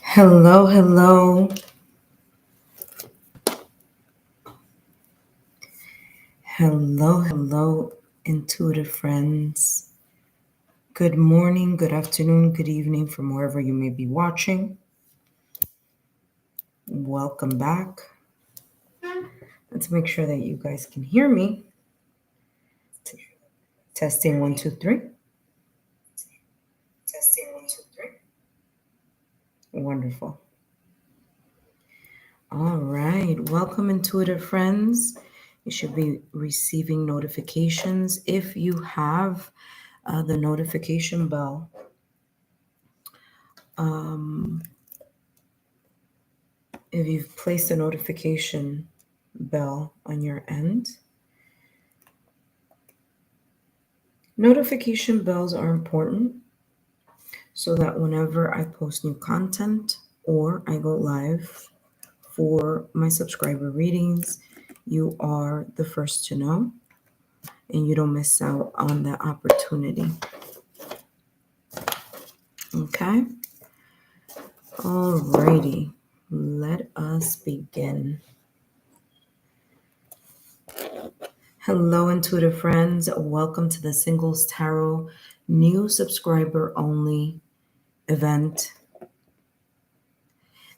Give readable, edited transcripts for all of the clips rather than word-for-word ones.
Hello, hello. Hello, intuitive friends. Good morning, good afternoon, good evening from wherever you may be watching. Welcome back. Let's make sure that you guys can hear me. Testing 1, 2, 3. Testing 1, 2, 3. Wonderful. All right. Welcome, intuitive friends. You should be receiving notifications if you have the notification bell. If you've placed a notification bell on your end, notification bells are important so that whenever I post new content or I go live for my subscriber readings, you are the first to know and you don't miss out on that opportunity. Okay? Alrighty, let us begin. Hello, intuitive friends. Welcome to the Singles Tarot new subscriber only event.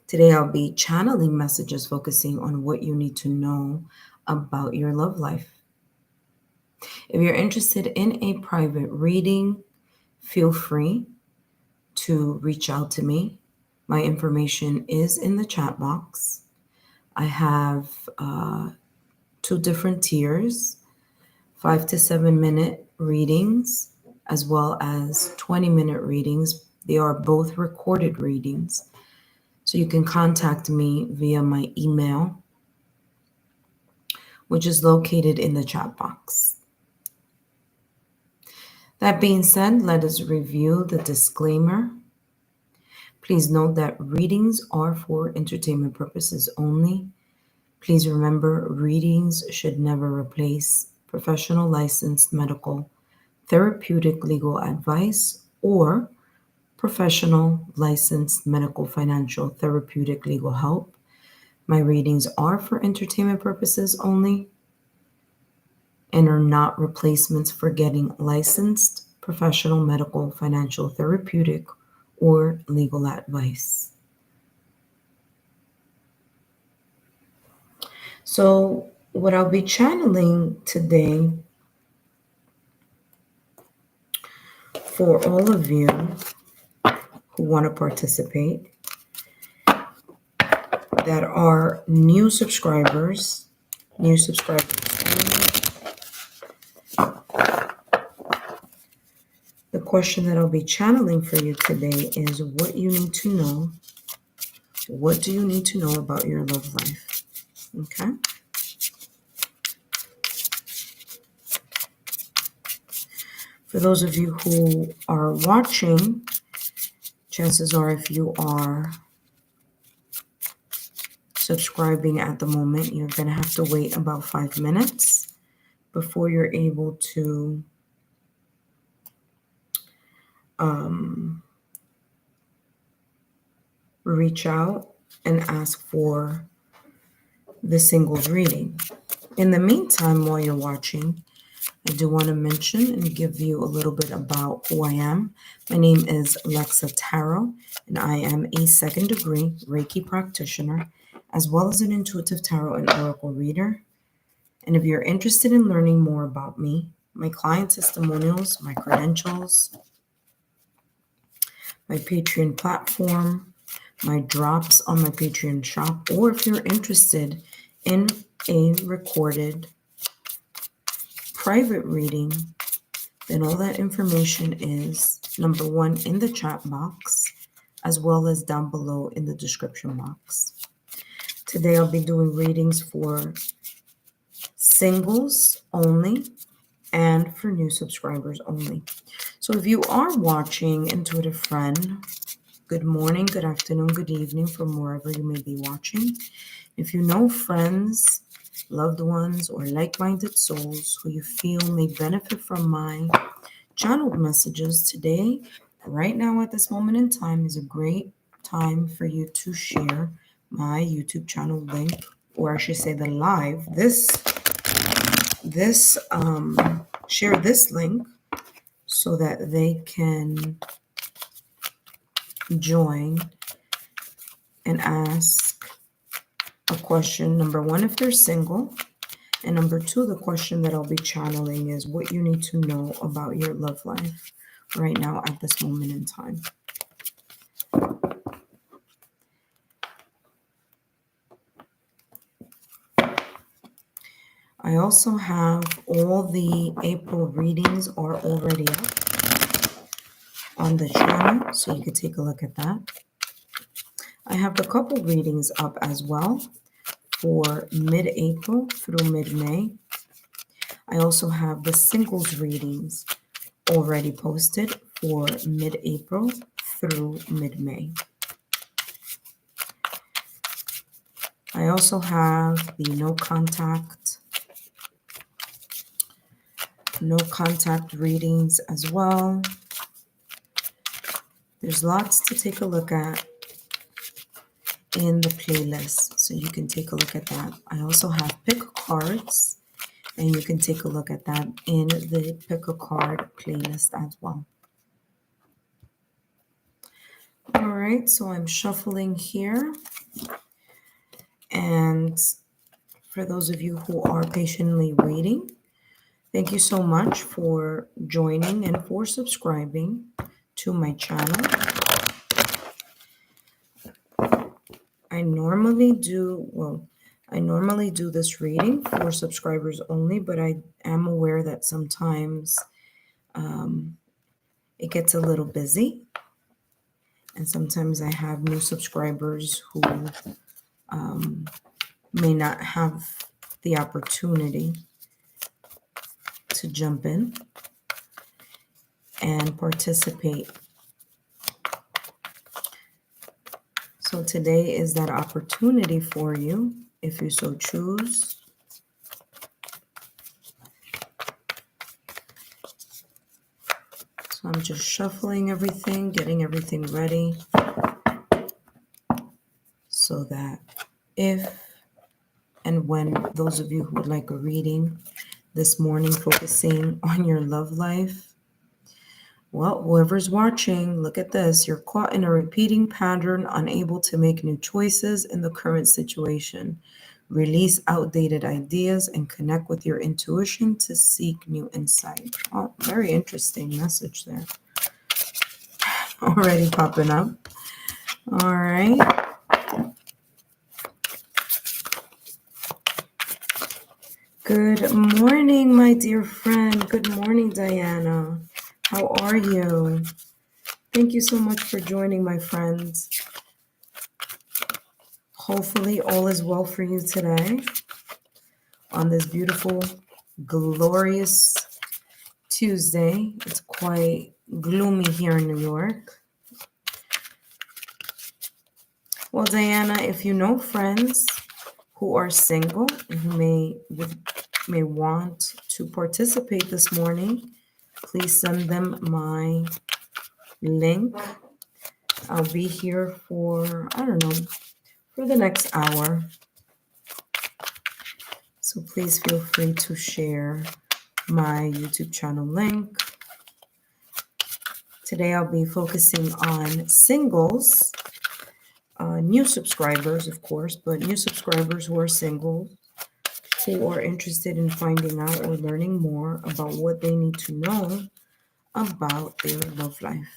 Today, I'll be channeling messages focusing on what you need to know about your love life. If you're interested in a private reading, feel free to reach out to me. My information is in the chat box. I have 2 different tiers, 5 to 7 minute readings, as well as 20-minute readings. They are both recorded readings. So you can contact me via my email, which is located in the chat box. That being said, let us review the disclaimer. Please note that readings are for entertainment purposes only. Please remember, readings should never replace professional licensed medical, therapeutic legal advice, or professional licensed medical, financial, therapeutic legal help. My readings are for entertainment purposes only and are not replacements for getting licensed professional medical, financial, therapeutic, or legal advice. So, what I'll be channeling today for all of you who want to participate that are new subscribers. The question that I'll be channeling for you today is what you need to know. What do you need to know about your love life? Okay? For those of you who are watching, chances are if you are subscribing at the moment, you're going to have to wait about 5 minutes before you're able to reach out and ask for the singles reading. In the meantime, while you're watching, I do want to mention and give you a little bit about who I am. My name is Lexa Tarot, and I am a 2nd degree Reiki practitioner, as well as an intuitive tarot and oracle reader. And if you're interested in learning more about me, my client testimonials, my credentials, my Patreon platform, my drops on my Patreon shop, or if you're interested in a recorded private reading, then all that information is, number 1, in the chat box, as well as down below in the description box. Today I'll be doing readings for singles only and for new subscribers only. So if you are watching, intuitive friend, good morning, good afternoon, good evening from wherever you may be watching. If you know friends, loved ones, or like-minded souls who you feel may benefit from my channeled messages today, right now at this moment in time is a great time for you to share my YouTube channel link, or I should say the live. This share this link so that they can join and ask a question. Number one, if they're single. And number two, the question that I'll be channeling is what you need to know about your love life right now at this moment in time. I also have all the April readings are already up on the channel, so you could take a look at that. I have a couple readings up as well for mid-April through mid-May. I also have the singles readings already posted for mid-April through mid-May. I also have the no contact readings as well. There's lots to take a look at in the playlist, so you can take a look at that. I also have pick cards, and you can take a look at that in the pick a card playlist as well. All right, so I'm shuffling here, and for those of you who are patiently waiting, thank you so much for joining and for subscribing to my channel. I normally do this reading for subscribers only, but I am aware that sometimes it gets a little busy, and sometimes I have new subscribers who may not have the opportunity to jump in and participate. So today is that opportunity for you, if you so choose. So I'm just shuffling everything, getting everything ready, so that if and when those of you who would like a reading this morning focusing on your love life, well, whoever's watching, look at this. You're caught in a repeating pattern, unable to make new choices in the current situation. Release outdated ideas and connect with your intuition to seek new insight. Oh, very interesting message there. Already popping up. All right. Good morning, my dear friend. Good morning, Diana. How are you? Thank you so much for joining, my friends. Hopefully all is well for you today on this beautiful, glorious Tuesday. It's quite gloomy here in New York. Well, Diana, if you know friends who are single and who may want to participate this morning, please send them my link. I'll be here for, I don't know, for the next hour. So please feel free to share my YouTube channel link. Today I'll be focusing on singles, new subscribers, of course, but new subscribers who are single, who are interested in finding out or learning more about what they need to know about their love life.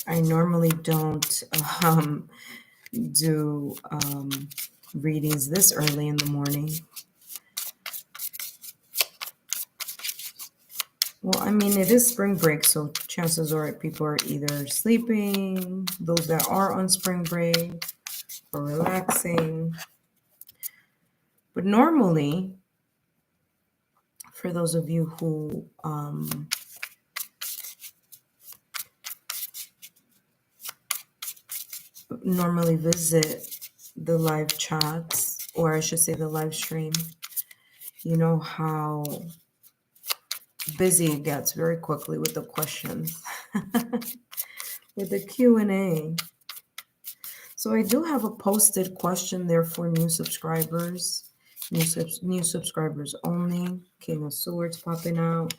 I normally don't do readings this early in the morning. Well, I mean, it is spring break, so chances are people are either sleeping, those that are on spring break, or relaxing. But normally, for those of you who normally visit the live chats, or I should say the live stream, you know how busy it gets very quickly with the questions, with the Q&A. So I do have a posted question there for new subscribers, new subscribers only. King of Swords popping out.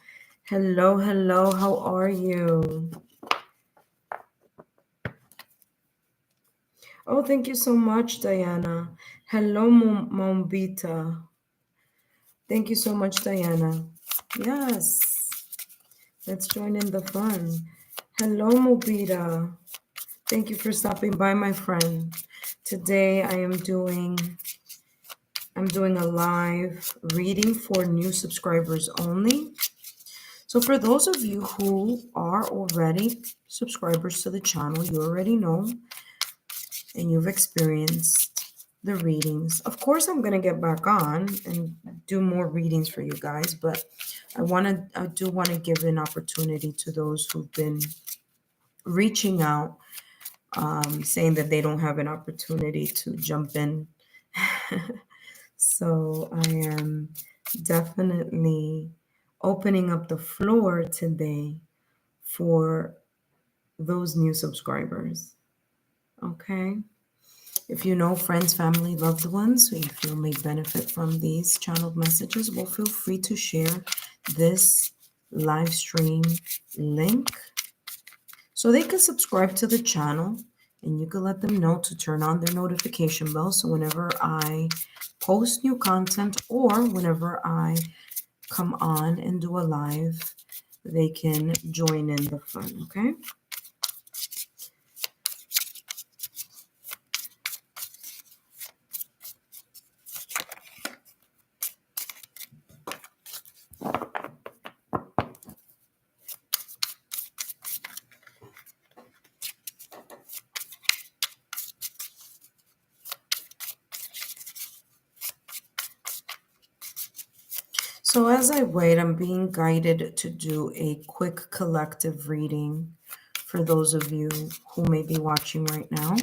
Hello, hello, how are you? Oh, thank you so much, Diana. Hello, Mombita. Thank you so much, Diana. Yes, let's join in the fun. Hello, Mobita. Thank you for stopping by, my friend. Today I am doing a live reading for new subscribers only. So for those of you who are already subscribers to the channel, you already know and you've experienced the readings. Of course, I'm going to get back on and do more readings for you guys, but I do want to give an opportunity to those who've been reaching out, saying that they don't have an opportunity to jump in. So I am definitely opening up the floor today for those new subscribers. Okay. If you know friends, family, loved ones who you feel may benefit from these channeled messages, well, feel free to share this live stream link so they can subscribe to the channel, and you can let them know to turn on their notification bell so whenever I post new content or whenever I come on and do a live, they can join in the fun, okay? So as I wait, I'm being guided to do a quick collective reading for those of you who may be watching right now.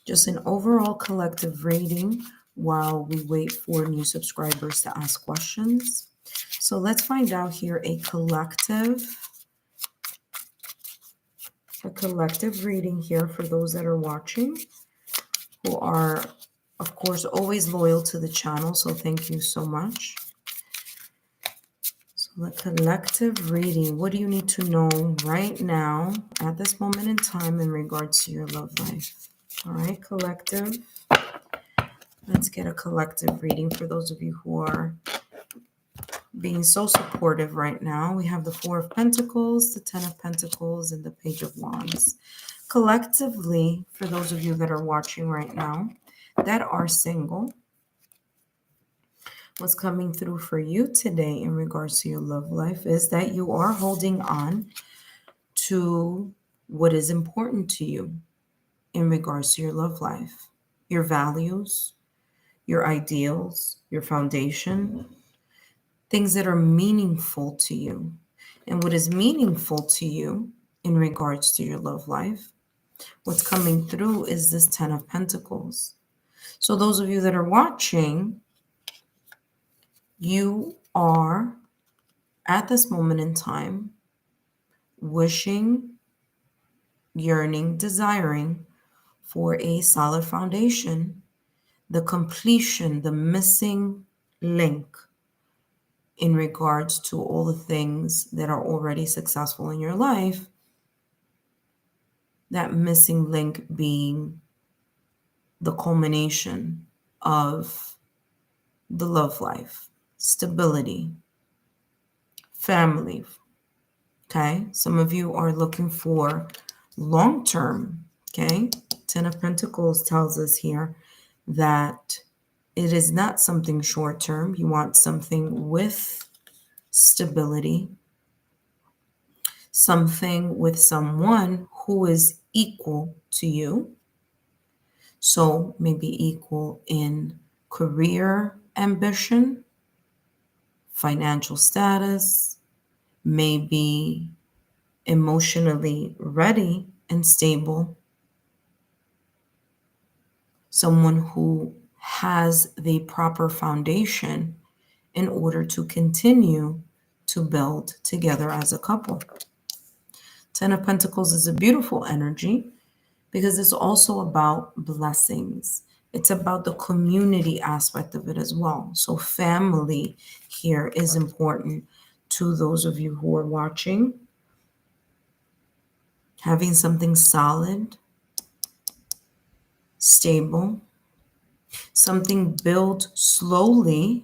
Just an overall collective reading while we wait for new subscribers to ask questions. So let's find out here a collective reading here for those that are watching, who are, of course, always loyal to the channel. So thank you so much. The collective reading. What do you need to know right now at this moment in time in regards to your love life? All right, collective. Let's get a collective reading for those of you who are being so supportive right now. We have the Four of Pentacles, the Ten of Pentacles, and the Page of Wands. Collectively, for those of you that are watching right now that are single, what's coming through for you today in regards to your love life is that you are holding on to what is important to you in regards to your love life, your values, your ideals, your foundation, things that are meaningful to you. And what is meaningful to you in regards to your love life, what's coming through is this Ten of Pentacles. So those of you that are watching, you are at this moment in time wishing, yearning, desiring for a solid foundation, the completion, the missing link in regards to all the things that are already successful in your life, that missing link being the culmination of the love life, stability, family. Okay, some of you are looking for long term. Okay, Ten of Pentacles tells us here that It is not something short term. You want something with stability, something with someone who is equal to you. So maybe equal in career ambition, financial status, maybe emotionally ready and stable, someone who has the proper foundation in order to continue to build together as a couple. Ten of Pentacles is a beautiful energy because it's also about blessings. It's about the community aspect of it as well. So family here is important to those of you who are watching. Having something solid, stable, something built slowly.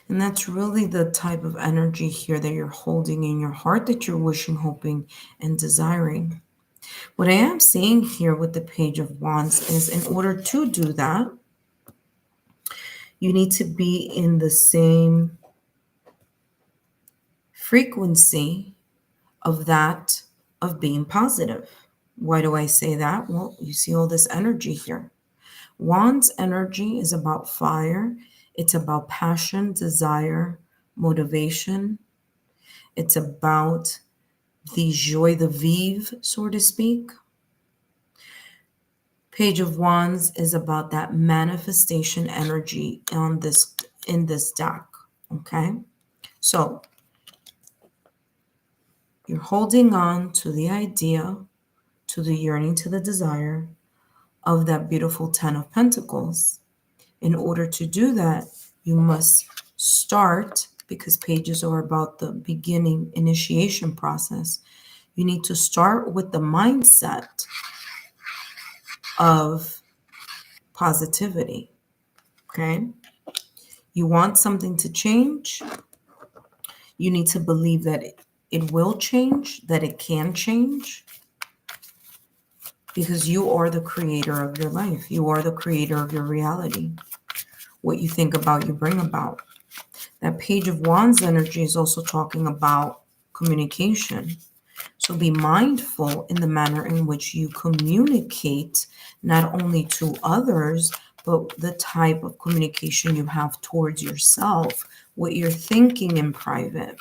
And that's really the type of energy here that you're holding in your heart, that you're wishing, hoping, and desiring. What I am seeing here with the Page of Wands is, in order to do that, you need to be in the same frequency of that of being positive. Why do I say that? Well, you see all this energy here. Wands energy is about fire. It's about passion, desire, motivation. It's about the joie de vivre, so to speak. Page of Wands is about that manifestation energy in this deck. Okay, so you're holding on to the idea, to the yearning, to the desire of that beautiful Ten of Pentacles. In order to do that, you must start, because pages are about the beginning initiation process. You need to start with the mindset of positivity. Okay? You want something to change, you need to believe that it will change, that it can change, because you are the creator of your life. You are the creator of your reality. What you think about, you bring about. That Page of Wands energy is also talking about communication. So be mindful in the manner in which you communicate, not only to others, but the type of communication you have towards yourself, what you're thinking in private.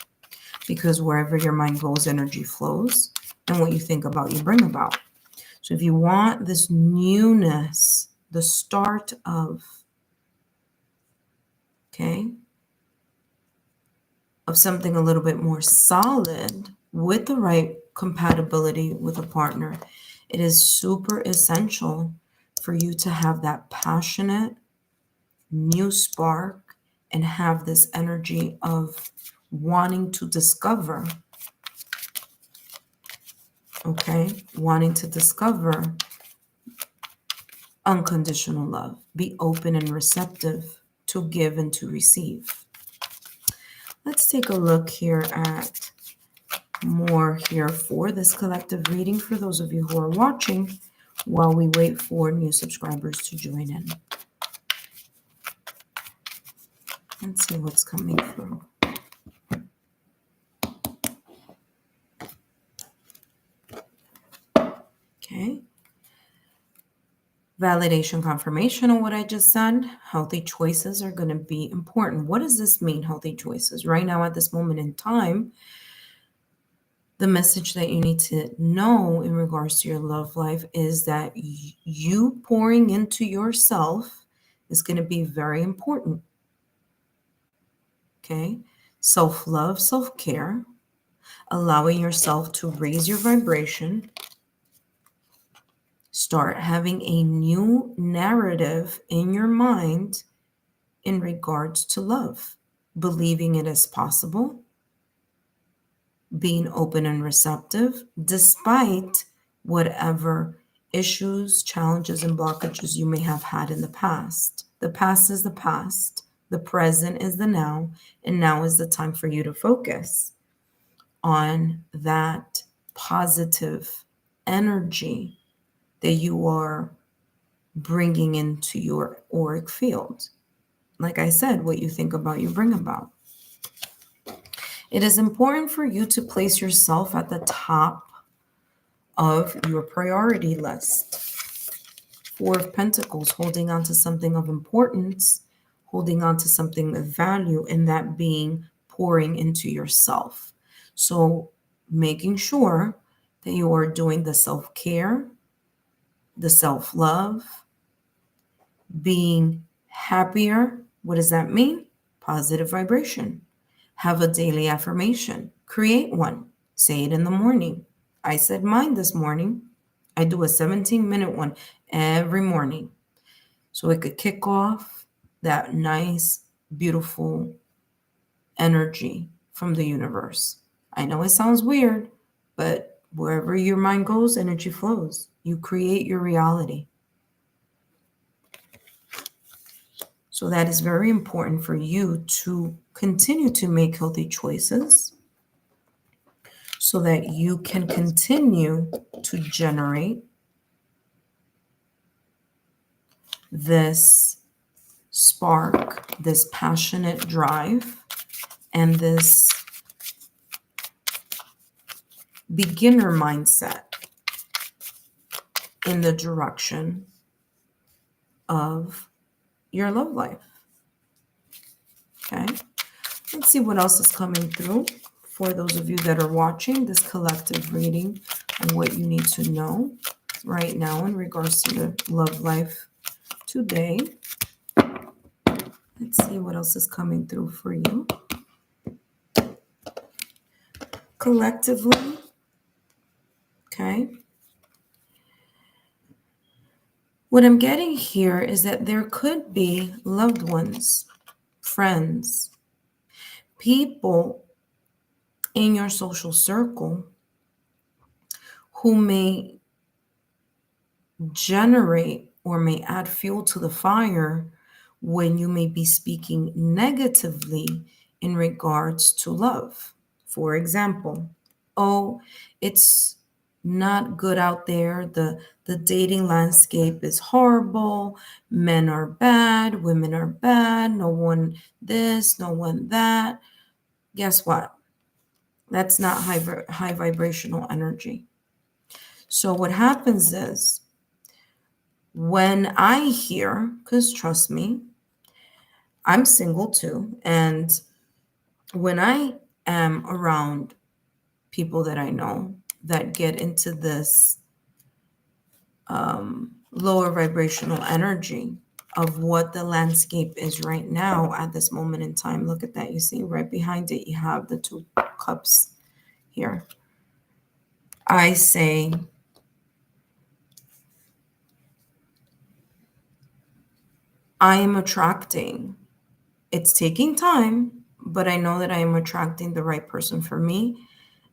Because wherever your mind goes, energy flows, and what you think about, you bring about. So if you want this newness, the start of, okay, of something a little bit more solid with the right compatibility with a partner, it is super essential for you to have that passionate new spark and have this energy of wanting to discover, okay? Wanting to discover unconditional love. Be open and receptive to give and to receive. Let's take a look here at more here for this collective reading for those of you who are watching while we wait for new subscribers to join in. Let's see what's coming through. Okay. Validation, confirmation on what I just said. Healthy choices are going to be important. What does this mean, healthy choices? Right now, at this moment in time, the message that you need to know in regards to your love life is that you pouring into yourself is going to be very important. Okay? Self-love, self-care, allowing yourself to raise your vibration. Start having a new narrative in your mind in regards to love, believing it is possible, being open and receptive despite whatever issues, challenges, and blockages you may have had in the past. The past is the past, the present is the now, and now is the time for you to focus on that positive energy that you are bringing into your auric field. Like I said, what you think about, you bring about. It is important for you to place yourself at the top of your priority list. Four of Pentacles, holding on to something of importance, holding on to something of value, and that being pouring into yourself. So making sure that you are doing the self-care, the self-love, being happier. What does that mean? Positive vibration. Have a daily affirmation. Create one. Say it in the morning. I said mine this morning. I do a 17-minute one every morning. So it could kick off that nice, beautiful energy from the universe. I know it sounds weird, but wherever your mind goes, energy flows. You create your reality. So that is very important for you to continue to make healthy choices so that you can continue to generate this spark, this passionate drive, and this beginner mindset in the direction of your love life. Okay, let's see what else is coming through for those of you that are watching this collective reading and what you need to know right now in regards to your love life today. Let's see what else is coming through for you. Collectively, okay. What I'm getting here is that there could be loved ones, friends, people in your social circle who may generate or may add fuel to the fire when you may be speaking negatively in regards to love. For example, oh, it's not good out there. The dating landscape is horrible. Men are bad. Women are bad. No one this, no one that. Guess what? That's not high vibrational energy. So what happens is when I hear, because trust me, I'm single too, and when I am around people that I know that get into this lower vibrational energy of what the landscape is right now at this moment in time. Look at that. You see right behind it, you have the two cups here. I say, I am attracting. It's taking time, but I know that I am attracting the right person for me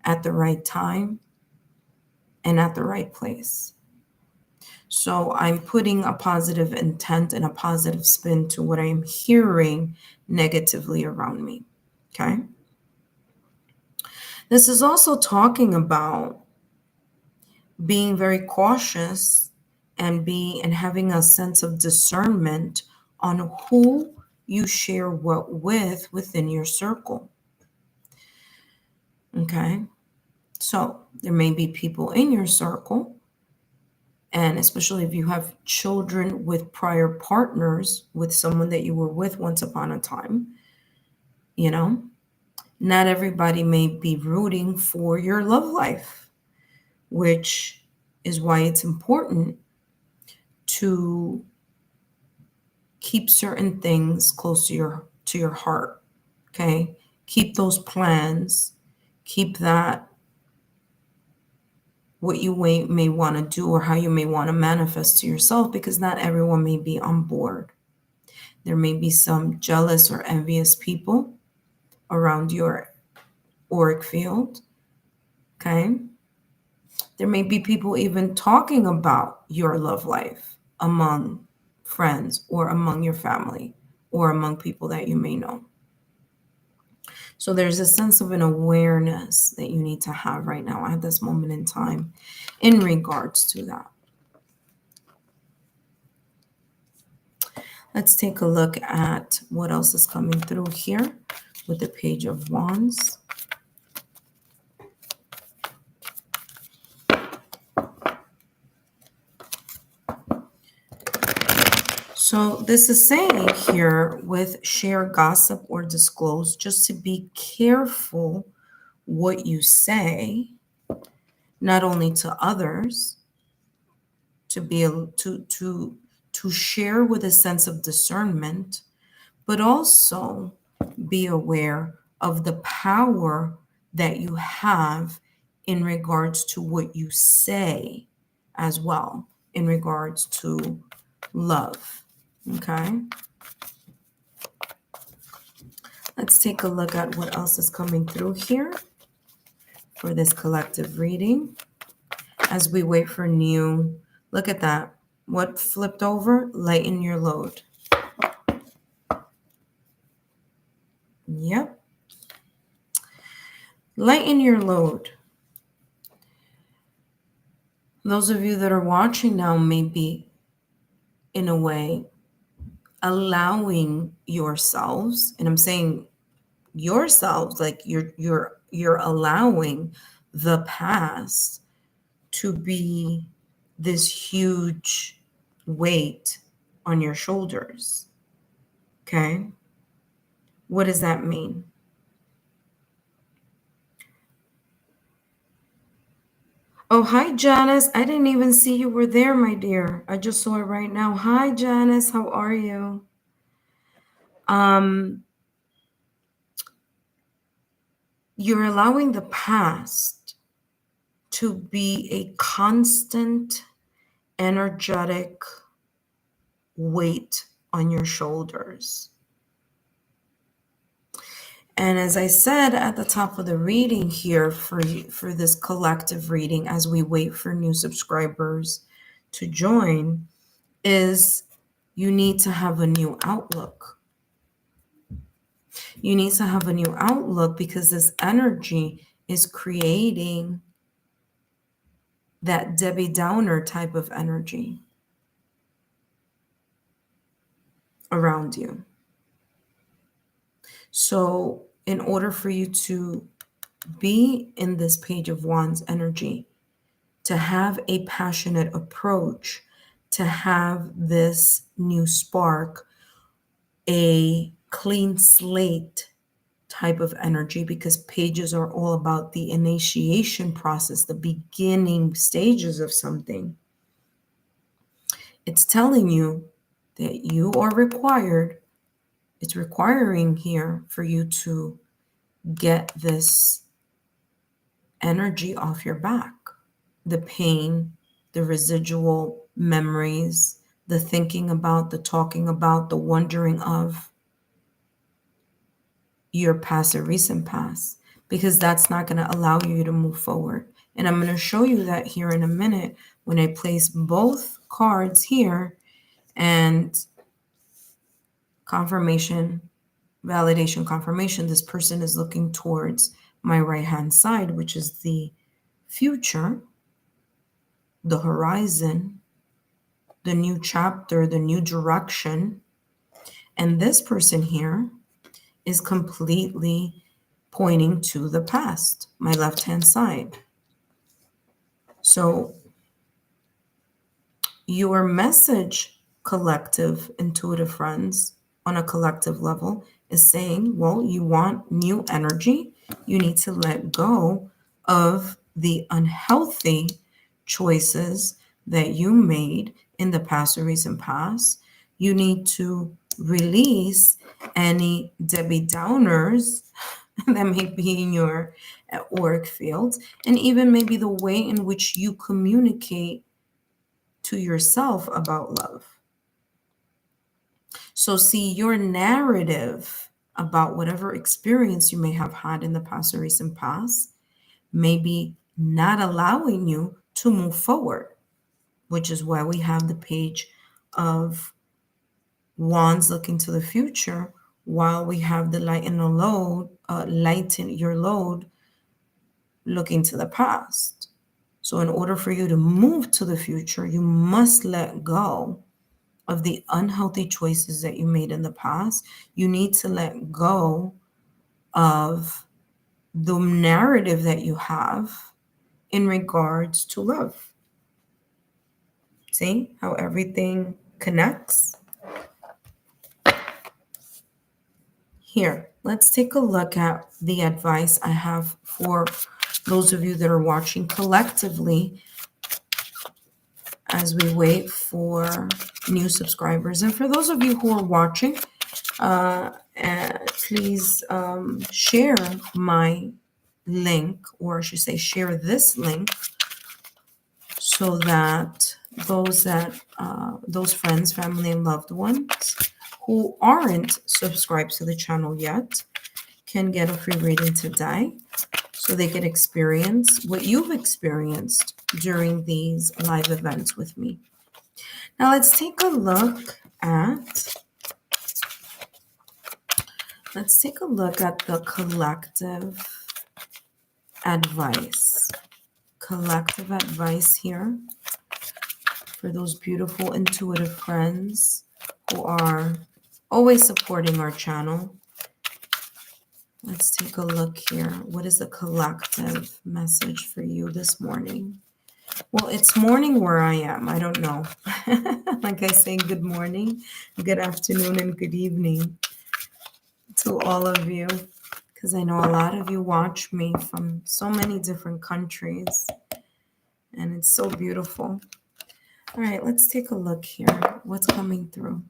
at the right time and at the right place. So I'm putting a positive intent and a positive spin to what I am hearing negatively around me. Okay. This is also talking about being very cautious and having a sense of discernment on who you share what with within your circle. Okay. So there may be people in your circle, and especially if you have children with prior partners, with someone that you were with once upon a time, not everybody may be rooting for your love life, which is why it's important to keep certain things close to your heart. Okay? Keep those plans, keep that what you may want to do or how you may want to manifest to yourself, because not everyone may be on board. There may be some jealous or envious people around your auric field. Okay. There may be people even talking about your love life among friends or among your family or among people that you may know. So there's a sense of an awareness that you need to have right now at this moment in time in regards to that. Let's take a look at what else is coming through here with the Page of Wands. So this is saying here with share gossip or disclose, just to be careful what you say, not only to others, to be able to share with a sense of discernment, but also be aware of the power that you have in regards to what you say as well, in regards to love. Okay. Let's take a look at what else is coming through here for this collective reading as we wait for new. Look at that. What flipped over? Lighten your load. Yep. Lighten your load. Those of you that are watching now may be, in a way, allowing yourselves, and I'm saying yourselves, like you're allowing the past to be this huge weight on your shoulders. Okay? What does that mean? Oh, hi, Janice. I didn't even see you were there, my dear. I just saw it right now. Hi, Janice. How are you? You're allowing the past to be a constant, energetic weight on your shoulders. And as I said at the top of the reading here for this collective reading, as we wait for new subscribers to join, is you need to have a new outlook. You need to have a new outlook because this energy is creating that Debbie Downer type of energy around you. So in order for you to be in this Page of Wands energy, to have a passionate approach, to have this new spark, a clean slate type of energy, because pages are all about the initiation process, the beginning stages of something. It's telling you that you are required, it's requiring here for you to get this energy off your back. The pain, the residual memories, the thinking about, the talking about, the wondering of your past or recent past, because that's not going to allow you to move forward. And I'm going to show you that here in a minute when I place both cards here and confirmation, validation, confirmation. This person is looking towards my right hand side, which is the future, the horizon, the new chapter, the new direction. And this person here is completely pointing to the past, my left hand side. So your message, collective intuitive friends, on a collective level is saying, well, you want new energy. You need to let go of the unhealthy choices that you made in the past or recent past. You need to release any Debbie Downers that may be in your auric field, and even maybe the way in which you communicate to yourself about love. So see, your narrative about whatever experience you may have had in the past or recent past may be not allowing you to move forward, which is why we have the Page of Wands looking to the future, while we have the lighten your load looking to the past. So in order for you to move to the future, you must let go of the unhealthy choices that you made in the past. You need to let go of the narrative that you have in regards to love. See how everything connects? Here, let's take a look at the advice I have for those of you that are watching collectively as we wait for new subscribers. And for those of you who are watching, please share my link, or I should say share this link, so that those friends, family, and loved ones who aren't subscribed to the channel yet can get a free reading today, so they can experience what you've experienced during these live events with me. Now let's take a look at the collective advice. Collective advice here for those beautiful intuitive friends who are always supporting our channel. Let's take a look here. What is the collective message for you this morning? Well, it's morning where I am. I don't know. Like I say, good morning, good afternoon, and good evening to all of you, because I know a lot of you watch me from so many different countries, and it's so beautiful. All right, let's take a look here. What's coming through?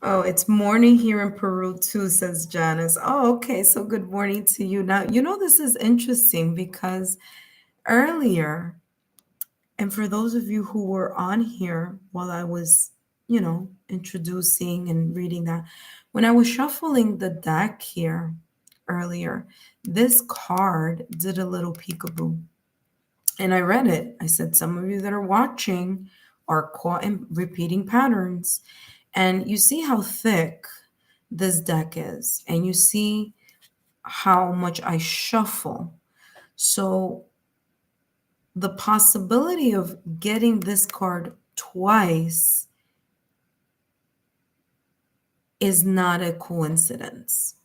Oh, it's morning here in Peru too, says Janice. Oh, okay. So good morning to you. Now, this is interesting because earlier, and for those of you who were on here while I was, introducing and reading that, when I was shuffling the deck here earlier, this card did a little peekaboo. And I read it. I said, some of you that are watching are caught in repeating patterns. And you see how thick this deck is, and you see how much I shuffle. So the possibility of getting this card twice is not a coincidence.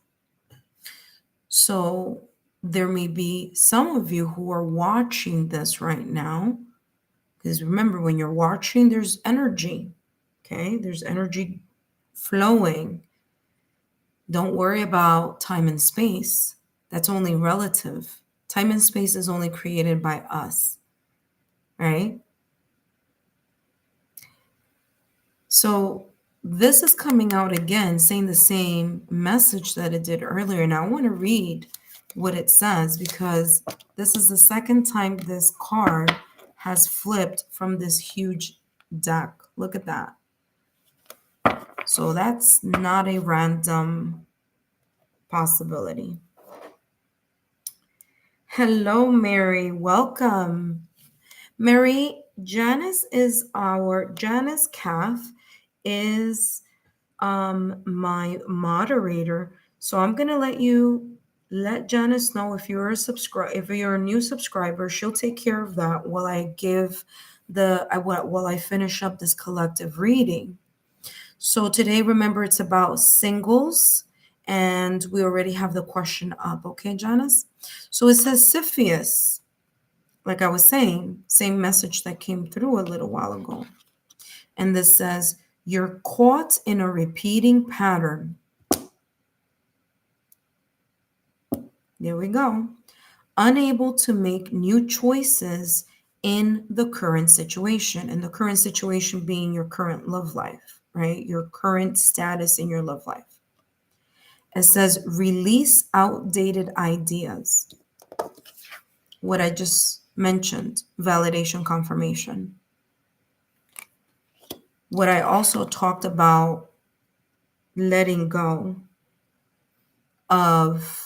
So there may be some of you who are watching this right now, because remember, when you're watching, there's energy. Okay, there's energy flowing. Don't worry about time and space. That's only relative. Time and space is only created by us, right? So this is coming out again, saying the same message that it did earlier. Now I want to read what it says, because this is the second time this card has flipped from this huge deck. Look at that. So that's not a random possibility. Hello, Mary. Welcome. Mary, Janice Calf is my moderator. So I'm gonna let Janice know if you're a new subscriber. She'll take care of that while I finish up this collective reading. So today, remember, it's about singles, and we already have the question up. Okay, Janice? So it says Cepheus, like I was saying, same message that came through a little while ago. And this says, you're caught in a repeating pattern. There we go. Unable to make new choices in the current situation, and the current situation being your current love life, right? Your current status in your love life. It says, release outdated ideas. What I just mentioned, validation, confirmation. What I also talked about, letting go of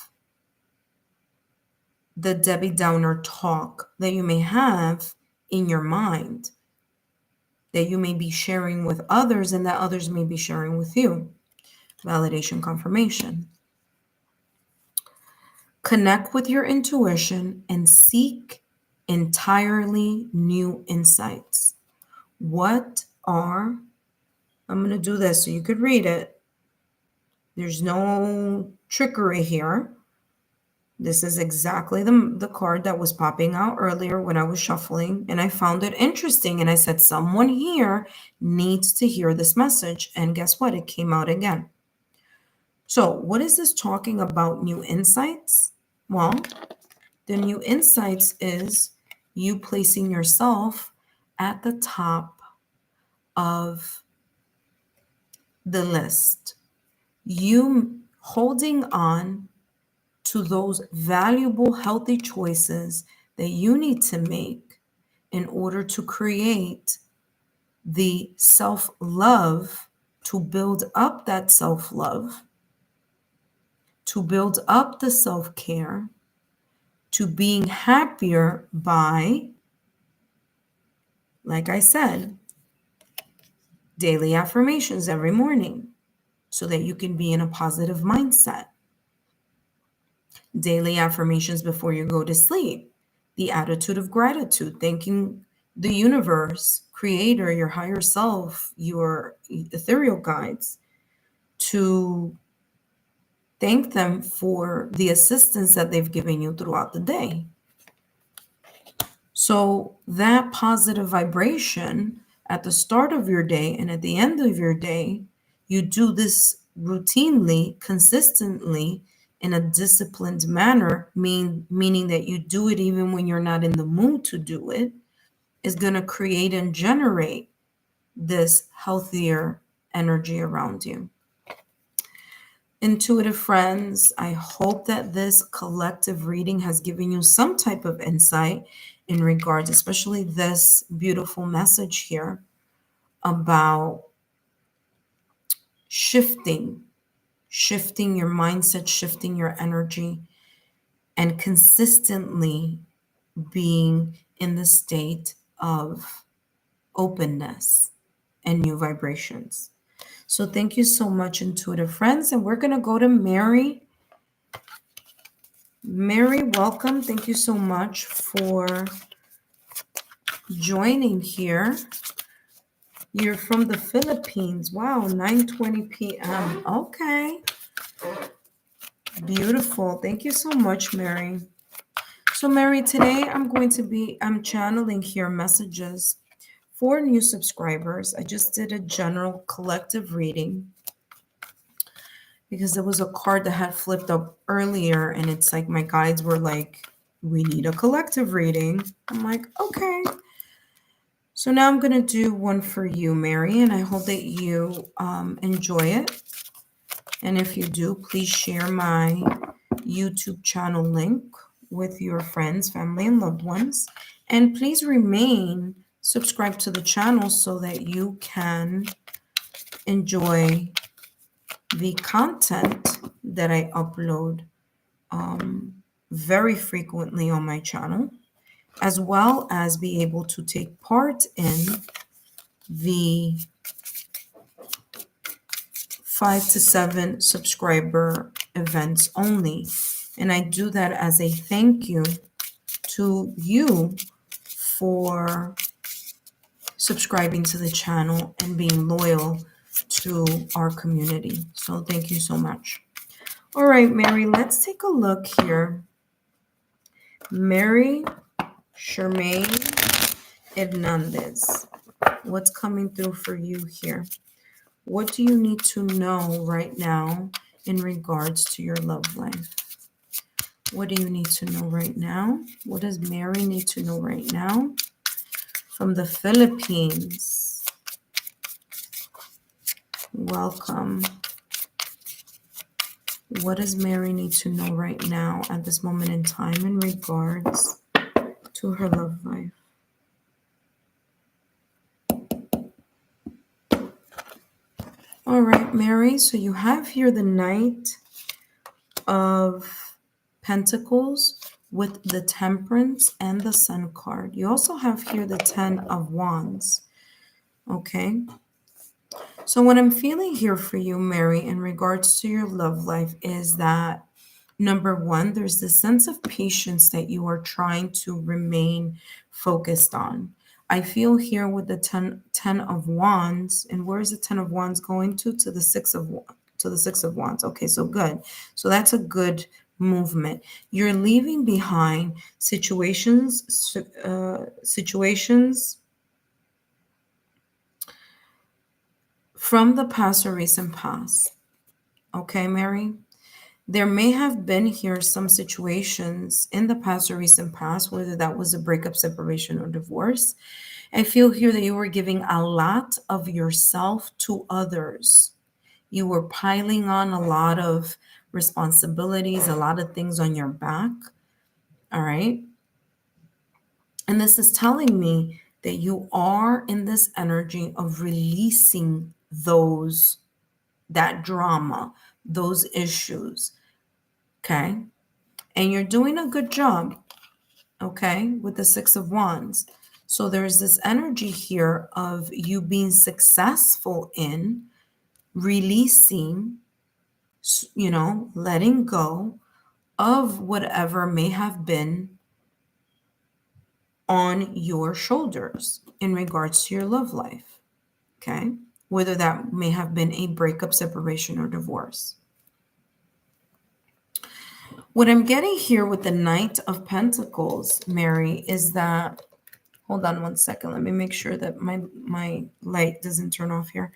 the Debbie Downer talk that you may have in your mind, that you may be sharing with others and that others may be sharing with you. Validation, confirmation. Connect with your intuition and seek entirely new insights. What are, I'm going to do this so you could read it. There's no trickery here. This is exactly the card that was popping out earlier when I was shuffling, and I found it interesting. And I said, someone here needs to hear this message. And guess what? It came out again. So, what is this talking about? New insights? Well, the new insights is you placing yourself at the top of the list. You holding on to those valuable, healthy choices that you need to make in order to create the self love, to build up that self love, to build up the self care, to being happier by, like I said, daily affirmations every morning so that you can be in a positive mindset. Daily affirmations before you go to sleep. The attitude of gratitude, thanking the universe, creator, your higher self, your ethereal guides, to thank them for the assistance that they've given you throughout the day. So that positive vibration at the start of your day and at the end of your day, you do this routinely, consistently, in a disciplined manner, meaning that you do it even when you're not in the mood to do it, is going to create and generate this healthier energy around you. Intuitive friends, I hope that this collective reading has given you some type of insight in regards, especially this beautiful message here about shifting your mindset, shifting your energy, and consistently being in the state of openness and new vibrations. So thank you so much, intuitive friends. And we're going to go to Mary. Mary, welcome. Thank you so much for joining here. You're from the Philippines. Wow, 9:20 p.m. Okay. Beautiful. Thank you so much, Mary. So, Mary, today I'm channeling here messages for new subscribers. I just did a general collective reading because there was a card that had flipped up earlier, and it's like my guides were like, we need a collective reading. I'm like, okay. So now I'm going to do one for you, Mary, and I hope that you enjoy it. And if you do, please share my YouTube channel link with your friends, family, and loved ones. And please remain subscribed to the channel so that you can enjoy the content that I upload very frequently on my channel, as well as be able to take part in the 5 to 7 subscriber events only. And I do that as a thank you to you for subscribing to the channel and being loyal to our community. So thank you so much. All right, Mary, let's take a look here. Mary Shermaine Hernandez, what's coming through for you here? What do you need to know right now in regards to your love life? What do you need to know right now? What does Mary need to know right now? From the Philippines. Welcome. What does Mary need to know right now at this moment in time in regards to her love life? All right, Mary, so you have here the Knight of Pentacles with the Temperance and the Sun card. You also have here the 10 of Wands. Okay. So what I'm feeling here for you, Mary, in regards to your love life is that Number one, there's this sense of patience that you are trying to remain focused on. I feel here with the ten of wands, and where is the 10 of wands going to the 6 of to the 6 of wands. Okay, so good. So that's a good movement. You're leaving behind situations from the past or recent past. Okay, Mary? There may have been here some situations in the past or recent past, whether that was a breakup, separation, or divorce. I feel here that you were giving a lot of yourself to others. You were piling on a lot of responsibilities, a lot of things on your back. All right. And this is telling me that you are in this energy of releasing that drama, those issues. Okay. And you're doing a good job, okay, with the 6 of wands. So there's this energy here of you being successful in releasing, letting go of whatever may have been on your shoulders in regards to your love life, okay? Whether that may have been a breakup, separation, or divorce. What I'm getting here with the Knight of Pentacles, Mary, is that, hold on one second. Let me make sure that my light doesn't turn off here.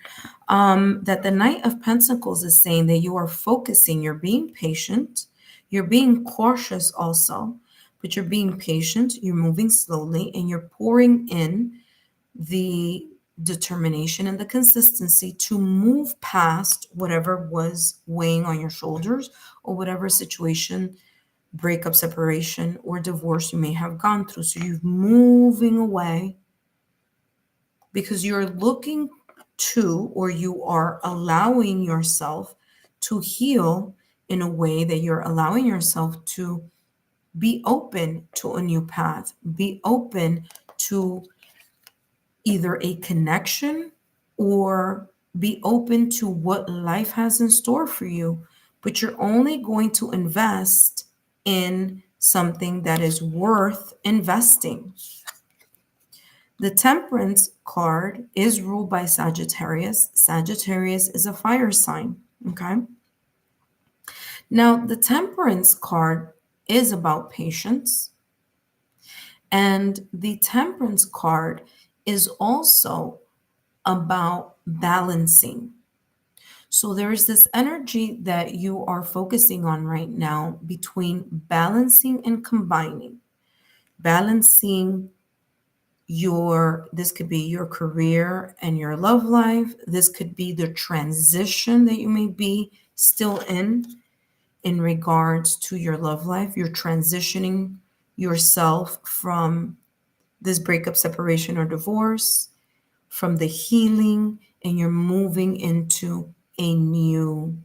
That the Knight of Pentacles is saying that you are focusing, you're being patient, you're being cautious also, but you're being patient, you're moving slowly, and you're pouring in the determination and the consistency to move past whatever was weighing on your shoulders or whatever situation, breakup, separation, or divorce you may have gone through. So you're moving away because you're looking to, or you are allowing yourself to heal in a way that you're allowing yourself to be open to a new path, be open to either a connection or be open to what life has in store for you. But you're only going to invest in something that is worth investing. The Temperance card is ruled by Sagittarius. Sagittarius is a fire sign, okay? Now, the Temperance card is about patience, and the Temperance card is also about balancing. So there is this energy that you are focusing on right now between balancing and combining. Balancing this could be your career and your love life. This could be the transition that you may be still in regards to your love life. You're transitioning yourself from this breakup, separation, or divorce, from the healing, and you're moving into a new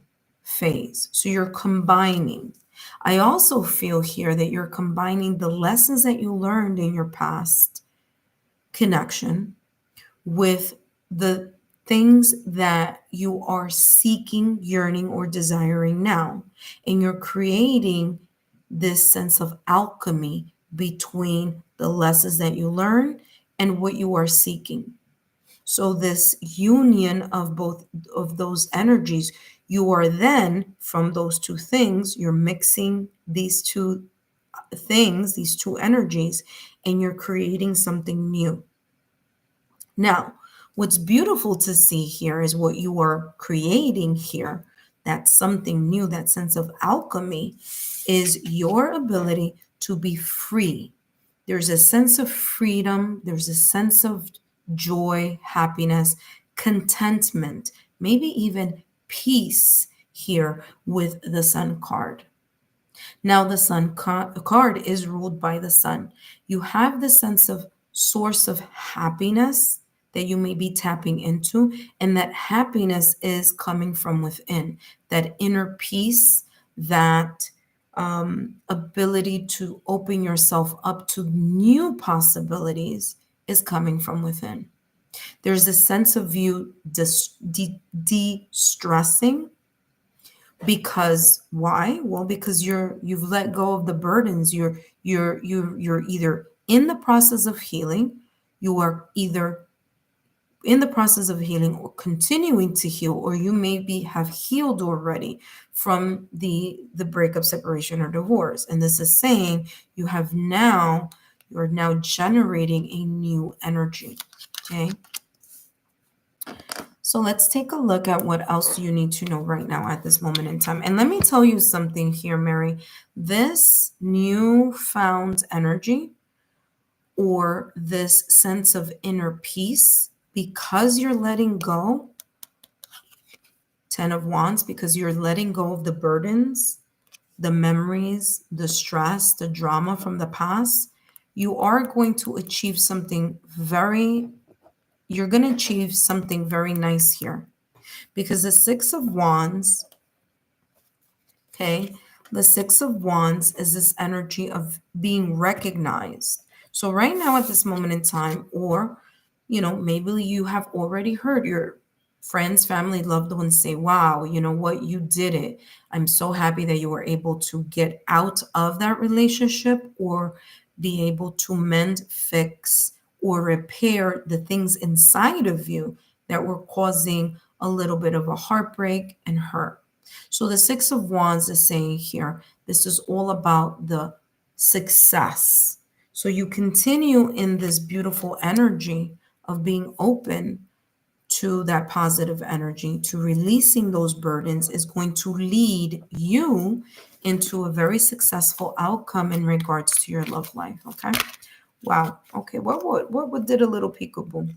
phase. So you're combining. I also feel here that you're combining the lessons that you learned in your past connection with the things that you are seeking, yearning, or desiring now. And you're creating this sense of alchemy between the lessons that you learn and what you are seeking. So this union of both of those energies, you are then, from those two things, you're mixing these two things, these two energies, and you're creating something new. Now, what's beautiful to see here is what you are creating here. That's something new, that sense of alchemy is your ability to be free. There's a sense of freedom, there's a sense of joy, happiness, contentment, maybe even peace here with the Sun card. Now, the Sun card is ruled by the Sun. You have the sense of source of happiness that you may be tapping into, and that happiness is coming from within. That inner peace, that ability to open yourself up to new possibilities is coming from within. There's a sense of you de-stressing Because why? Well, because you've let go of the burdens. You're either in the process of healing, you are either in the process of healing or continuing to heal, or you maybe have healed already from the breakup, separation, or divorce. And this is saying you're now generating a new energy. Okay. So let's take a look at what else you need to know right now at this moment in time. And let me tell you something here, Mary. This newfound energy or this sense of inner peace, because you're letting go, 10 of Wands, because you're letting go of the burdens, the memories, the stress, the drama from the past, you are going to achieve something you're going to achieve something very nice here. Because the Six of Wands, okay, the Six of Wands is this energy of being recognized. So right now at this moment in time, or, maybe you have already heard your friends, family, loved ones say, wow, you know what, you did it. I'm so happy that you were able to get out of that relationship or be able to mend, fix, or repair the things inside of you that were causing a little bit of a heartbreak and hurt. So the Six of Wands is saying here, this is all about the success. So you continue in this beautiful energy of being open to that positive energy, to releasing those burdens is going to lead you into a very successful outcome in regards to your love life. Okay. Wow. Okay. What did a little peekaboo?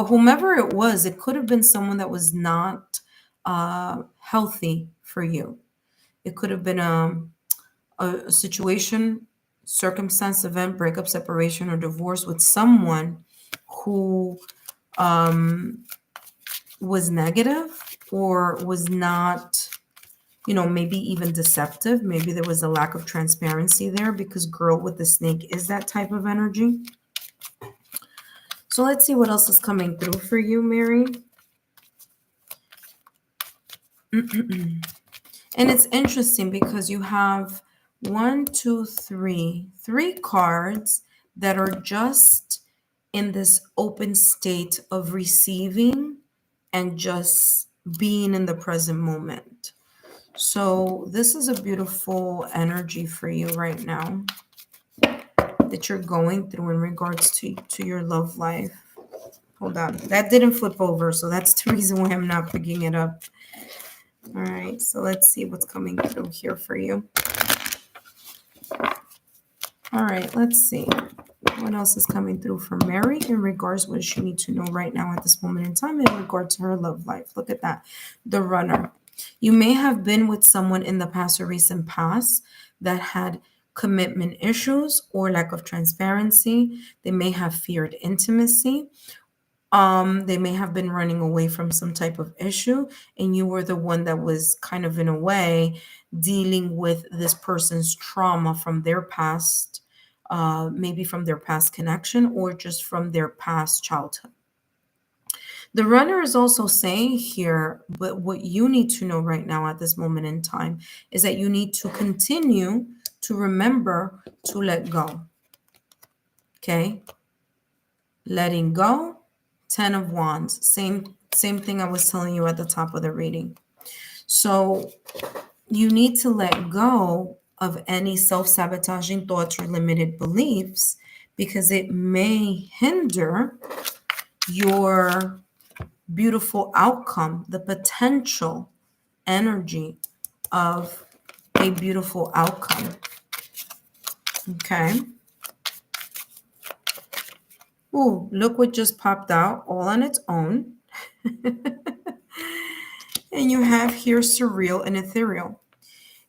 Whomever it was, it could have been someone that was not healthy for you. It could have been a situation, circumstance, event, breakup, separation, or divorce with someone who was negative or was not, maybe even deceptive. Maybe there was a lack of transparency there because girl with the snake is that type of energy. So let's see what else is coming through for you, Mary. And it's interesting because you have three cards that are just in this open state of receiving and just being in the present moment. So this is a beautiful energy for you right now that you're going through in regards to your love life. Hold on. That didn't flip over, so that's the reason why I'm not picking it up. All right, so let's see what's coming through here for you. All right, let's see. What else is coming through for Mary in regards what she needs to know right now at this moment in time in regard to her love life? Look at that. The Runner. You may have been with someone in the past or recent past that had commitment issues or lack of transparency. They may have feared intimacy. They may have been running away from some type of issue, and you were the one that was kind of in a way dealing with this person's trauma from their past, maybe from their past connection or just from their past childhood. The Runner is also saying here, but what you need to know right now at this moment in time is that you need to continue to remember to let go. Okay? Letting go. 10 of Wands, same thing I was telling you at the top of the reading. So you need to let go of any self-sabotaging thoughts or limited beliefs because it may hinder your beautiful outcome, the potential energy of a beautiful outcome. Okay. Ooh, look what just popped out all on its own. And you have here surreal and ethereal.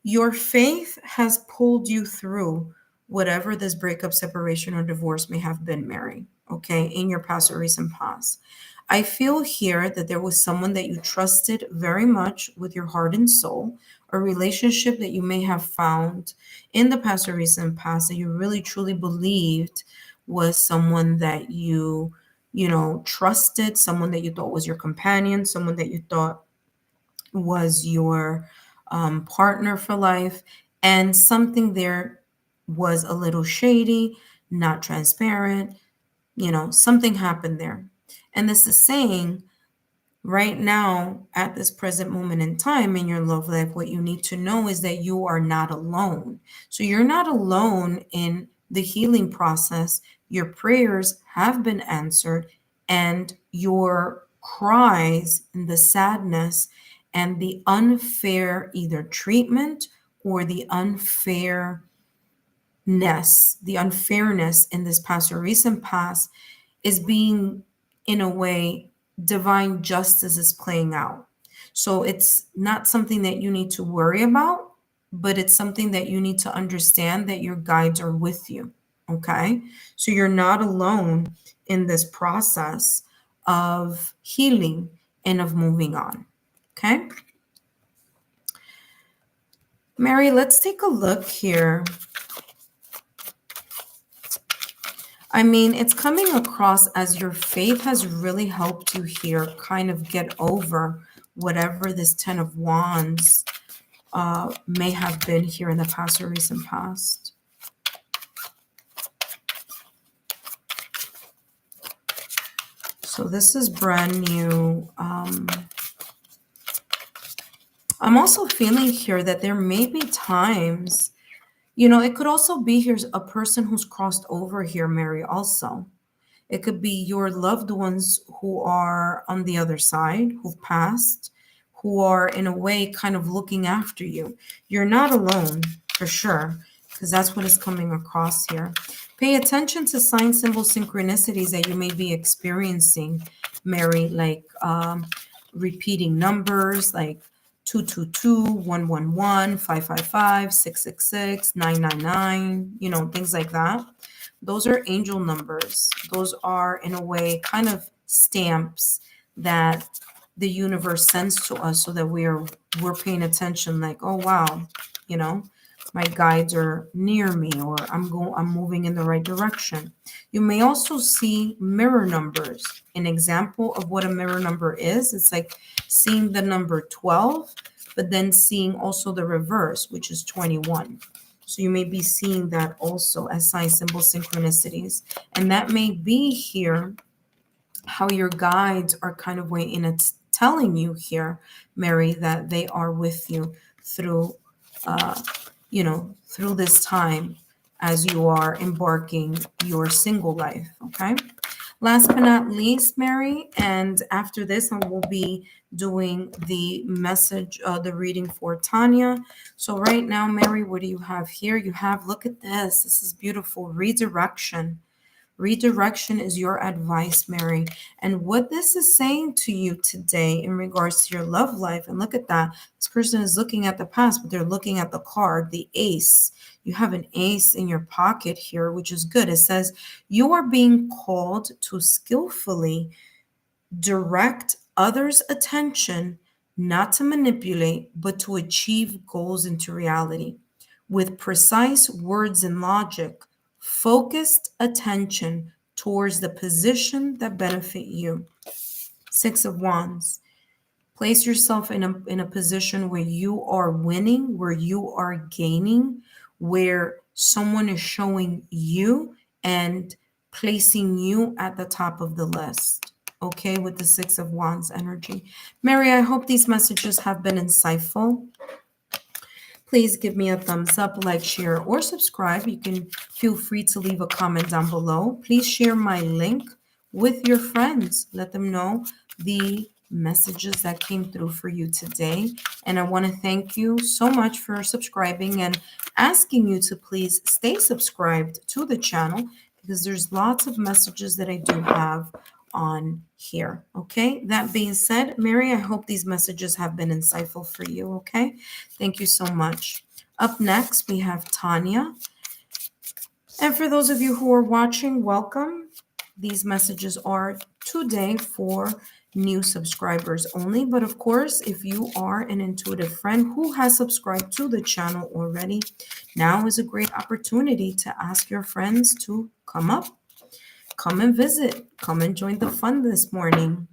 Your faith has pulled you through whatever this breakup, separation, or divorce may have been, Mary, okay, in your past or recent past. I feel here that there was someone that you trusted very much with your heart and soul, a relationship that you may have found in the past or recent past that you really truly believed was someone that you trusted, someone that you thought was your companion, someone that you thought was your partner for life, and something there was a little shady, not transparent, something happened there. And this is saying right now, at this present moment in time in your love life, what you need to know is that you are not alone. So you're not alone in the healing process. Your prayers have been answered, and your cries and the sadness and the unfair either treatment or the unfairness in this past or recent past is being, in a way, divine justice is playing out. So it's not something that you need to worry about, but it's something that you need to understand that your guides are with you. Okay. So you're not alone in this process of healing and of moving on. Okay. Mary, let's take a look here. I mean, it's coming across as your faith has really helped you here kind of get over whatever this Ten of Wands may have been here in the past or recent past. So this is brand new. I'm also feeling here that there may be times, it could also be here's a person who's crossed over here, Mary, also. It could be your loved ones who are on the other side, who've passed, who are in a way kind of looking after you. You're not alone, for sure, because that's what is coming across here. Pay attention to sign, symbol, synchronicities that you may be experiencing, Mary, like repeating numbers like 222, 111, 555, 666, 999, things like that. Those are angel numbers. Those are, in a way, kind of stamps that the universe sends to us so that we're paying attention, like, oh wow, my guides are near me, or I'm moving in the right direction. You may also see mirror numbers. An example of what a mirror number is, it's like seeing the number 12, but then seeing also the reverse, which is 21. So you may be seeing that also as sign, symbol, synchronicities. And that may be here how your guides are kind of way in it's telling you here, Mary, that they are with you through, through this time as you are embarking your single life. Okay. Last but not least, Mary, and after this, I will be doing the message, the reading for Tanya. So right now, Mary, what do you have here? You have, look at this. This is beautiful. Redirection. Redirection is your advice, Mary. And what this is saying to you today in regards to your love life, and look at that. This person is looking at the past, but they're looking at the card, the ace. You have an ace in your pocket here, which is good. It says you are being called to skillfully direct others' attention, not to manipulate, but to achieve goals into reality. With precise words and logic, focused attention towards the position that benefit you. Six of Wands. Place yourself in a position where you are winning, where you are gaining, where someone is showing you and placing you at the top of the list. Okay, with the Six of Wands energy. Mary, I hope these messages have been insightful. Please give me a thumbs up, like, share, or subscribe. You can feel free to leave a comment down below. Please share my link with your friends. Let them know the messages that came through for you today. And I want to thank you so much for subscribing and asking you to please stay subscribed to the channel because there's lots of messages that I do have on here. Okay, that being said, Mary, I hope these messages have been insightful for you. Okay, thank you so much. Up next, we have Tanya. And for those of you who are watching, welcome. These messages are today for new subscribers only. But of course, if you are an intuitive friend who has subscribed to the channel already, now is a great opportunity to ask your friends to come up. Come and visit. Come and join the fun this morning.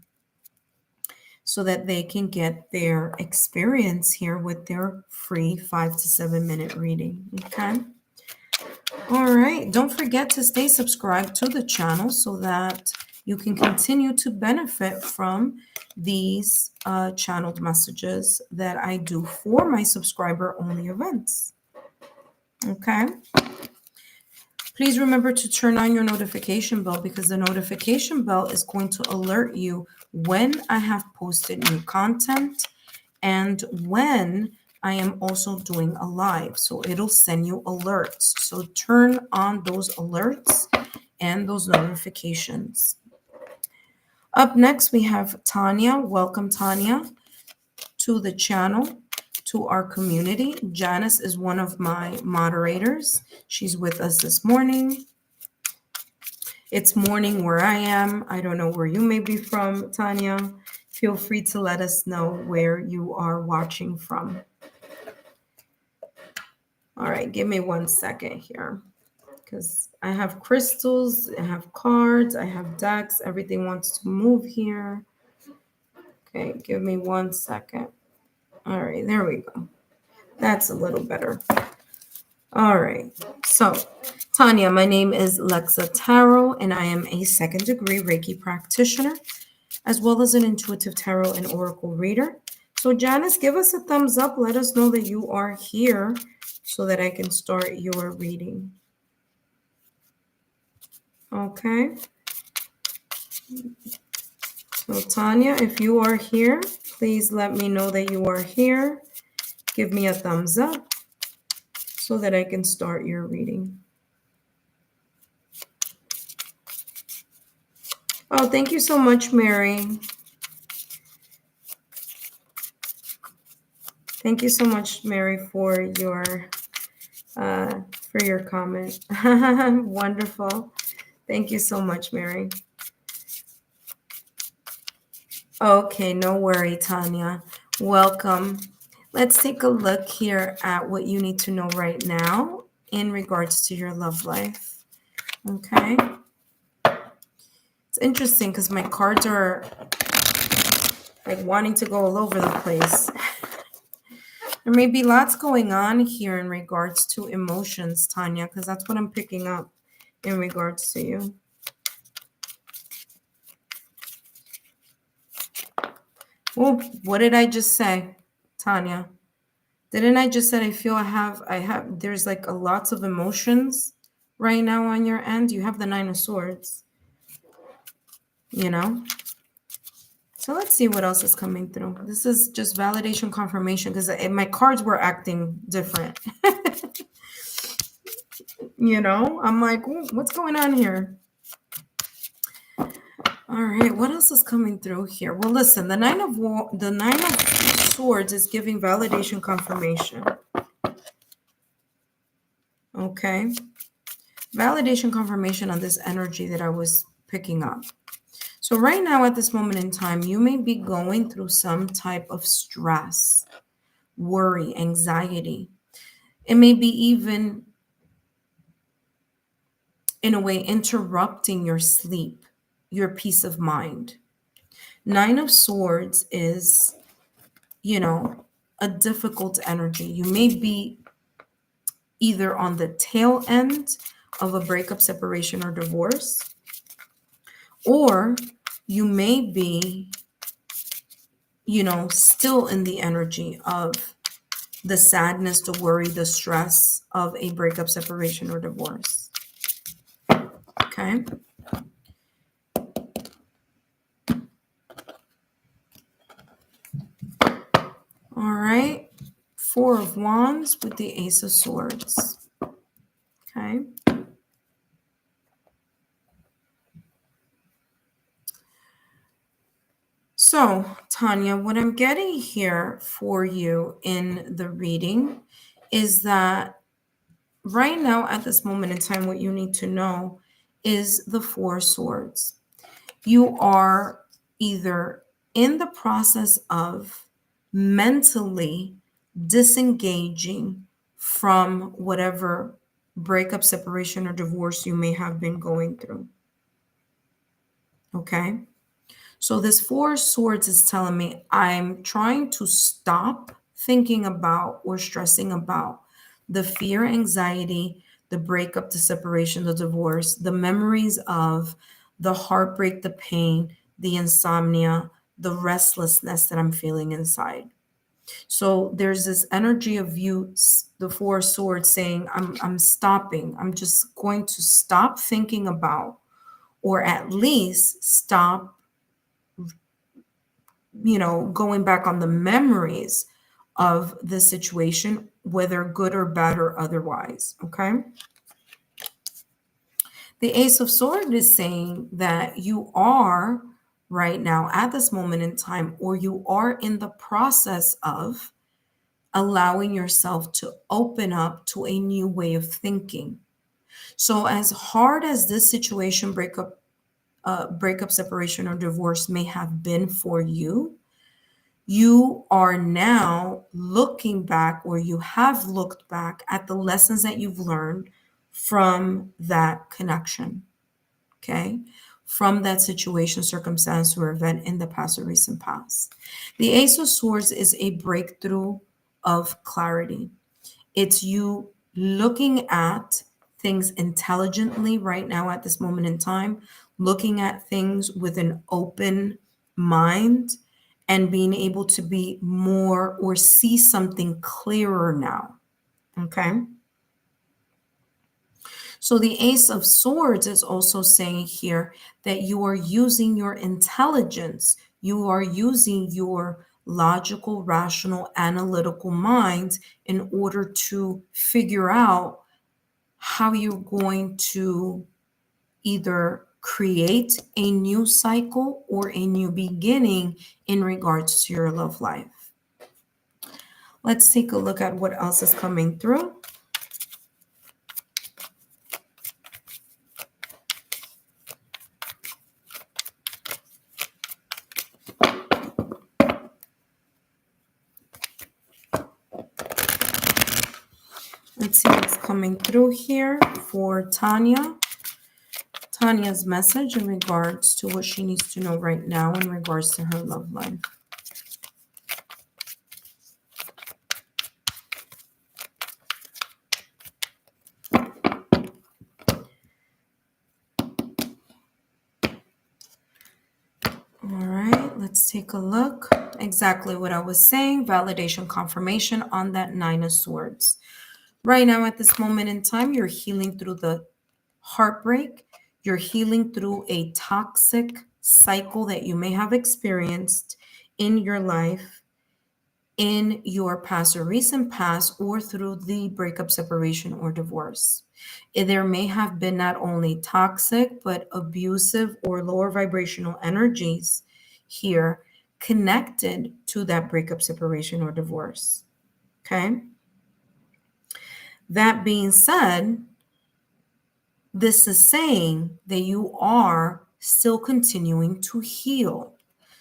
so that they can get their experience here with their free 5 to 7 minute reading. Okay. All right. Don't forget to stay subscribed to the channel so that you can continue to benefit from these channeled messages that I do for my subscriber only events. Okay. Please remember to turn on your notification bell because the notification bell is going to alert you when I have posted new content and when I am also doing a live. So it'll send you alerts. So turn on those alerts and those notifications. Up next, we have Tanya. Welcome, Tanya, to the channel, to our community. Janice is one of my moderators. She's with us this morning. It's morning where I am. I don't know where you may be from, Tanya. Feel free to let us know where you are watching from. All right, give me 1 second here because I have crystals, I have cards, I have decks. Everything wants to move here. Okay, give me 1 second. All right, there we go. That's a little better. All right, so Tanya, my name is Lexa Tarot, and I am a second-degree Reiki practitioner, as well as an intuitive tarot and oracle reader. So Janice, give us a thumbs up. Let us know that you are here so that I can start your reading. Okay. So Tanya, if you are here, please let me know that you are here. Give me a thumbs up so that I can start your reading. Oh, thank you so much, Mary. Thank you so much, Mary, for your comment. Wonderful. Thank you so much, Mary. Okay, no worry, Tanya. Welcome. Let's take a look here at what you need to know right now in regards to your love life. Okay. It's interesting because my cards are like wanting to go all over the place. There may be lots going on here in regards to emotions, Tanya, because that's what I'm picking up in regards to you. Well, what did I just say, Tanya? Didn't I just say there's like lots of emotions right now on your end? You have the 9 of Swords, you know? So let's see what else is coming through. This is just validation confirmation because my cards were acting different. You know, I'm like, what's going on here? All right, what else is coming through here? Well, listen, the nine of Swords is giving validation confirmation. Okay. Validation confirmation on this energy that I was picking up. So right now at this moment in time, you may be going through some type of stress, worry, anxiety. It may be even in a way interrupting your sleep, your peace of mind. 9 of Swords is, a difficult energy. You may be either on the tail end of a breakup, separation, or divorce, or you may be, still in the energy of the sadness, the worry, the stress of a breakup, separation, or divorce. Okay. All right. 4 of Wands with the Ace of Swords. Okay. So, Tanya, what I'm getting here for you in the reading is that right now, at this moment in time, what you need to know is the 4 Swords. You are either in the process of mentally disengaging from whatever breakup, separation, or divorce you may have been going through. Okay? So this Four of Swords is telling me I'm trying to stop thinking about or stressing about the fear, anxiety, the breakup, the separation, the divorce, the memories of the heartbreak, the pain, the insomnia, the restlessness that I'm feeling inside. So there's this energy of you, the Four of Swords, saying, I'm stopping. I'm just going to stop thinking about, or at least stop, going back on the memories of the situation, whether good or bad or otherwise. Okay. The Ace of Swords is saying that you are right now at this moment in time, or you are in the process of allowing yourself to open up to a new way of thinking. So, as hard as this situation, breakup, separation, or divorce may have been for you, you are now looking back, or you have looked back at the lessons that you've learned from that connection. Okay. From that situation, circumstance, or event in the past or recent past. The Ace of Swords is a breakthrough of clarity. It's you looking at things intelligently right now at this moment in time, looking at things with an open mind and being able to be more or see something clearer now. Okay. So the Ace of Swords is also saying here that you are using your intelligence, you are using your logical, rational, analytical mind in order to figure out how you're going to either create a new cycle or a new beginning in regards to your love life. Let's take a look at what else is coming through. Let's see what's coming through here for Tanya. Tanya's message in regards to what she needs to know right now in regards to her love life. All right, let's take a look. Exactly what I was saying, validation, confirmation on that Nine of Swords. Right now, at this moment in time, you're healing through the heartbreak. You're healing through a toxic cycle that you may have experienced in your life, in your past or recent past, or through the breakup, separation, or divorce. There may have been not only toxic, but abusive or lower vibrational energies here connected to that breakup, separation, or divorce. Okay. That being said, this is saying that you are still continuing to heal.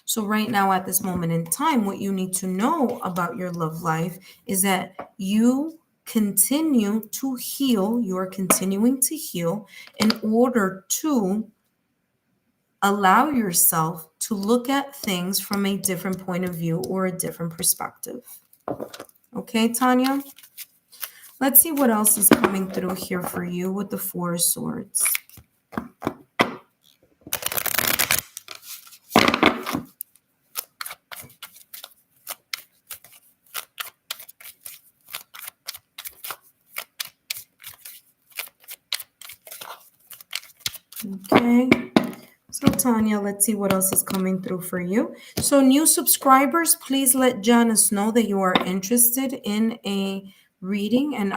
So, right now, at this moment in time, what you need to know about your love life is that you continue to heal, you are continuing to heal in order to allow yourself to look at things from a different point of view or a different perspective. Okay, Tanya? Let's see what else is coming through here for you with the Four of Swords. Okay. So Tanya, let's see what else is coming through for you. So new subscribers, please let Janice know that you are interested in a reading, and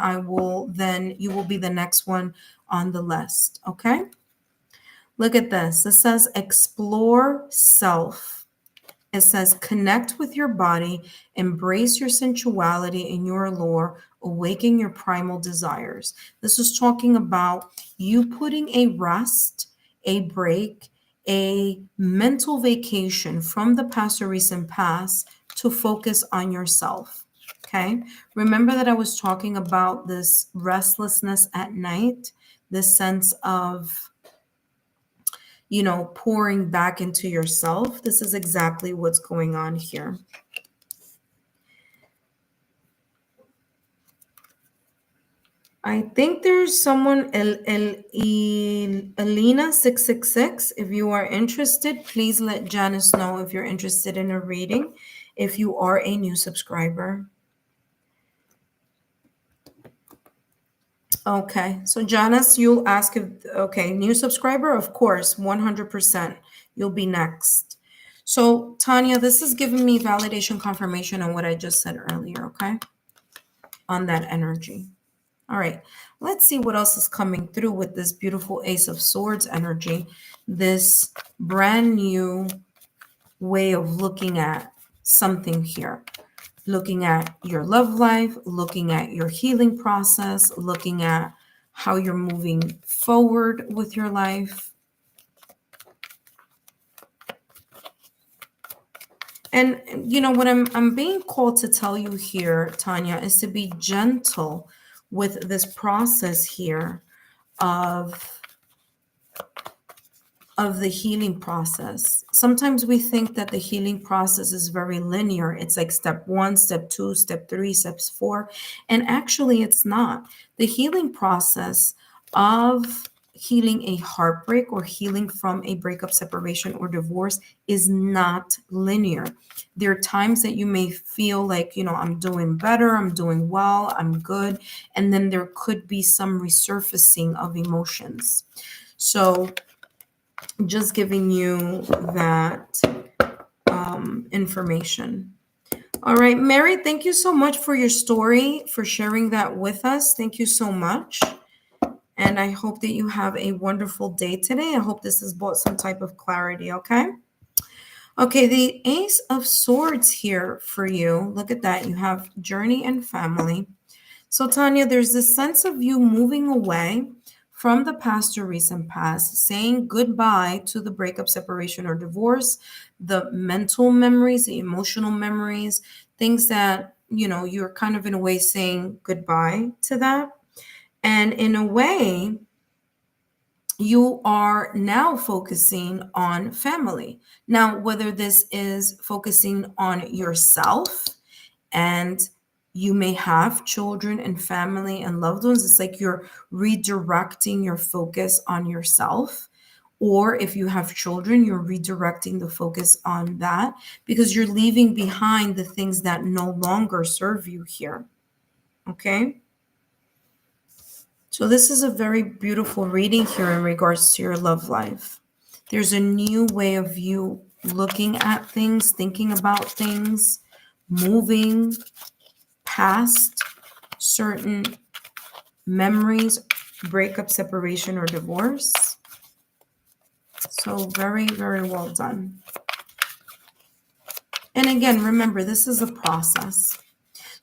you will be the next one on the list. Okay. Look at this. It says explore self. It says connect with your body, embrace your sensuality and your allure, awaken your primal desires. This is talking about you putting a rest, a break, a mental vacation from the past or recent past to focus on yourself. Okay. Remember that I was talking about this restlessness at night, this sense of pouring back into yourself. This is exactly what's going on here. I think there's someone, Elena666. If you are interested, please let Janice know if you're interested in a reading, if you are a new subscriber. Okay, so Janice, you'll ask if, okay, new subscriber, of course, 100%. You'll be next. So Tanya, this is giving me validation confirmation on what I just said earlier, okay? On that energy. All right, let's see what else is coming through with this beautiful Ace of Swords energy, this brand new way of looking at something here, looking at your love life, looking at your healing process, looking at how you're moving forward with your life. And what I'm being called to tell you here, Tanya, is to be gentle with this process here of the healing process. Sometimes we think that the healing process is very linear. It's like step 1, step 2, step 3, steps 4, and actually it's not. The healing process of healing a heartbreak or healing from a breakup, separation, or divorce is not linear. There are times that you may feel like, I'm doing better, I'm doing well, I'm good, and then there could be some resurfacing of emotions. So just giving you that information. All right, Mary, thank you so much for your story, for sharing that with us. Thank you so much. And I hope that you have a wonderful day today. I hope this has brought some type of clarity, okay? Okay, the Ace of Swords here for you. Look at that. You have journey and family. So, Tanya, there's this sense of you moving away from the past or recent past, saying goodbye to the breakup, separation, or divorce, the mental memories, the emotional memories, things that, you're kind of in a way saying goodbye to that. And in a way, you are now focusing on family. Now, whether this is focusing on yourself, and you may have children and family and loved ones, it's like you're redirecting your focus on yourself. Or if you have children, you're redirecting the focus on that because you're leaving behind the things that no longer serve you here. Okay? So this is a very beautiful reading here in regards to your love life. There's a new way of you looking at things, thinking about things, moving past certain memories, breakup, separation, or divorce. So very, very well done. And again, remember, this is a process.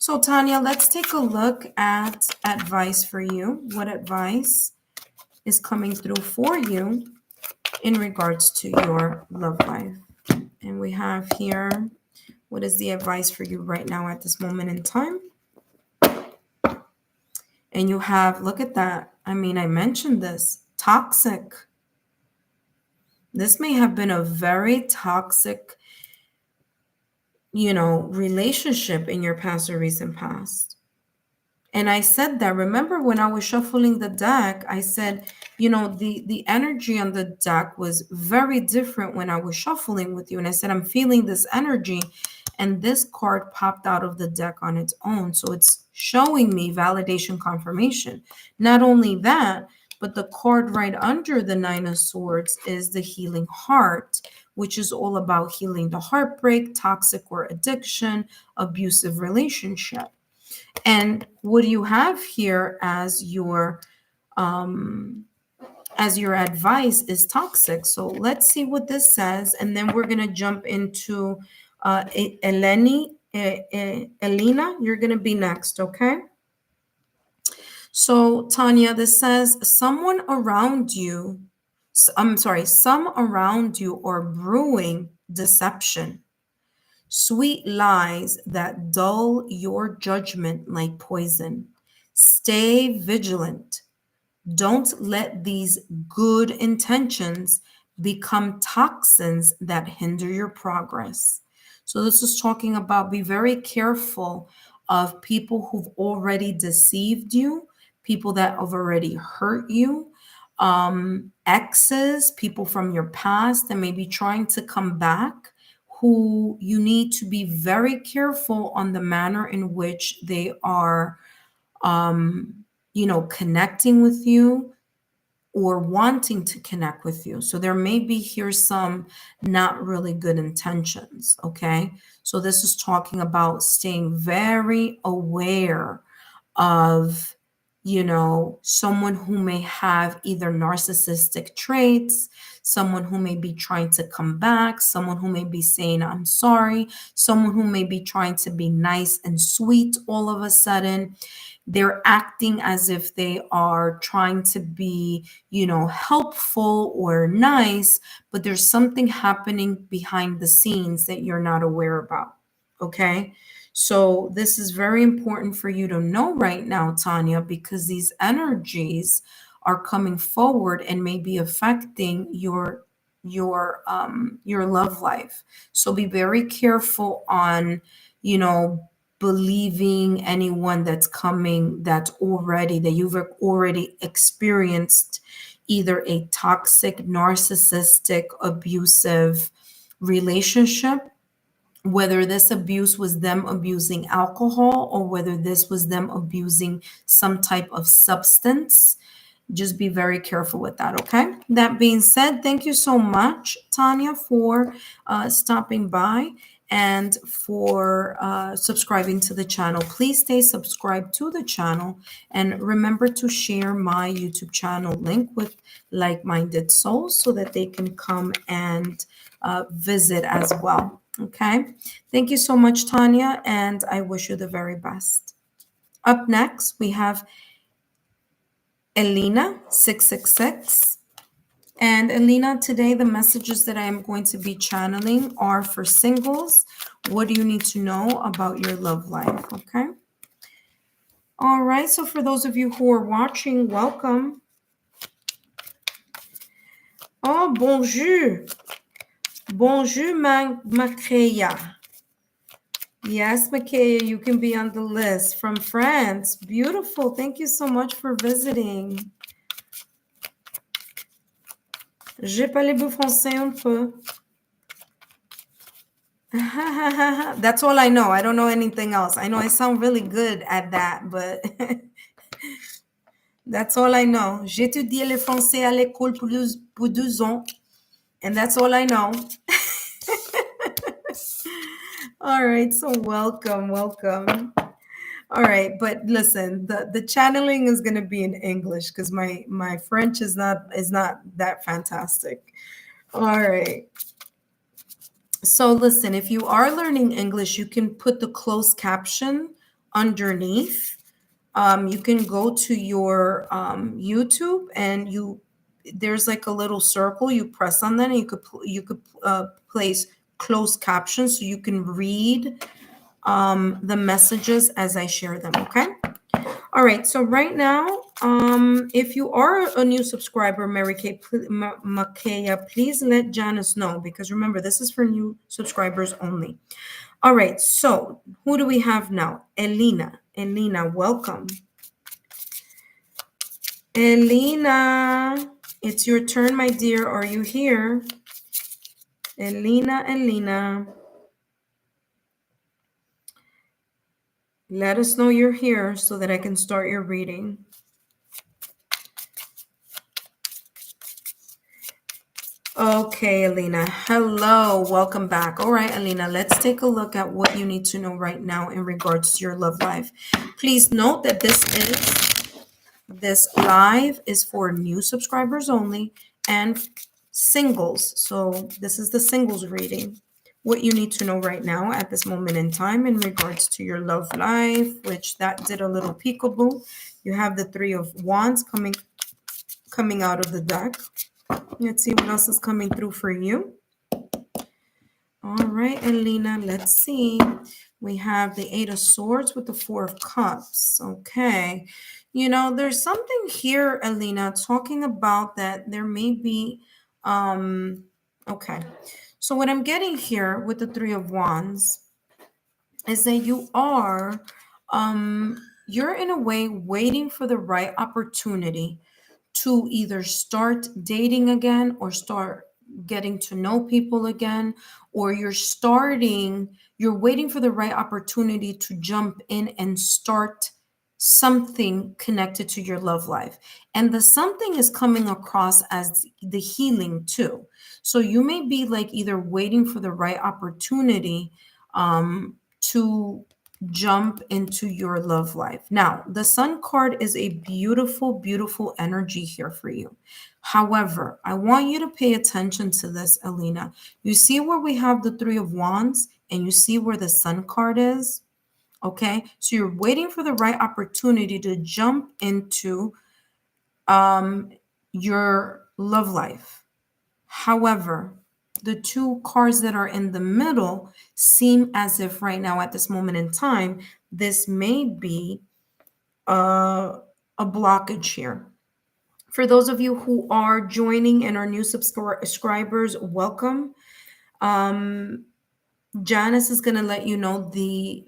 So Tanya, let's take a look at advice for you. What advice is coming through for you in regards to your love life? And we have here, what is the advice for you right now at this moment in time? And you have, look at that. I mean, I mentioned this, toxic. This may have been a very toxic, relationship in your past or recent past. And I said that, remember when I was shuffling the deck, I said, the energy on the deck was very different when I was shuffling with you. And I said, I'm feeling this energy. And this card popped out of the deck on its own. So it's showing me validation confirmation. Not only that, but the card right under the Nine of Swords is the healing heart, which is all about healing the heartbreak, toxic or addiction, abusive relationship. And what you have here as your advice is toxic. So let's see what this says, and then we're gonna jump into Elena. You're gonna be next, okay? So Tanya, this says some around you are brewing deception. Sweet lies that dull your judgment like poison. Stay vigilant. Don't let these good intentions become toxins that hinder your progress. So this is talking about be very careful of people who've already deceived you, people that have already hurt you, exes, people from your past that may be trying to come back, who you need to be very careful on the manner in which they are, connecting with you or wanting to connect with you. So there may be here some not really good intentions. Okay. So this is talking about staying very aware of, someone who may have either narcissistic traits, someone who may be trying to come back, someone who may be saying, I'm sorry, someone who may be trying to be nice and sweet all of a sudden. They're acting as if they are trying to be, helpful or nice, but there's something happening behind the scenes that you're not aware about. Okay. So this is very important for you to know right now, Tanya, because these energies are coming forward and may be affecting your love life. So be very careful on, believing anyone that's coming that you've already experienced either a toxic, narcissistic, abusive relationship, whether this abuse was them abusing alcohol or whether this was them abusing some type of substance. Just be very careful with that, okay? That being said, thank you so much, Tanya, for stopping by and for subscribing to the channel. Please stay subscribed to the channel and remember to share my YouTube channel link with like-minded souls so that they can come and visit as well. Okay. Thank you so much, Tanya, and I wish you the very best. Up next, we have Elena 666. And Elena, today the messages that I am going to be channeling are for singles. What do you need to know about your love life? Okay. All right. So for those of you who are watching, welcome. Oh, bonjour. Bonjour, Macrea. Yes, Makaya, you can be on the list from France. Beautiful. Thank you so much for visiting. Je parle français un peu. That's all I know. I don't know anything else. I know I sound really good at that, but that's all I know. J'étudie le français à l'école pour 12 ans, and that's all I know. All right, so welcome. All right, but listen, the channeling is going to be in English because my French is not that fantastic. All right. So listen, if you are learning English, you can put the closed caption underneath. You can go to your YouTube and there's like a little circle. You press on that and you could place closed captions so you can read the messages as I share them. Okay. All right. So right now, if you are a new subscriber, Mary Kay, Makaya, please let Janice know because remember, this is for new subscribers only. All right. So who do we have now? Elena. Elena, welcome. Elena, it's your turn, my dear. Are you here? Elena. Let us know you're here so that I can start your reading. Okay, Elena. Hello. Welcome back. All right, Elena, let's take a look at what you need to know right now in regards to your love life. Please note that this live is for new subscribers only and singles. So this is the singles reading. What you need to know right now at this moment in time in regards to your love life, which that did a little peekaboo. You have the Three of Wands coming out of the deck. Let's see what else is coming through for you. All right, Elena, let's see. We have the Eight of Swords with the Four of Cups. Okay. There's something here, Elena, talking about that there may be Okay. So what I'm getting here with the Three of Wands is that you're in a way waiting for the right opportunity to either start dating again or start getting to know people again, or you're waiting for the right opportunity to jump in and start something connected to your love life. And the something is coming across as the healing too. So you may be like either waiting for the right opportunity to jump into your love life. Now, the Sun card is a beautiful, beautiful energy here for you. However, I want you to pay attention to this, Alina. You see where we have the Three of Wands and you see where the Sun card is? Okay, so you're waiting for the right opportunity to jump into your love life. However, the two cards that are in the middle seem as if right now, at this moment in time, this may be a blockage here. For those of you who are joining and are new subscribers, welcome. Janice is going to let you know the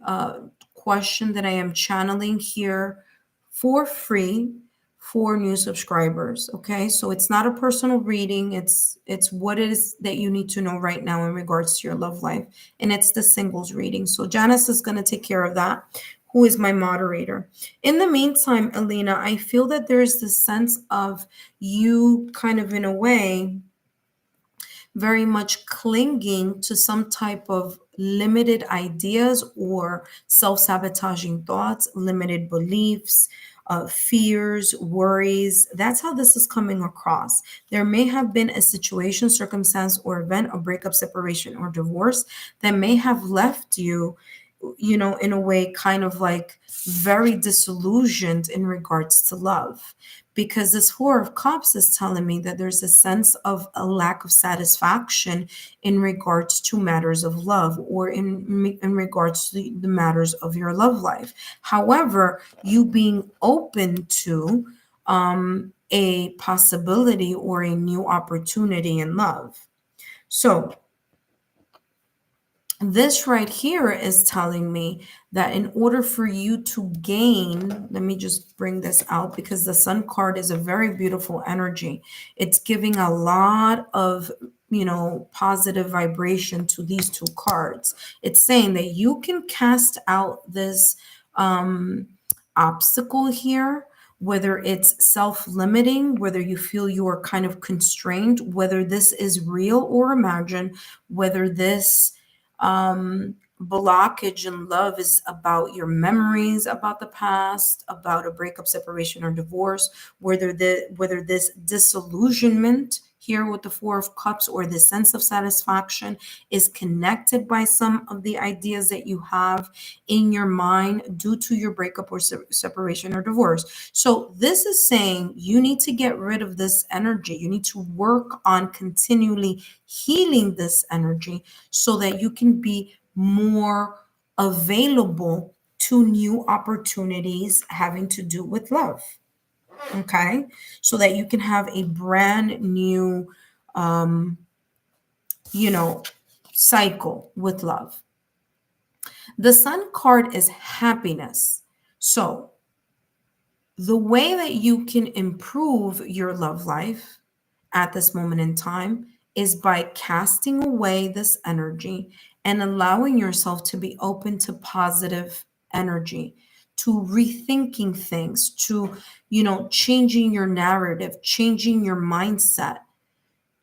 question that I am channeling here for free for new subscribers. Okay, so it's not a personal reading. It's what it is that you need to know right now in regards to your love life, and it's the singles reading. So Janice is going to take care of that, who is my moderator. In the meantime, Alina, I feel that there's this sense of you kind of in a way very much clinging to some type of limited ideas or self-sabotaging thoughts, limited beliefs, fears, worries. That's how this is coming across. There may have been a situation, circumstance, or event, a breakup, separation, or divorce that may have left you, in a way kind of like very disillusioned in regards to love, because this Four of Cups is telling me that there's a sense of a lack of satisfaction in regards to matters of love, or in regards to the matters of your love life. However, you being open to a possibility or a new opportunity in love. So this right here is telling me that in order for you to gain, let me just bring this out because the Sun card is a very beautiful energy. It's giving a lot of, positive vibration to these two cards. It's saying that you can cast out this obstacle here, whether it's self-limiting, whether you feel you are kind of constrained, whether this is real or imagined, whether this blockage in love is about your memories about the past, about a breakup, separation, or divorce, whether this disillusionment here with the Four of Cups or the sense of satisfaction is connected by some of the ideas that you have in your mind due to your breakup or separation or divorce. So this is saying you need to get rid of this energy. You need to work on continually healing this energy so that you can be more available to new opportunities having to do with love. Okay, so that you can have a brand new cycle with love. The Sun card is happiness. So the way that you can improve your love life at this moment in time is by casting away this energy and allowing yourself to be open to positive energy, to rethinking things, to, changing your narrative, changing your mindset.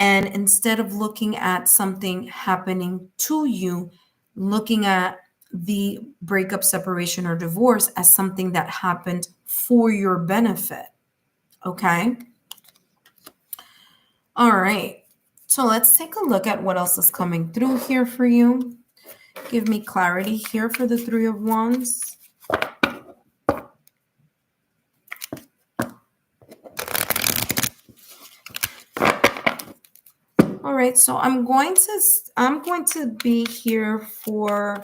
And instead of looking at something happening to you, looking at the breakup, separation, or divorce as something that happened for your benefit. Okay. All right. So let's take a look at what else is coming through here for you. Give me clarity here for the Three of Wands. All right, so I'm going to be here for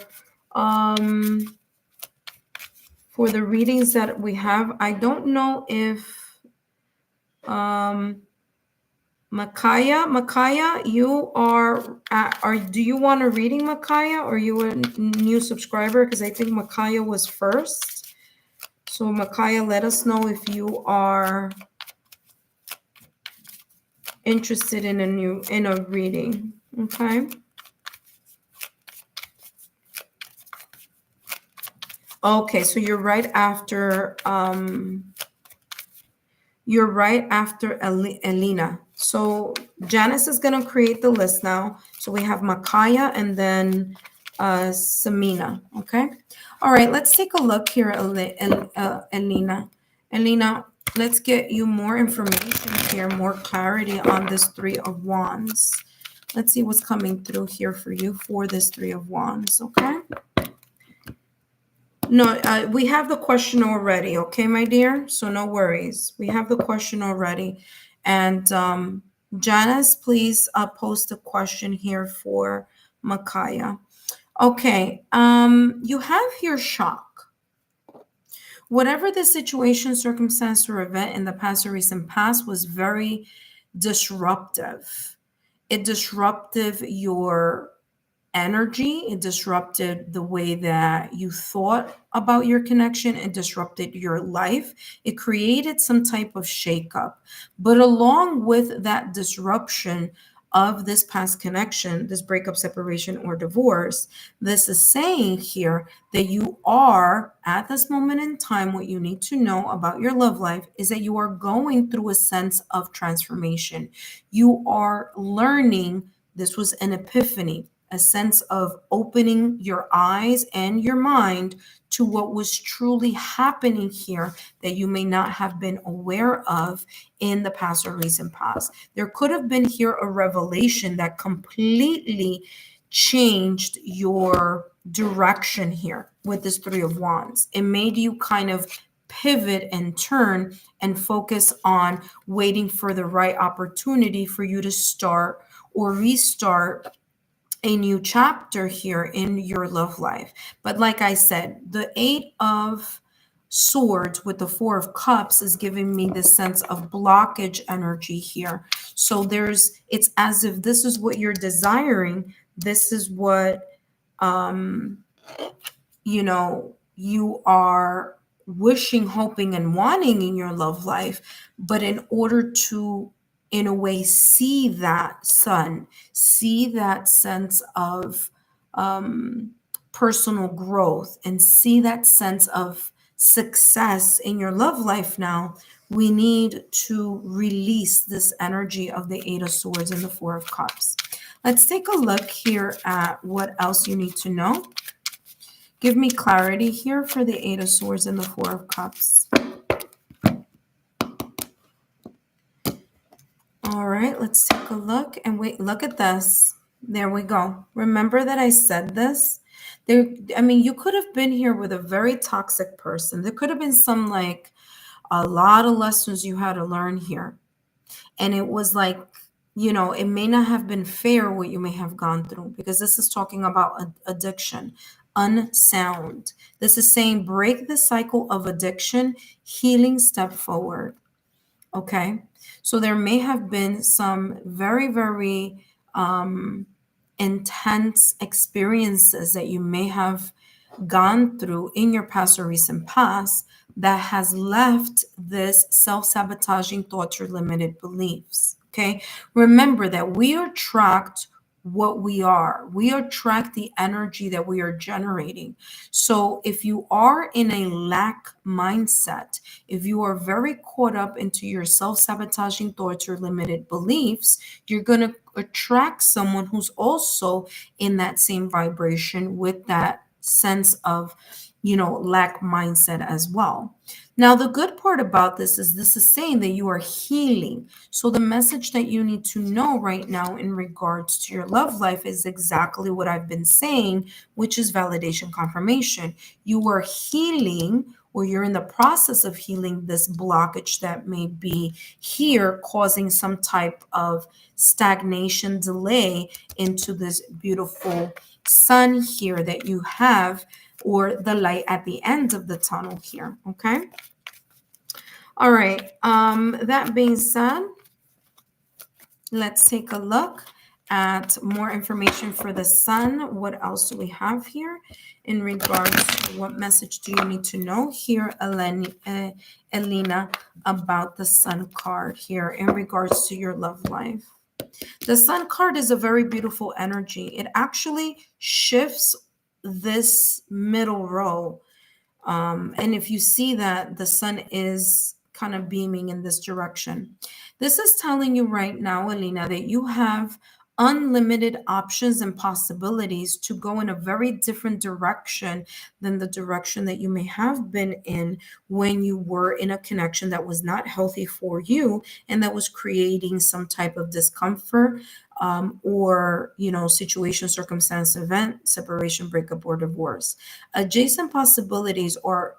the readings that we have. I don't know if Makaya, you do you want a reading, Makaya, or are you a new subscriber? Because I think Makaya was first. So Makaya, let us know if you are interested in a reading. Okay. Okay, so you're right after Elena. So Janice is going to create the list now. So we have Makaya and then Samina. Okay. All right, let's take a look here, Elena. Elena, let's get you more information here, more clarity on this Three of Wands. Let's see what's coming through here for you for this Three of Wands. Okay. No, we have the question already, okay, my dear? So no worries. We have the question already. And Janice, please post a question here for Makaya. Okay, you have here shock. Whatever the situation, circumstance, or event in the past or recent past was very disruptive. It disrupted your energy. It disrupted the way that you thought about your connection. It disrupted your life. It created some type of shakeup. But along with that disruption of this past connection, this breakup, separation, or divorce, this is saying here that you are, at this moment in time, what you need to know about your love life is that you are going through a sense of transformation. You are learning. This was an epiphany, a sense of opening your eyes and your mind to what was truly happening here that you may not have been aware of in the past or recent past. There could have been here a revelation that completely changed your direction here with this Three of Wands. It made you kind of pivot and turn and focus on waiting for the right opportunity for you to start or restart a new chapter here in your love life. But like I said, the Eight of Swords with the Four of Cups is giving me this sense of blockage energy here. So it's as if this is what you're desiring. This is what, you are wishing, hoping, and wanting in your love life. But in order to, in a way, see that sun, see that sense of personal growth, and see that sense of success in your love life now, we need to release this energy of the Eight of Swords and the Four of Cups. Let's take a look here at what else you need to know. Give me clarity here for the Eight of Swords and the Four of Cups. All right, let's take a look. And wait, look at this. There we go. Remember that I said this? You could have been here with a very toxic person. There could have been a lot of lessons you had to learn here. And it was like, it may not have been fair what you may have gone through, because this is talking about addiction, unsound. This is saying break the cycle of addiction, healing, step forward. Okay. So there may have been some very, very intense experiences that you may have gone through in your past or recent past that has left this self-sabotaging thoughts or limited beliefs. Okay. Remember that we attract what we are. We attract the energy that we are generating. So if you are in a lack mindset, if you are very caught up into your self-sabotaging thoughts or limited beliefs, you're going to attract someone who's also in that same vibration with that sense of, lack mindset as well. Now, the good part about this is saying that you are healing. So the message that you need to know right now in regards to your love life is exactly what I've been saying, which is validation confirmation. You are healing, or you're in the process of healing this blockage that may be here causing some type of stagnation, delay into this beautiful sun here that you have, or the light at the end of the tunnel here. Okay. All right. That being said, Let's take a look at more information for the sun. What else do we have here in regards to what message do you need to know here, Elena, about the sun card here in regards to your love life? The sun card is a very beautiful energy. It actually shifts this middle row. And if you see that the sun is kind of beaming in this direction, this is telling you right now, Alina, that you have unlimited options and possibilities to go in a very different direction than the direction that you may have been in when you were in a connection that was not healthy for you and that was creating some type of discomfort, or situation, circumstance, event, separation, breakup, or divorce. Adjacent possibilities are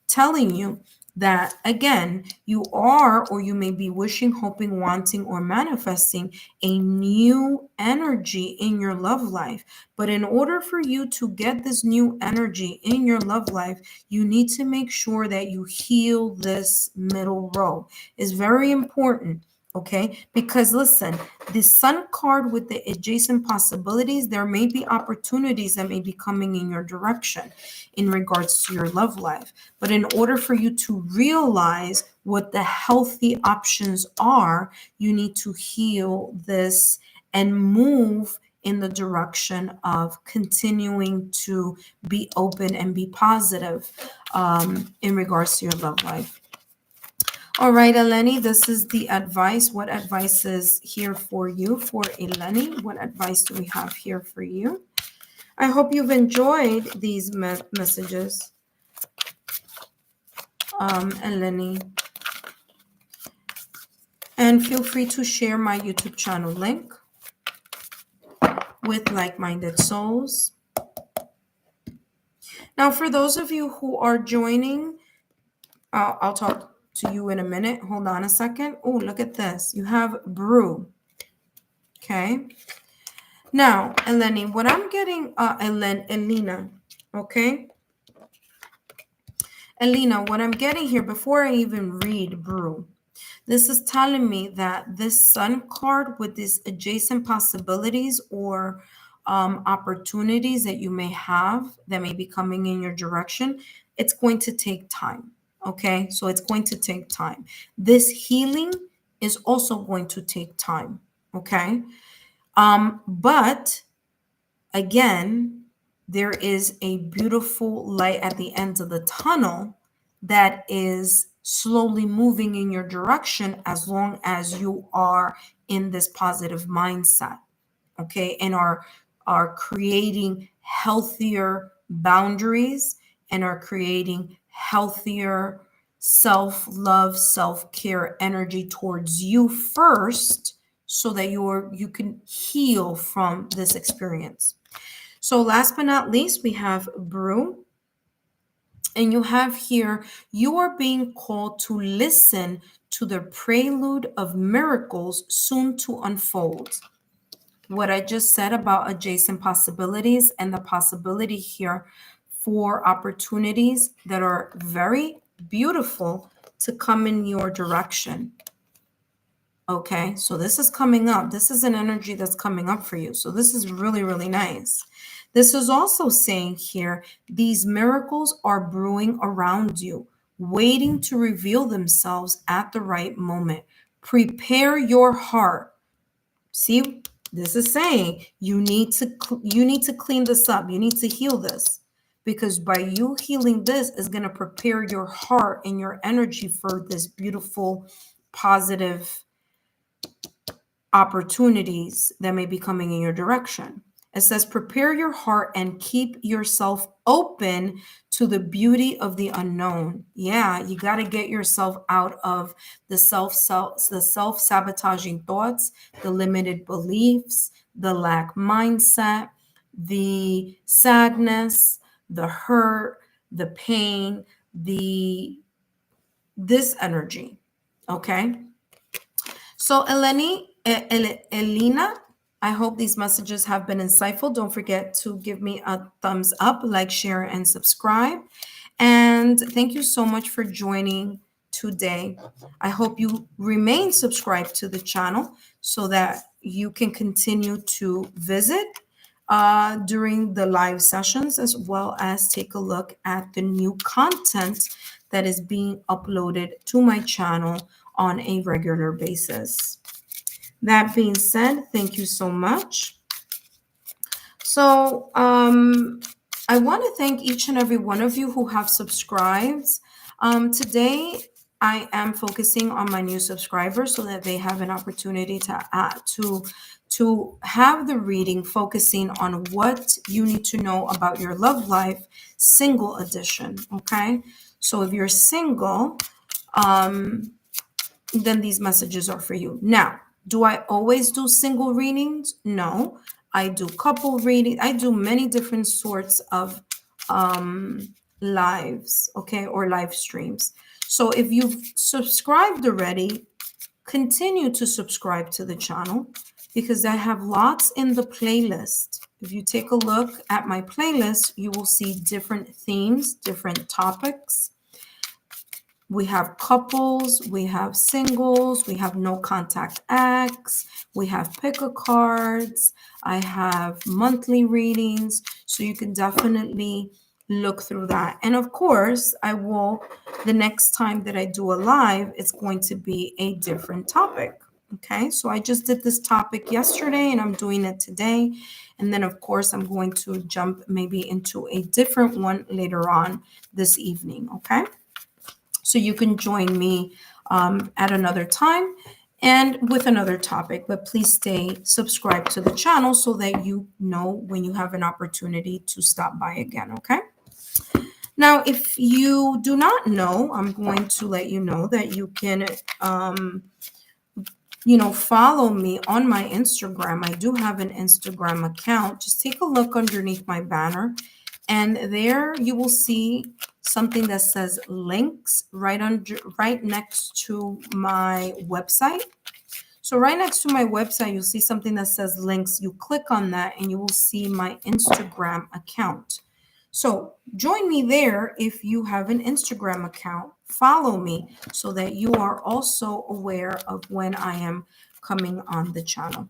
telling you that, again, you are, or you may be wishing, hoping, wanting, or manifesting a new energy in your love life. But in order for you to get this new energy in your love life, you need to make sure that you heal this middle row. It's very important. Okay, because listen, the sun card with the adjacent possibilities, there may be opportunities that may be coming in your direction in regards to your love life. But in order for you to realize what the healthy options are, you need to heal this and move in the direction of continuing to be open and be positive in regards to your love life. All right, Eleni, this is the advice. What advice is here for you, for Eleni? What advice do we have here for you? I hope you've enjoyed these messages, Eleni. And feel free to share my YouTube channel link with like-minded souls. Now, for those of you who are joining, I'll talk to you in a minute. Hold on a second. Oh, look at this. You have brew. Okay. Now, Eleni, what I'm getting, Elena, okay? Elena, what I'm getting here before I even read brew, this is telling me that this sun card with these adjacent possibilities or opportunities that you may have that may be coming in your direction, it's going to take time. Okay, so it's going to take time. This healing is also going to take time. Okay, but again, there is a beautiful light at the end of the tunnel that is slowly moving in your direction as long as you are in this positive mindset, okay, and are creating healthier boundaries and are creating healthier self-love, self-care energy towards you first so that you can heal from this experience. So last but not least, we have brew. And you have here, you are being called to listen to the prelude of miracles soon to unfold. What I just said about adjacent possibilities and the possibility here for opportunities that are very beautiful to come in your direction. Okay, so this is coming up. This is an energy that's coming up for you. So this is really, really nice. This is also saying here, these miracles are brewing around you, waiting to reveal themselves at the right moment. Prepare your heart. See, this is saying you need to clean this up. You need to heal this, because by you healing this is going to prepare your heart and your energy for this beautiful, positive opportunities that may be coming in your direction. It says, prepare your heart and keep yourself open to the beauty of the unknown. Yeah, you got to get yourself out of the self-sabotaging thoughts, the limited beliefs, the lack mindset, the sadness, the hurt, the pain, this energy. Okay. So Elena, I hope these messages have been insightful. Don't forget to give me a thumbs up, like, share, and subscribe. And thank you so much for joining today. I hope you remain subscribed to the channel so that you can continue to visit during the live sessions, as well as take a look at the new content that is being uploaded to my channel on a regular basis. That being said, thank you so much. So I want to thank each and every one of you who have subscribed. Today, I am focusing on my new subscribers so that they have an opportunity to have the reading focusing on what you need to know about your love life, single edition. Okay, so if you're single, then these messages are for you. Now, do I always do single readings? No, I do couple reading. I do many different sorts of lives, okay, or live streams. So if you've subscribed already, continue to subscribe to the channel because I have lots in the playlist. If you take a look at my playlist, you will see different themes, different topics. We have couples, we have singles, we have no contact acts, we have pick-a cards, I have monthly readings, so you can definitely look through that. And of course, the next time that I do a live, it's going to be a different topic. Okay, so I just did this topic yesterday and I'm doing it today. And then of course, I'm going to jump maybe into a different one later on this evening, okay? So you can join me at another time and with another topic, but please stay subscribed to the channel so that you know when you have an opportunity to stop by again, okay? Now, if you do not know, I'm going to let you know that you can, follow me on my Instagram. I do have an Instagram account. Just take a look underneath my banner and there you will see something that says links right next to my website. So right next to my website, you'll see something that says links. You click on that and you will see my Instagram account. So join me there if you have an Instagram account. Follow me so that you are also aware of when I am coming on the channel.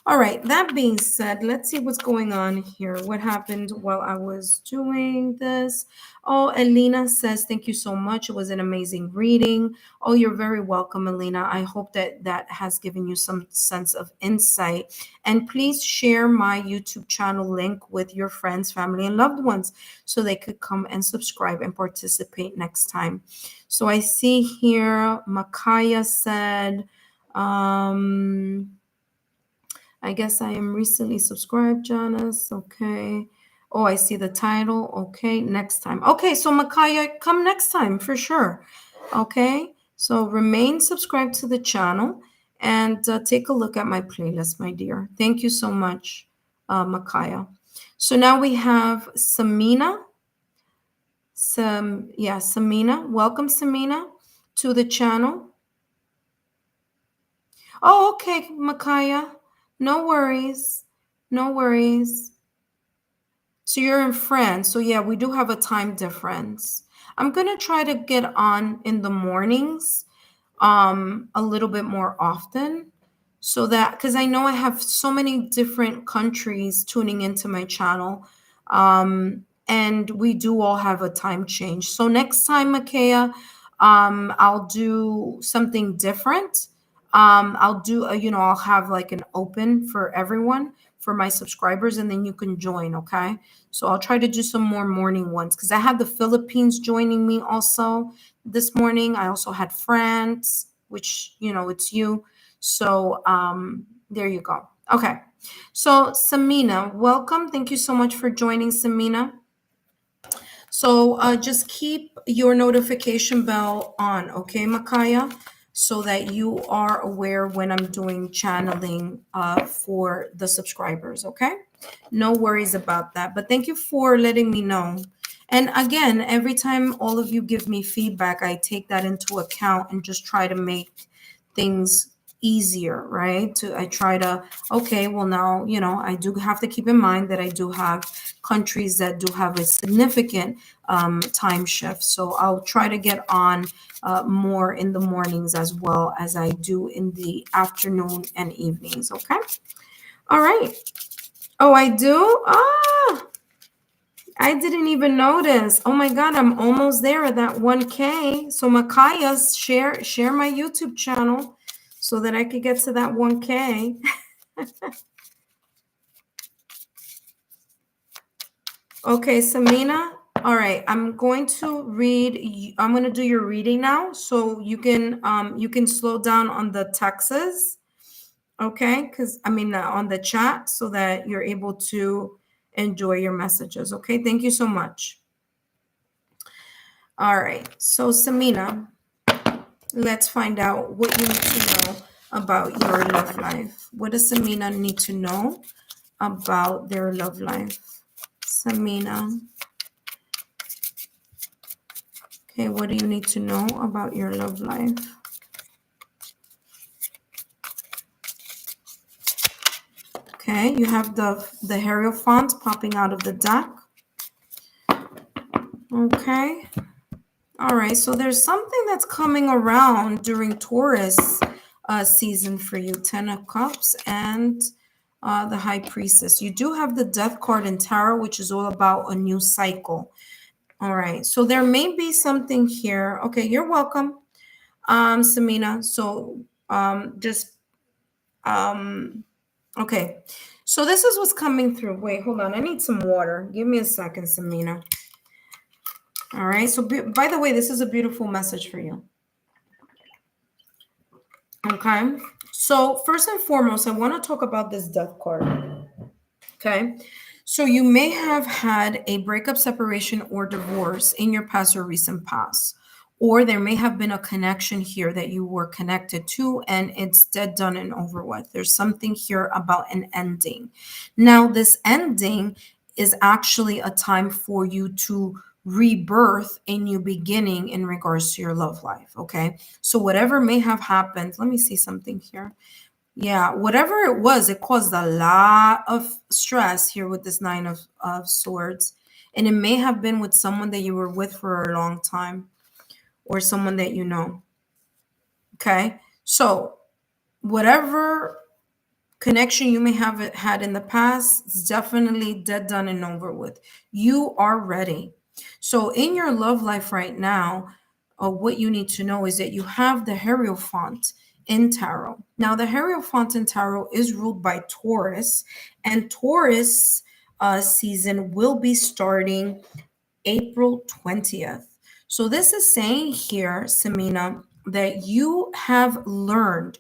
All right, that being said, let's see what's going on here. What happened while I was doing this? Oh, Elena says, thank you so much. It was an amazing reading. Oh, you're very welcome, Elena. I hope that has given you some sense of insight. And please share my YouTube channel link with your friends, family, and loved ones so they could come and subscribe and participate next time. So I see here, Makaya said, I guess I am recently subscribed, Janice. Okay. Oh, I see the title. Okay, next time. Okay, so Makaya, come next time for sure. Okay, so remain subscribed to the channel and take a look at my playlist, my dear. Thank you so much, Makaya. So now we have Samina. Samina. Welcome, Samina, to the channel. Oh, okay, Makaya. No worries. No worries. So you're in France. So yeah, we do have a time difference. I'm going to try to get on in the mornings a little bit more often so that because I know I have so many different countries tuning into my channel. And we do all have a time change. So next time, Makaya, I'll do something different. I'll do, I'll have like an open for everyone, for my subscribers, and then you can join, okay? So I'll try to do some more morning ones because I had the Philippines joining me also this morning. I also had France, which, it's you. So there you go. Okay. So Samina, welcome. Thank you so much for joining, Samina. So just keep your notification bell on, okay, Makaya? So that you are aware when I'm doing channeling for the subscribers, okay? No worries about that. But thank you for letting me know. And again, every time all of you give me feedback, I take that into account and just try to make things easier, right? I try to, okay, well now, I do have to keep in mind that I do have countries that do have a significant time shift. So I'll try to get on more in the mornings as well as I do in the afternoon and evenings. Okay. All right. Oh, I do? Ah, I didn't even notice. Oh my God, I'm almost there at that 1K. So Makaya, share my YouTube channel so that I could get to that 1K. Okay, Samina. All right, I'm going to read. I'm going to do your reading now, so you can slow down on the texts, okay? Because I mean on the chat, so that you're able to enjoy your messages. Okay, thank you so much. All right, so Samina, let's find out what you need to know about your love life. What does Samina need to know about their love life? Samina. Okay, what do you need to know about your love life? Okay, you have the Hierophant popping out of the deck. Okay. All right, so there's something that's coming around during Taurus season for you. 10 of Cups and the High Priestess. You do have the Death card in Tarot, which is all about a new cycle. All right, so there may be something here. Okay, you're welcome, Samina. So okay. So this is what's coming through. Wait, hold on. I need some water. Give me a second, Samina. All right. So by the way, this is a beautiful message for you. Okay. So first and foremost, I want to talk about this Death card. Okay. So you may have had a breakup, separation, or divorce in your past or recent past. Or there may have been a connection here that you were connected to and it's dead, done, and over with. There's something here about an ending. Now, this ending is actually a time for you to rebirth a new beginning in regards to your love life. Okay. So, whatever may have happened, let me see something here. Yeah, whatever it was, it caused a lot of stress here with this Nine of Swords. And it may have been with someone that you were with for a long time or someone that you know. Okay. So, whatever connection you may have had in the past, it's definitely dead, done, and over with. You are ready. So, in your love life right now, what you need to know is that you have the Hierophant in Tarot. Now, the Hierophant in Tarot is ruled by Taurus, and Taurus season will be starting April 20th. So this is saying here, Samina, that you learned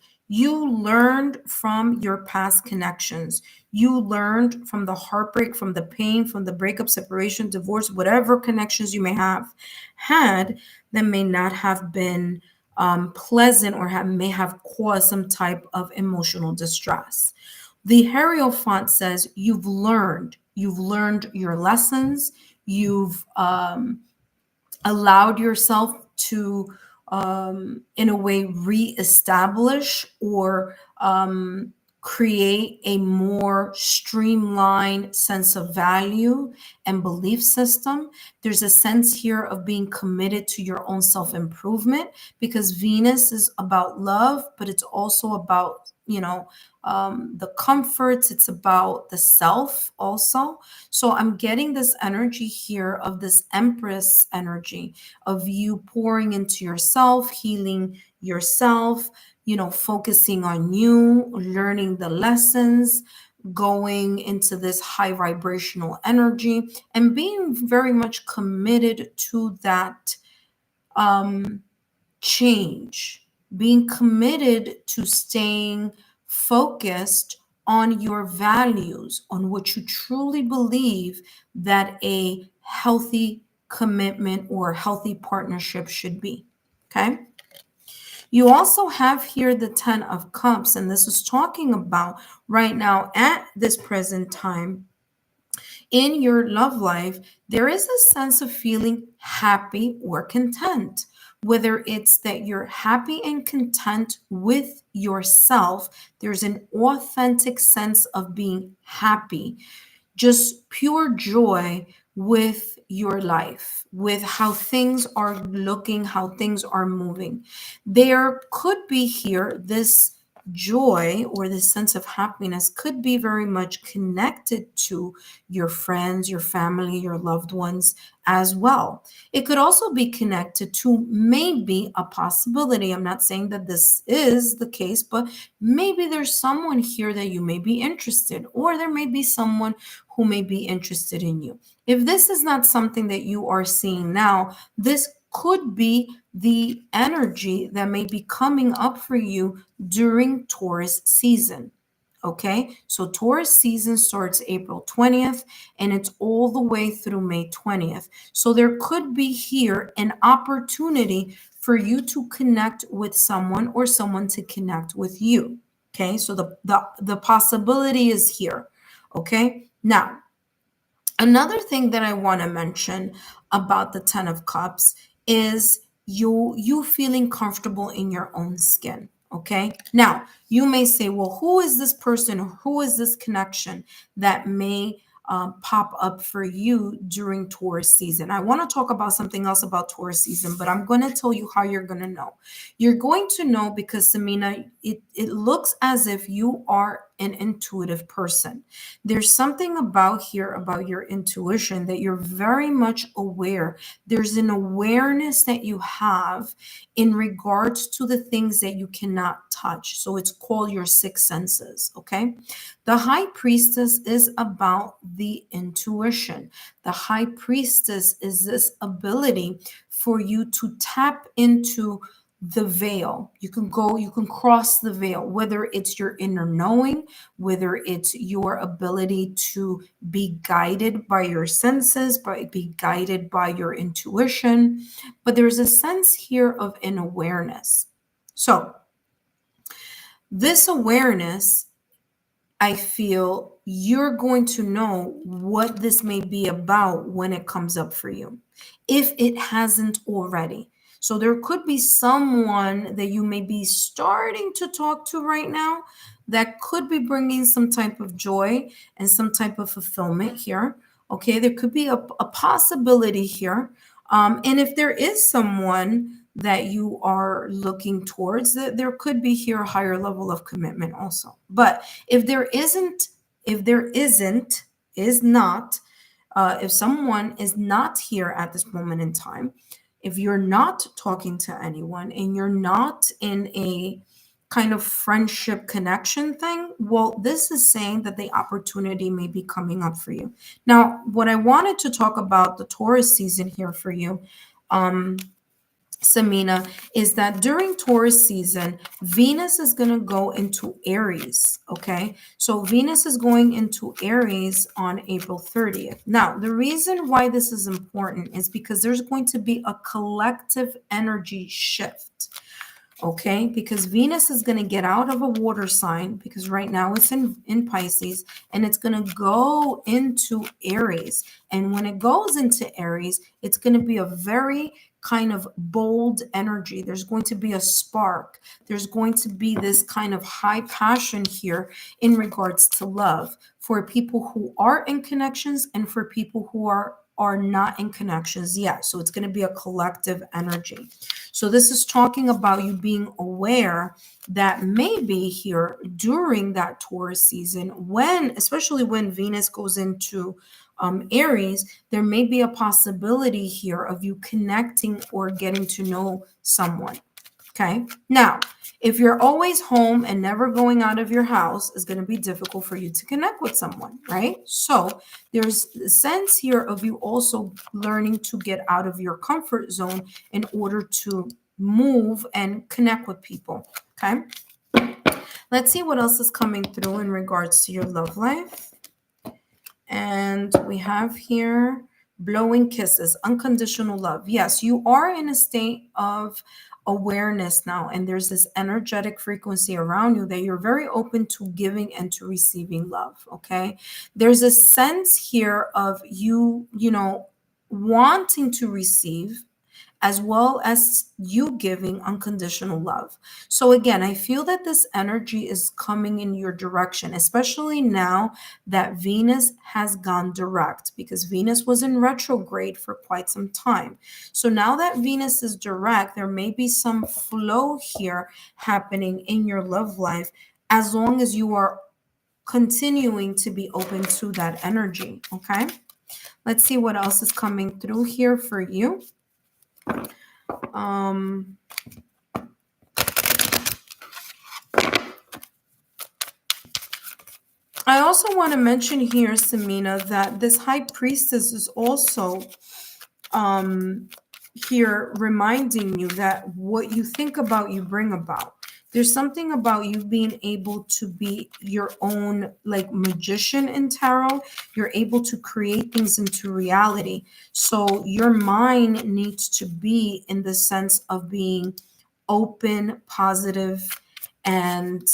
from your past connections. You learned from the heartbreak, from the pain, from the breakup, separation, divorce, whatever connections you may have had that may not have been pleasant or may have caused some type of emotional distress. The Hierophant says you've learned your lessons. You've allowed yourself to, in a way, reestablish or create a more streamlined sense of value and belief system. There's a sense here of being committed to your own self improvement because Venus is about love, but it's also about, the comforts, it's about the self also. So I'm getting this energy here of this Empress energy of you pouring into yourself, healing yourself, focusing on you, learning the lessons, going into this high vibrational energy, and being very much committed to that change, being committed to staying focused on your values, on what you truly believe that a healthy commitment or healthy partnership should be. Okay. You also have here the 10 of Cups, and this is talking about right now at this present time in your love life, there is a sense of feeling happy or content. Whether it's that you're happy and content with yourself, there's an authentic sense of being happy. just pure joy with your life, with how things are looking, how things are moving. There could be here this joy or this sense of happiness could be very much connected to your friends, your family, your loved ones as well. It could also be connected to maybe a possibility. I'm not saying that this is the case, but maybe there's someone here that you may be interested, or there may be someone who may be interested in you. If this is not something that you are seeing now, this could be the energy that may be coming up for you during Taurus season. Okay, so Taurus season starts April 20th and it's all the way through May 20th. So there could be here an opportunity for you to connect with someone or someone to connect with you. Okay, so the possibility is here. Okay, now another thing that I want to mention about the 10 of cups is you feeling comfortable in your own skin. Okay, now you may say, well, who is this person, or who is this connection that may pop up for you during Taurus season? I want to talk about something else about Taurus season, but I'm going to tell you how you're going to know. You're going to know because, Samina, it looks as if you are an intuitive person. There's something about here about your intuition that you're very much aware. There's an awareness that you have in regards to the things that you cannot touch. So it's called your six senses. Okay. The high priestess is about the intuition. The high priestess is this ability for you to tap into the veil. You can cross the veil, whether it's your inner knowing, whether it's your ability to be guided by your senses, be guided by your intuition. But there's a sense here of an awareness. So this awareness, I feel you're going to know what this may be about when it comes up for you, if it hasn't already. So there could be someone that you may be starting to talk to right now that could be bringing some type of joy and some type of fulfillment here. Okay, there could be a possibility here. And if there is someone that you are looking towards, that there could be here a higher level of commitment also. But if there isn't, is not, if someone is not here at this moment in time, if you're not talking to anyone and you're not in a kind of friendship connection thing, well, this is saying that the opportunity may be coming up for you. Now, what I wanted to talk about the Taurus season here for you, Samina, is that during Taurus season, Venus is going to go into Aries. Okay. So Venus is going into Aries on April 30th. Now, the reason why this is important is because there's going to be a collective energy shift. Okay, because Venus is going to get out of a water sign, because right now it's in Pisces, and it's going to go into Aries. And when it goes into Aries, it's going to be a very kind of bold energy. There's going to be a spark. There's going to be this kind of high passion here in regards to love for people who are in connections and for people who are not in connections yet. So it's going to be a collective energy. So this is talking about you being aware that maybe here during that Taurus season, when, especially when Venus goes into Aries, there may be a possibility here of you connecting or getting to know someone. Okay. Now, if you're always home and never going out of your house, it's going to be difficult for you to connect with someone, right? So there's a sense here of you also learning to get out of your comfort zone in order to move and connect with people. Okay. Let's see what else is coming through in regards to your love life. And we have here blowing kisses, unconditional love. Yes, you are in a state of awareness now, and there's this energetic frequency around you that you're very open to giving and to receiving love. Okay, there's a sense here of you wanting to receive as well as you giving unconditional love. So again, I feel that this energy is coming in your direction, especially now that Venus has gone direct, because Venus was in retrograde for quite some time. So now that Venus is direct, there may be some flow here happening in your love life, as long as you are continuing to be open to that energy. Okay, let's see what else is coming through here for you. um I also want to mention here, Samina, that this high priestess is also um here reminding you that what you think about, you bring about. There's something about you being able to be your own like magician in tarot. You're able to create things into reality. So your mind needs to be in the sense of being open, positive, and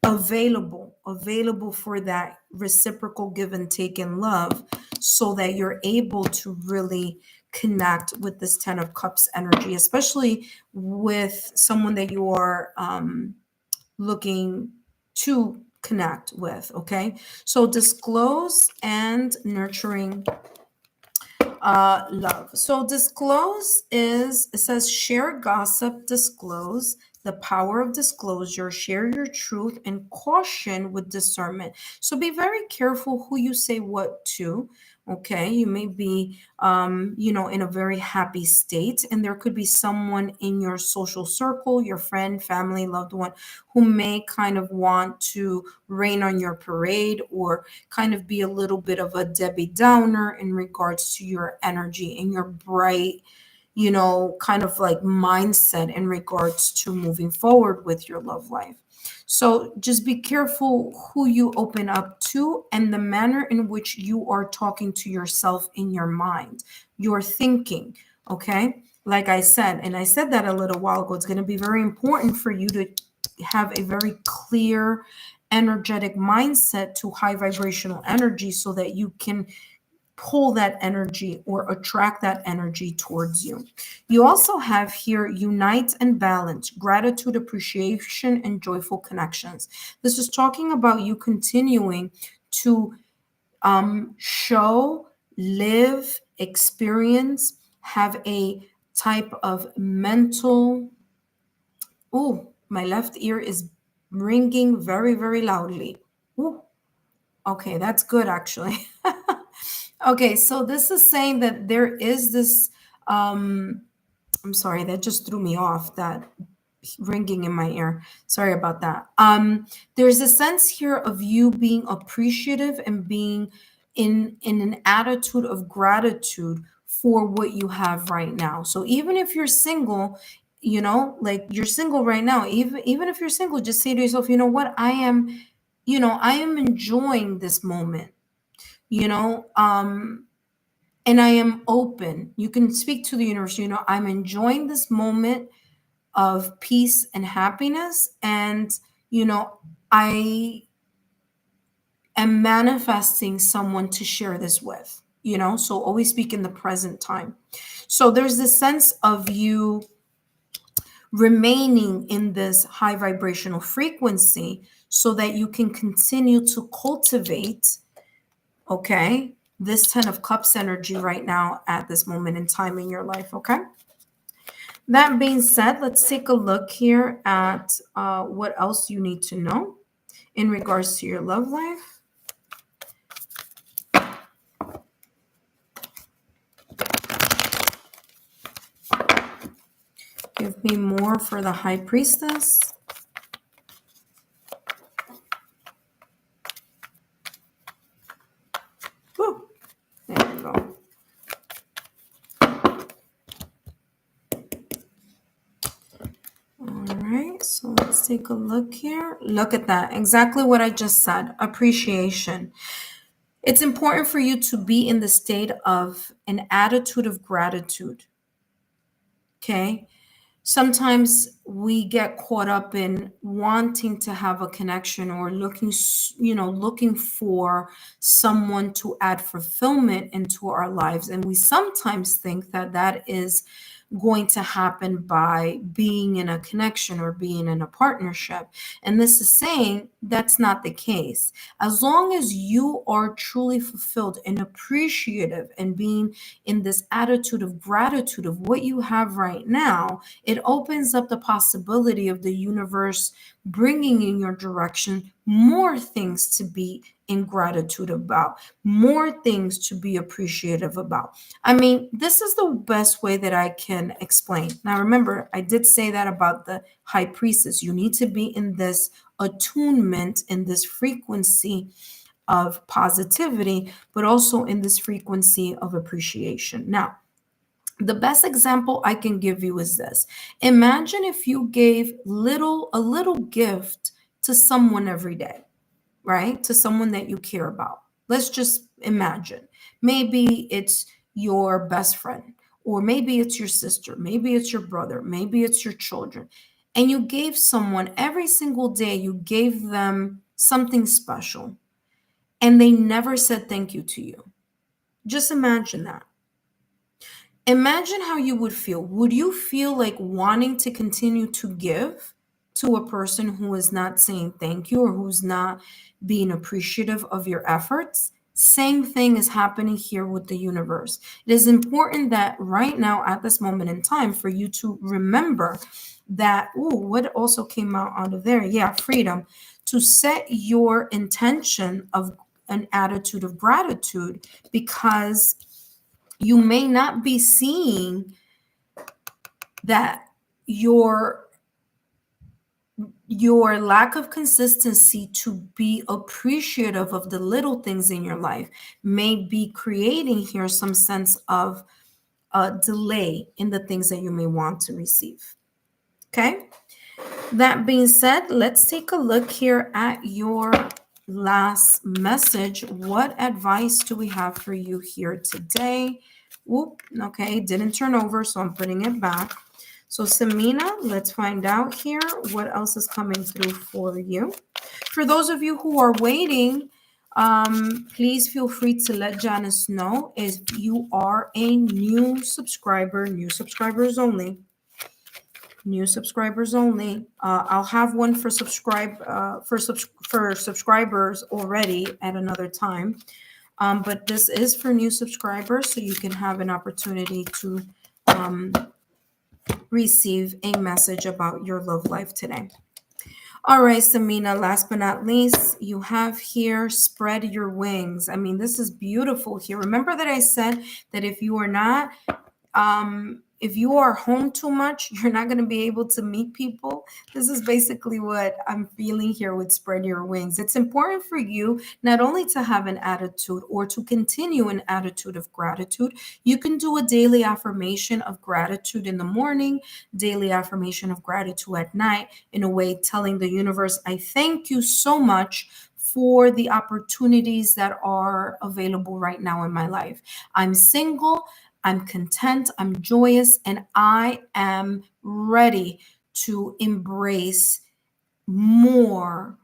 available for that reciprocal give and take in love, so that you're able to really connect with this 10 of cups energy, especially with someone that you are looking to connect with. Okay, so disclose and nurturing love. So disclose is, it says share gossip, disclose the power of disclosure, share your truth, and caution with discernment. So be very careful who you say what to. Okay, you may be, in a very happy state, and there could be someone in your social circle, your friend, family, loved one, who may kind of want to rain on your parade, or kind of be a little bit of a Debbie Downer in regards to your energy and your bright, kind of like mindset in regards to moving forward with your love life. So just be careful who you open up to, and the manner in which you are talking to yourself in your mind, your thinking. Okay. Like I said, and I said that a little while ago, it's going to be very important for you to have a very clear, energetic mindset to high vibrational energy, so that you can pull that energy or attract that energy towards you. You also have here unite and balance, gratitude, appreciation, and joyful connections. This is talking about you continuing to show, live, experience, have a type of mental. Oh, my left ear is ringing very, very loudly. Ooh, okay, that's good actually. Okay, so this is saying that there is this, I'm sorry, that just threw me off, that ringing in my ear. Sorry about that. There's a sense here of you being appreciative and being in an attitude of gratitude for what you have right now. So even if you're single, like you're single right now, even if you're single, just say to yourself, you know what, I am enjoying this moment, you know, and I am open. You can speak to the universe, I'm enjoying this moment of peace and happiness. And, I am manifesting someone to share this with, so always speak in the present time. So there's this sense of you remaining in this high vibrational frequency, so that you can continue to cultivate, okay, this 10 of cups energy right now at this moment in time in your life. Okay, that being said, let's take a look here at what else you need to know in regards to your love life. Give me more for the high priestess. Whew. There we go. All right, so let's take a look here. Look at that. Exactly what I just said. Appreciation. It's important for you to be in the state of an attitude of gratitude. Okay. Sometimes we get caught up in wanting to have a connection or looking for someone to add fulfillment into our lives, and we sometimes think that that is going to happen by being in a connection or being in a partnership. And this is saying that's not the case. As long as you are truly fulfilled and appreciative and being in this attitude of gratitude of what you have right now, it opens up the possibility of the universe bringing in your direction more things to be in gratitude about, more things to be appreciative about. I mean, this is the best way that I can explain. Now, remember, I did say that about the high priestess. You need to be in this attunement, in this frequency of positivity, but also in this frequency of appreciation. Now, the best example I can give you is this. Imagine if you gave a little gift to someone every day, right? To someone that you care about. Let's just imagine. Maybe it's your best friend, or maybe it's your sister, maybe it's your brother, maybe it's your children. And you gave someone every single day, you gave them something special, and they never said thank you to you. Just imagine that. Imagine how you would feel. Would you feel like wanting to continue to give to a person who is not saying thank you or who's not being appreciative of your efforts? Same thing is happening here with the universe. It is important that right now, at this moment in time, for you to remember that, oh, what also came out of there? Yeah, freedom. To set your intention of an attitude of gratitude, because you may not be seeing that your lack of consistency to be appreciative of the little things in your life may be creating here some sense of delay in the things that you may want to receive. Okay, that being said, let's take a look here at your last message. What advice do we have for you here today? Whoop, okay, didn't turn over, so I'm putting it back. So Samina, let's find out here what else is coming through for you. For those of you who are waiting, please feel free to let Janice know if you are a new subscriber, new subscribers only. New subscribers only. I'll have one for subscribers already at another time. But this is for new subscribers, so you can have an opportunity to receive a message about your love life today. All right, Samina, last but not least, you have here spread your wings. I mean, this is beautiful here. Remember that I said that if you are not if you are home too much, you're not going to be able to meet people. This is basically what I'm feeling here with spread your wings. It's important for you not only to have an attitude or to continue an attitude of gratitude. You can do a daily affirmation of gratitude in the morning, daily affirmation of gratitude at night, in a way telling the universe, I thank you so much for the opportunities that are available right now in my life. I'm single. I'm content, I'm joyous, and I am ready to embrace more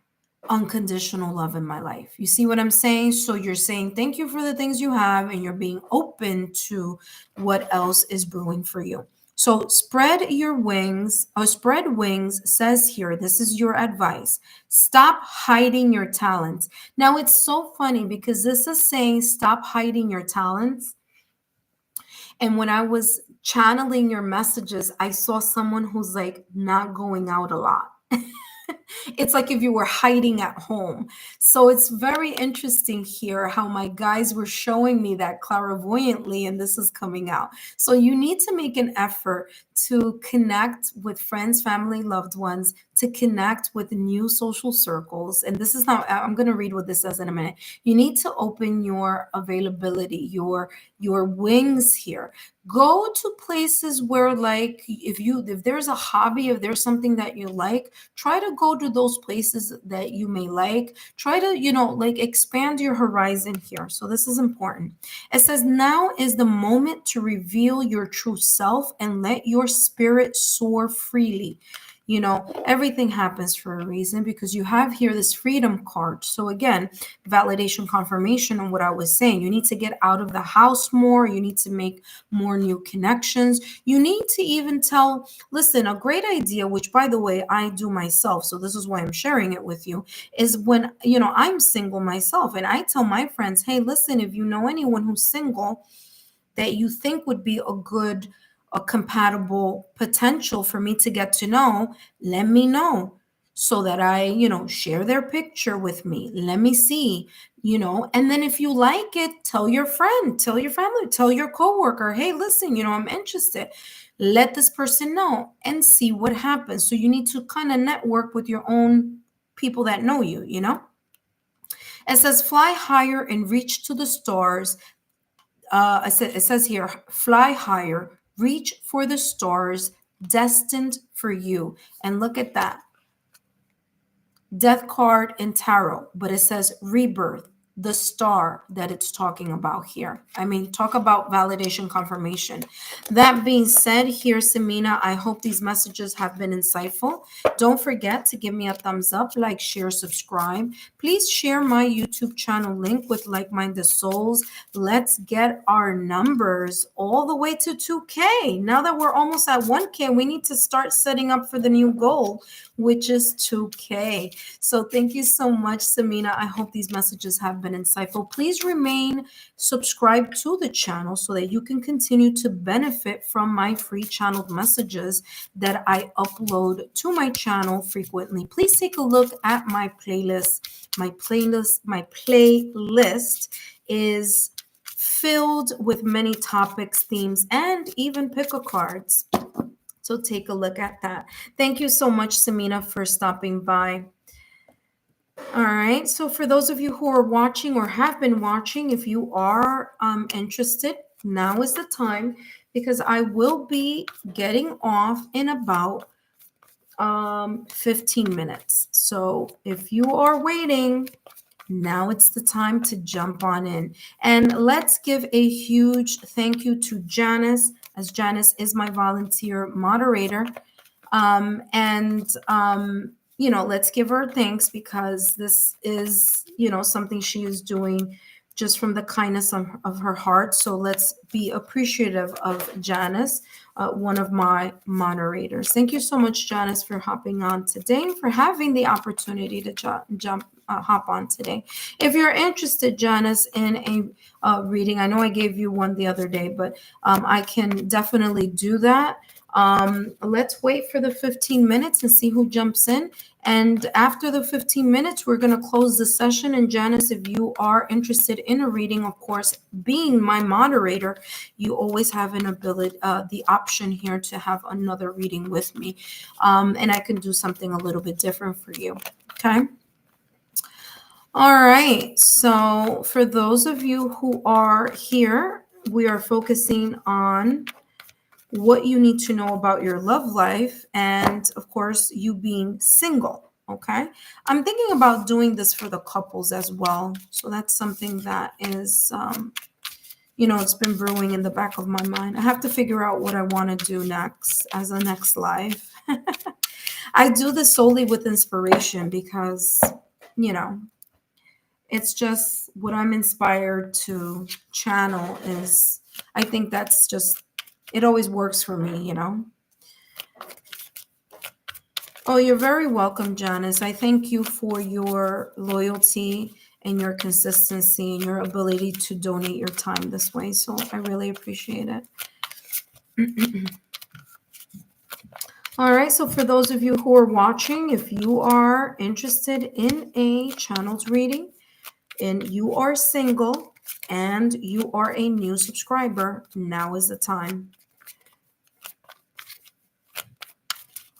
unconditional love in my life. You see what I'm saying? So you're saying thank you for the things you have, and you're being open to what else is brewing for you. So spread your wings, or spread wings says here, this is your advice. Stop hiding your talents. Now it's so funny because this is saying stop hiding your talents. And when I was channeling your messages, I saw someone who's like not going out a lot. It's like if you were hiding at home. So it's very interesting here how my guys were showing me that clairvoyantly, and this is coming out. So you need to make an effort to connect with friends, family, loved ones, to connect with new social circles. And this is now, I'm going to read what this says in a minute. You need to open your availability, your wings here. Go to places where, like, if there's a hobby, if there's something that you like, try to go to those places that you may like. Try to, like expand your horizon here. So this is important. It says, now is the moment to reveal your true self and let your spirit soar freely. Everything happens for a reason, because you have here this freedom card. So again, validation, confirmation on what I was saying. You need to get out of the house more. You need to make more new connections. You need to even listen, a great idea, which by the way, I do myself. So this is why I'm sharing it with you, is when, I'm single myself, and I tell my friends, hey, listen, if you know anyone who's single that you think would be a compatible potential for me to get to know, let me know, so that I, share their picture with me. Let me see, and then if you like it, tell your friend, tell your family, tell your coworker, hey, listen, I'm interested. Let this person know and see what happens. So you need to kind of network with your own people that know you, It says, fly higher and reach to the stars. It says here, fly higher, reach for the stars destined for you. And look at that. Death card in tarot, but it says rebirth, the star that it's talking about here. I mean, talk about validation, confirmation. That being said, here's Samina. I hope these messages have been insightful. Don't forget to give me a thumbs up, like, share, subscribe. Please share my YouTube channel link with like-minded souls. Let's get our numbers all the way to 2K. Now that we're almost at 1K, we need to start setting up for the new goal, which is 2K. So thank you so much, Samina. I hope these messages have been insightful. Please remain subscribed to the channel so that you can continue to benefit from my free channeled messages that I upload to my channel frequently. Please take a look at my playlist. My playlist is filled with many topics, themes, and even pick-a cards. So take a look at that. Thank you so much, Samina, for stopping by. All right. So for those of you who are watching or have been watching, if you are interested, now is the time, because I will be getting off in about 15 minutes. So if you are waiting, now it's the time to jump on in. And let's give a huge thank you to Janice, as Janice is my volunteer moderator. Let's give her thanks, because this is, something she is doing just from the kindness of her heart. So let's be appreciative of Janice, one of my moderators. Thank you so much, Janice, for hopping on today and for having the opportunity to hop on today. If you're interested, Janice, in a reading, I know I gave you one the other day, but I can definitely do that. Let's wait for the 15 minutes and see who jumps in. And after the 15 minutes, we're going to close the session. And Janice, if you are interested in a reading, of course, being my moderator, you always have the option here to have another reading with me. And I can do something a little bit different for you. Okay. All right. So for those of you who are here, we are focusing on what you need to know about your love life, and of course, you being single. Okay. I'm thinking about doing this for the couples as well. So that's something that is, it's been brewing in the back of my mind. I have to figure out what I want to do next as a next live. I do this solely with inspiration because, it's just what I'm inspired to channel is, I think that's just, it always works for me, Oh, you're very welcome, Janice. I thank you for your loyalty and your consistency and your ability to donate your time this way. So I really appreciate it. All right. So for those of you who are watching, if you are interested in a channeled reading and you are single and you are a new subscriber, now is the time.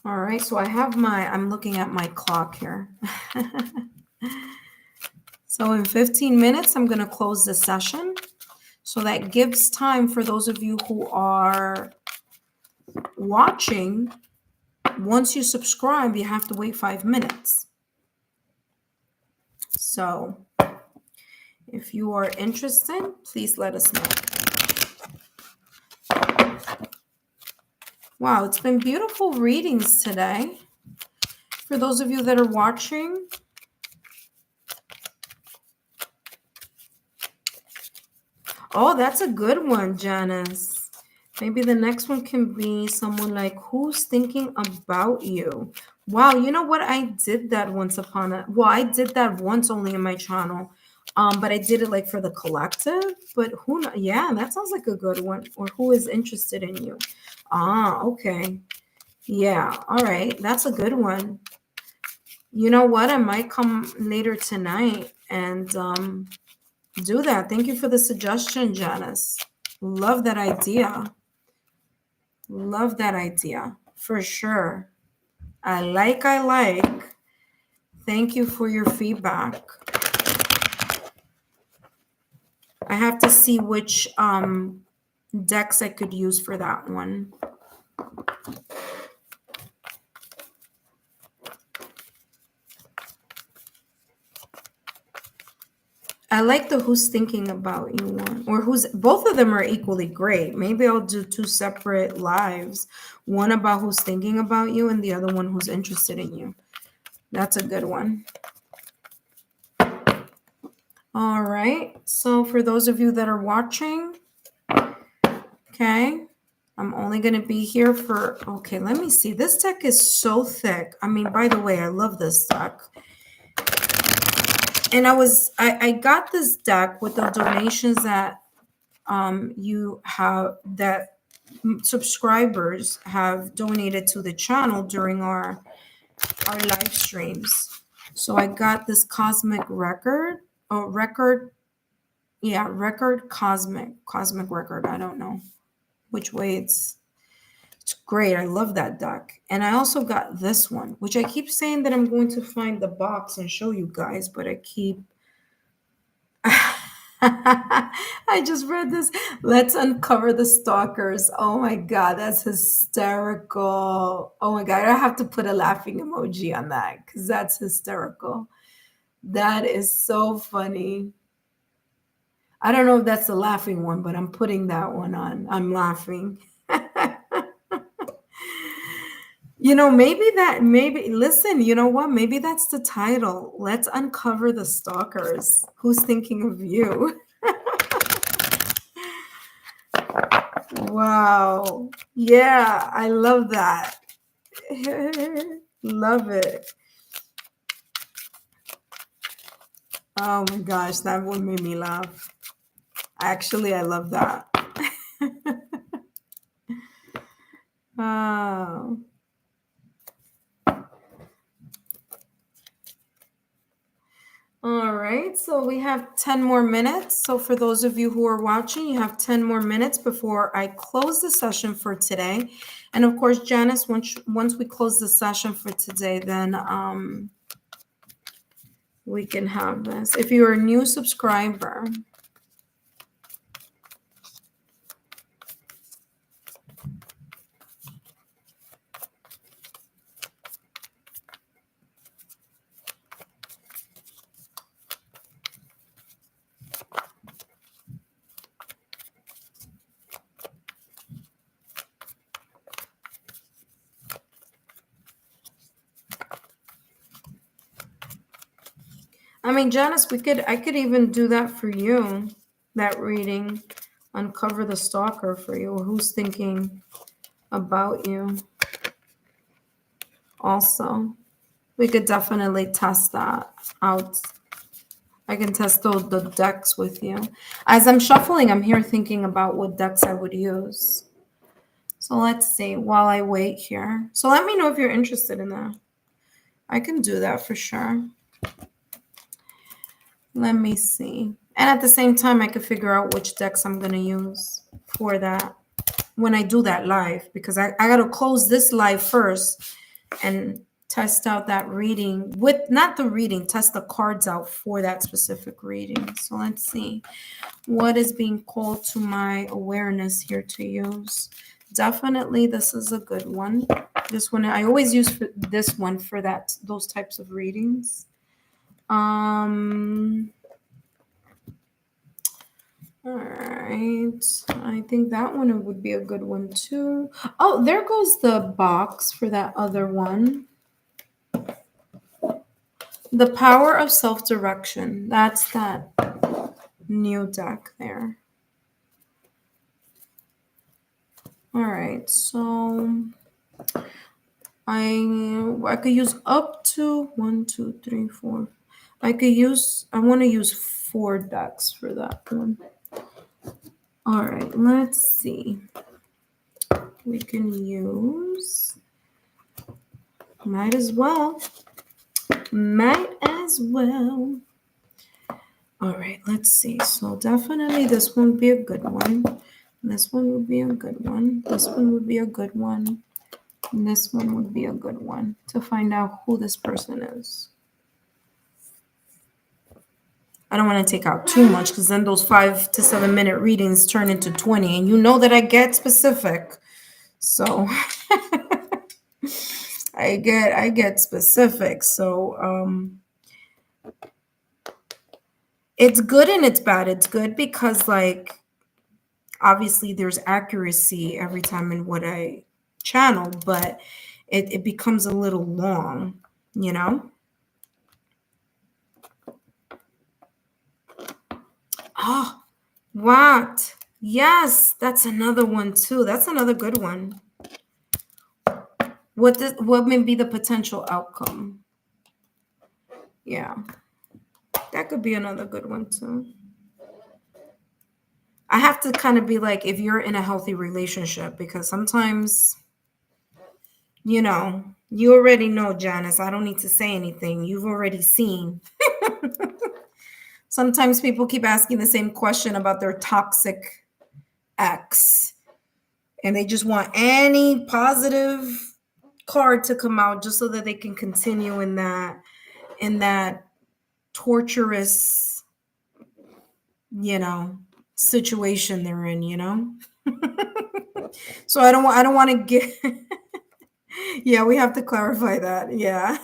All right, so I'm looking at my clock here. So in 15 minutes, I'm going to close the session. So that gives time for those of you who are watching Once you subscribe, you have to wait 5 minutes. So if you are interested, please let us know. Wow, it's been beautiful readings today. For those of you that are watching, oh, that's a good one, Janice. Maybe the next one can be someone like, who's thinking about you? Wow, you know what? I did that once upon a, well, I did that once only in my channel. But I did it like for the collective. But who know? Yeah, that sounds like a good one. Or who is interested in you? Ah, okay. Yeah, all right. That's a good one. You know what? I might come later tonight and do that. Thank you for the suggestion, Janice. Love that idea. Love that idea for sure. I like. Thank you for your feedback. I have to see which decks I could use for that one. I like the who's thinking about you one, or who's, both of them are equally great. Maybe I'll do 2 separate lives. One about who's thinking about you and the other one who's interested in you. That's a good one. All right. So for those of you that are watching, okay, I'm only going to be here for, okay, let me see. This deck is so thick. I mean, by the way, I love this deck. And I got this deck with the donations that you have, that subscribers have donated to the channel during our live streams. So I got this cosmic record, record cosmic record. I don't know which way it's great. I love that deck. And I also got this one, which I keep saying that I'm going to find the box and show you guys, but I keep I just read this. Let's uncover the stalkers. Oh my God, that's hysterical. Oh my God, I have to put a laughing emoji on that because that's hysterical. That is so funny. I don't know if that's the laughing one, but I'm putting that one on. I'm laughing. You know, listen, you know what? Maybe that's the title. Let's uncover the stalkers. Who's thinking of you? Wow. Yeah, I love that. Love it. Oh my gosh, that one made me laugh. Actually, I love that. Oh. All right, so we have 10 more minutes. So for those of you who are watching, you have 10 more minutes before I close the session for today. And of course, Janice, once we close the session for today, then we can have this. If you're a new subscriber, I mean, Janice, I could even do that for you, that reading, uncover the stalker for you, or who's thinking about you. Also, we could definitely test that out. I can test the decks with you. As I'm shuffling, I'm here thinking about what decks I would use. So let's see while I wait here. So let me know if you're interested in that. I can do that for sure. Let me see. And at the same time, I could figure out which decks I'm going to use for that when I do that live, because I got to close this live first and test out that reading with, not the reading, test the cards out for that specific reading. So let's see what is being called to my awareness here to use. Definitely, this is a good one. This one I always use for this one for those types of readings. All right. I think that one would be a good one too. Oh, there goes the box for that other one. The Power of Self-Direction. That's that new deck there. All right. So I could use up to 1, 2, 3, 4. I want to use 4 decks for that one. All right, let's see. We can use, might as well. All right, let's see. So definitely this one would be a good one. This one would be a good one. This one would be a good one. And this one would be a good one to find out who this person is. I don't want to take out too much because then those 5 to 7 minute readings turn into 20. And you know that I get specific. So I get specific. So it's good and it's bad. It's good because like obviously there's accuracy every time in what I channel, but it becomes a little long, you know? Oh, what? Yes, that's another one too. That's another good one. What may be the potential outcome? Yeah, that could be another good one too. I have to kind of be like, if you're in a healthy relationship, because sometimes, you know, you already know, Janice. I don't need to say anything. You've already seen. Sometimes people keep asking the same question about their toxic ex, and they just want any positive card to come out just so that they can continue in that torturous, you know, situation they're in, you know. So I don't want to get yeah, we have to clarify that. Yeah.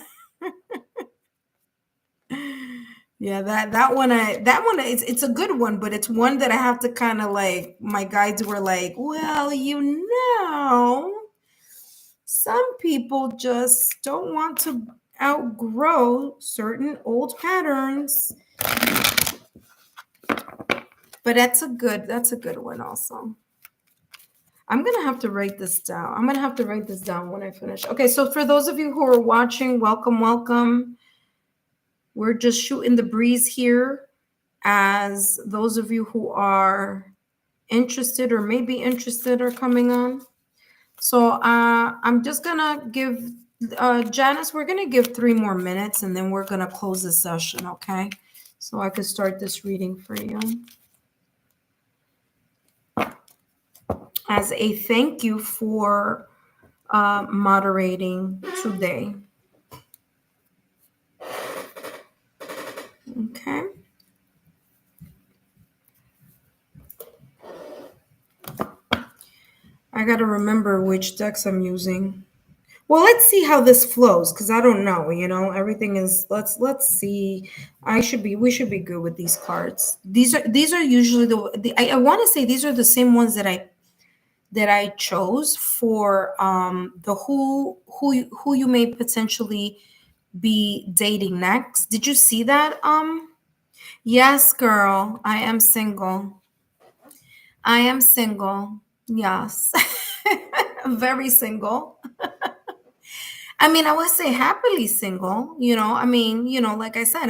Yeah, that one it's a good one, but it's one that I have to kind of like, my guides were like, well, you know, some people just don't want to outgrow certain old patterns. But that's a good one also. I'm gonna have to write this down. I'm gonna have to write this down when I finish. Okay, so for those of you who are watching, welcome. We're just shooting the breeze here. As those of you who are interested or maybe interested are coming on. So I'm just gonna give Janice, we're gonna give 3 more minutes and then we're gonna close the session, okay? So I could start this reading for you. As a thank you for moderating today. Okay. I got to remember which decks I'm using. Well, let's see how this flows because I don't know, you know, everything is let's see. We should be good with these cards. These are usually I want to say these are the same ones that I chose for the who you may potentially be dating next. Did you see that? Yes, girl, I am single. I am single. Yes. Very single. I mean, I would say happily single, you know. I mean, you know, like I said,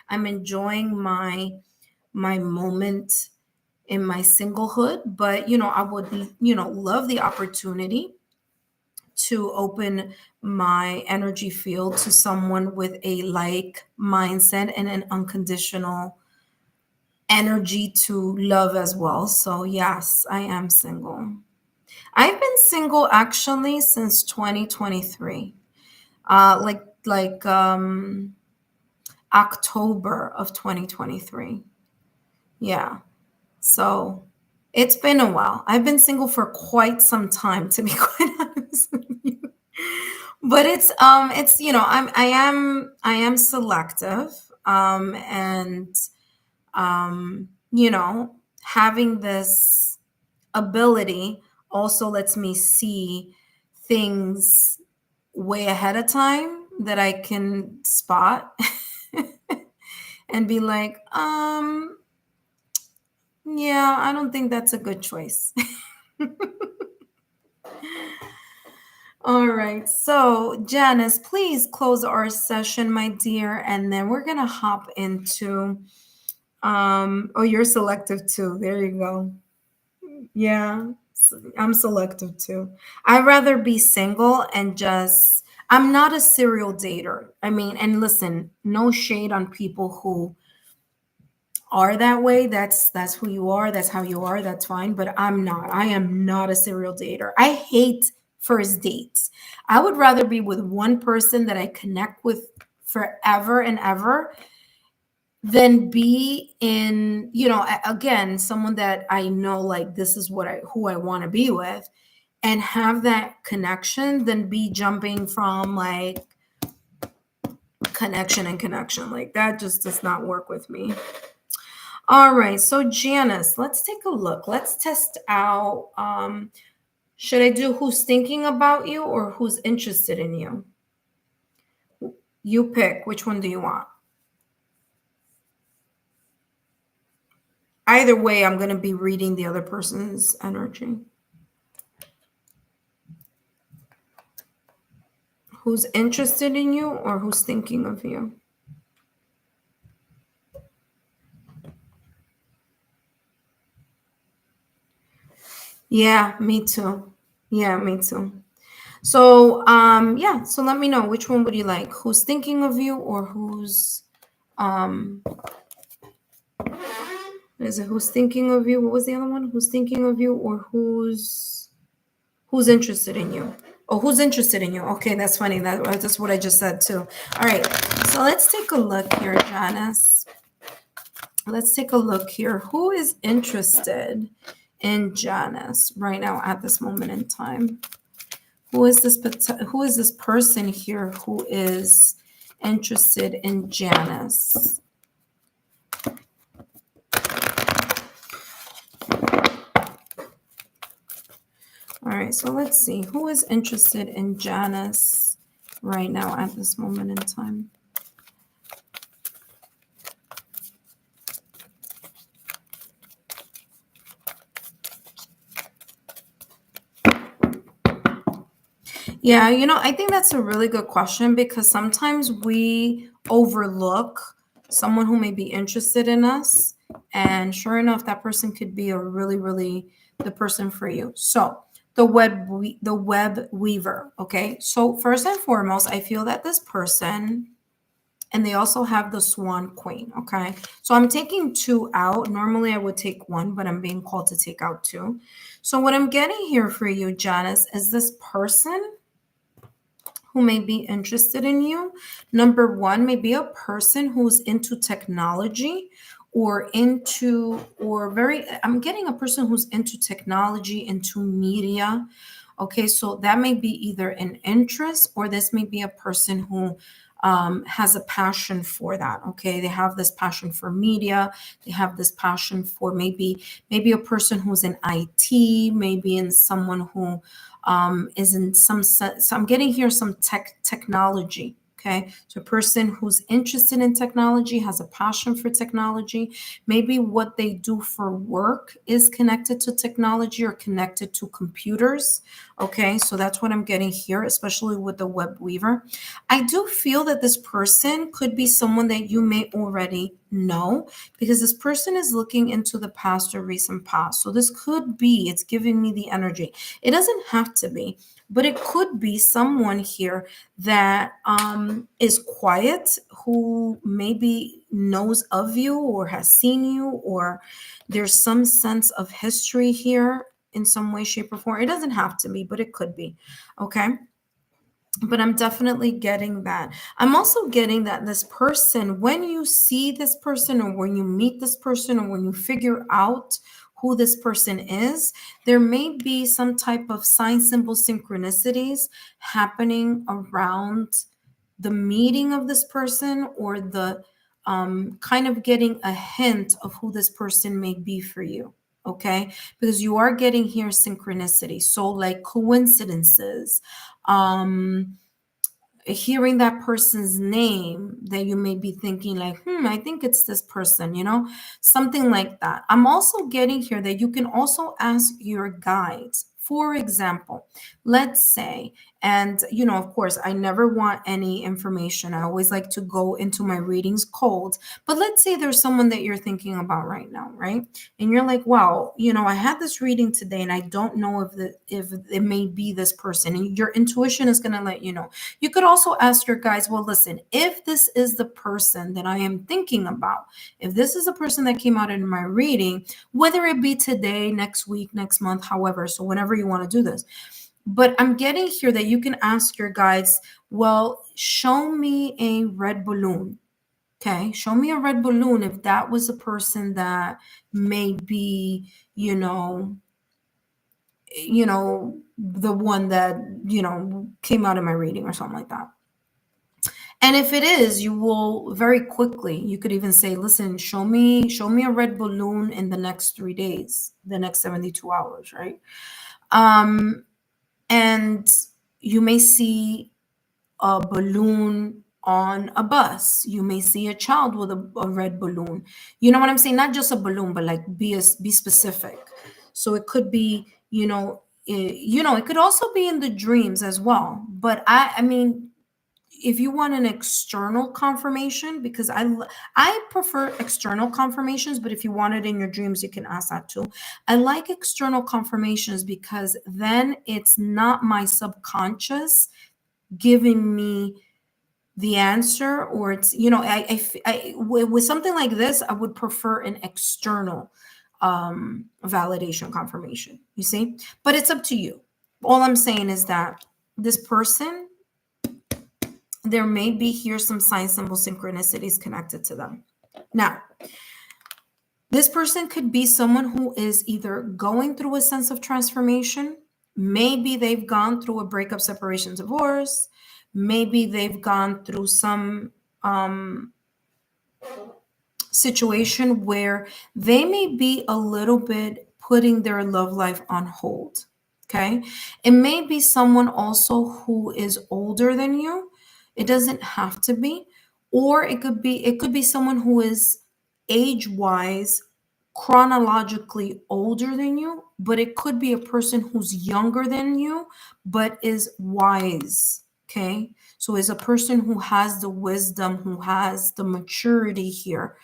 I'm enjoying my moment in my singlehood, but you know, I would, you know, love the opportunity to open my energy field to someone with a like mindset and an unconditional energy to love as well. So yes, I am single. I've been single actually since 2023. Like October of 2023. Yeah. So it's been a while. I've been single for quite some time, to be quite honest with you. But it's I am selective, and having this ability also lets me see things way ahead of time that I can spot and be like, yeah, I don't think that's a good choice. All right. So, Janice, please close our session, my dear, and then we're going to hop into oh, you're selective too. There you go. Yeah. I'm selective too. I'd rather be single and just I'm not a serial dater. I mean, and listen, no shade on people who are that way. That's who you are. That's how you are. That's fine. But I'm not. I am not a serial dater. I hate first dates. I would rather be with one person that I connect with forever and ever than be in, again, someone that I know like this is who I want to be with and have that connection than be jumping from like connection and connection. Like that just does not work with me. All right, so Janice, let's take a look. Let's test out. Should I do who's thinking about you or who's interested in you? You pick. Which one do you want? Either way, I'm going to be reading the other person's energy. Who's interested in you or who's thinking of you? Yeah, me too. Yeah, me too. So, yeah, so let me know which one would you like? Who's thinking of you or um is it who's thinking of you? What was the other one? Who's thinking of you or who's interested in you? Oh, who's interested in you? Okay, that's funny. That's what I just said too. All right. So let's take a look here, Janice. Let's take a look here. Who is interested in Janice right now at this moment in time? Who is this person here who is interested in Janice? All right, so let's see. Who is interested in Janice right now at this moment in time? Yeah, I think that's a really good question because sometimes we overlook someone who may be interested in us. And sure enough, that person could be a really, really the person for you. So the web weaver. Okay. So first and foremost, I feel that this person, and they also have the swan queen. Okay. So I'm taking two out. Normally I would take one, but I'm being called to take out two. So what I'm getting here for you, Janice, is this person who may be interested in you. Number one, may be a person who's into technology I'm getting a person who's into technology, into media. Okay, so that may be either an interest or this may be a person who has a passion for that. Okay, they have this passion for media. They have this passion for maybe a person who's in IT, maybe in someone who is in some sense. So I'm getting here some technology. Okay, so a person who's interested in technology, has a passion for technology. Maybe what they do for work is connected to technology or connected to computers. Okay, so that's what I'm getting here, especially with the web weaver. I do feel that this person could be someone that you may already know because this person is looking into the past or recent past. So this could be, it's giving me the energy. It doesn't have to be, but it could be someone here that is quiet, who maybe knows of you or has seen you, or there's some sense of history here in some way, shape, or form. It doesn't have to be, but it could be. Okay. But I'm definitely getting that. I'm also getting that this person, when you see this person or when you meet this person or when you figure out who this person is, there may be some type of sign, symbol, synchronicities happening around the meeting of this person, or the kind of getting a hint of who this person may be for you. Okay, because you are getting here synchronicity, so like coincidences, hearing that person's name that you may be thinking like, I think it's this person, something like that. I'm also getting here that you can also ask your guides. For example, let's say, and of course, I never want any information. I always like to go into my readings cold. But let's say there's someone that you're thinking about right now, right? And you're like, wow, I had this reading today and I don't know if it may be this person. And your intuition is going to let you know. You could also ask your guides, well, listen, if this is the person that I am thinking about, if this is the person that came out in my reading, whether it be today, next week, next month, however, so whenever you want to do this. But I'm getting here that you can ask your guides, well, show me a red balloon. Okay, show me a red balloon if that was a person that may be, the one that, came out in my reading or something like that. And if it is, you will very quickly, you could even say, listen, show me a red balloon in the next 3 days, the next 72 hours, right? And you may see a balloon on a bus. You may see a child with a red balloon. You know what I'm saying? Not just a balloon, but like be specific. So it could be, it could also be in the dreams as well. But I mean, if you want an external confirmation, because I prefer external confirmations, but if you want it in your dreams, you can ask that too. I like external confirmations because then it's not my subconscious giving me the answer, or it's, with something like this, I would prefer an external validation confirmation, you see. But it's up to you. All I'm saying is that this person, there may be here some sign, symbol, synchronicities connected to them. Now, this person could be someone who is either going through a sense of transformation. Maybe they've gone through a breakup, separation, divorce. Maybe they've gone through some situation where they may be a little bit putting their love life on hold. Okay. It may be someone also who is older than you. It doesn't have to be. Or it could be someone who is age-wise, chronologically older than you, but it could be a person who's younger than you, but is wise. Okay. So is a person who has the wisdom, who has the maturity here.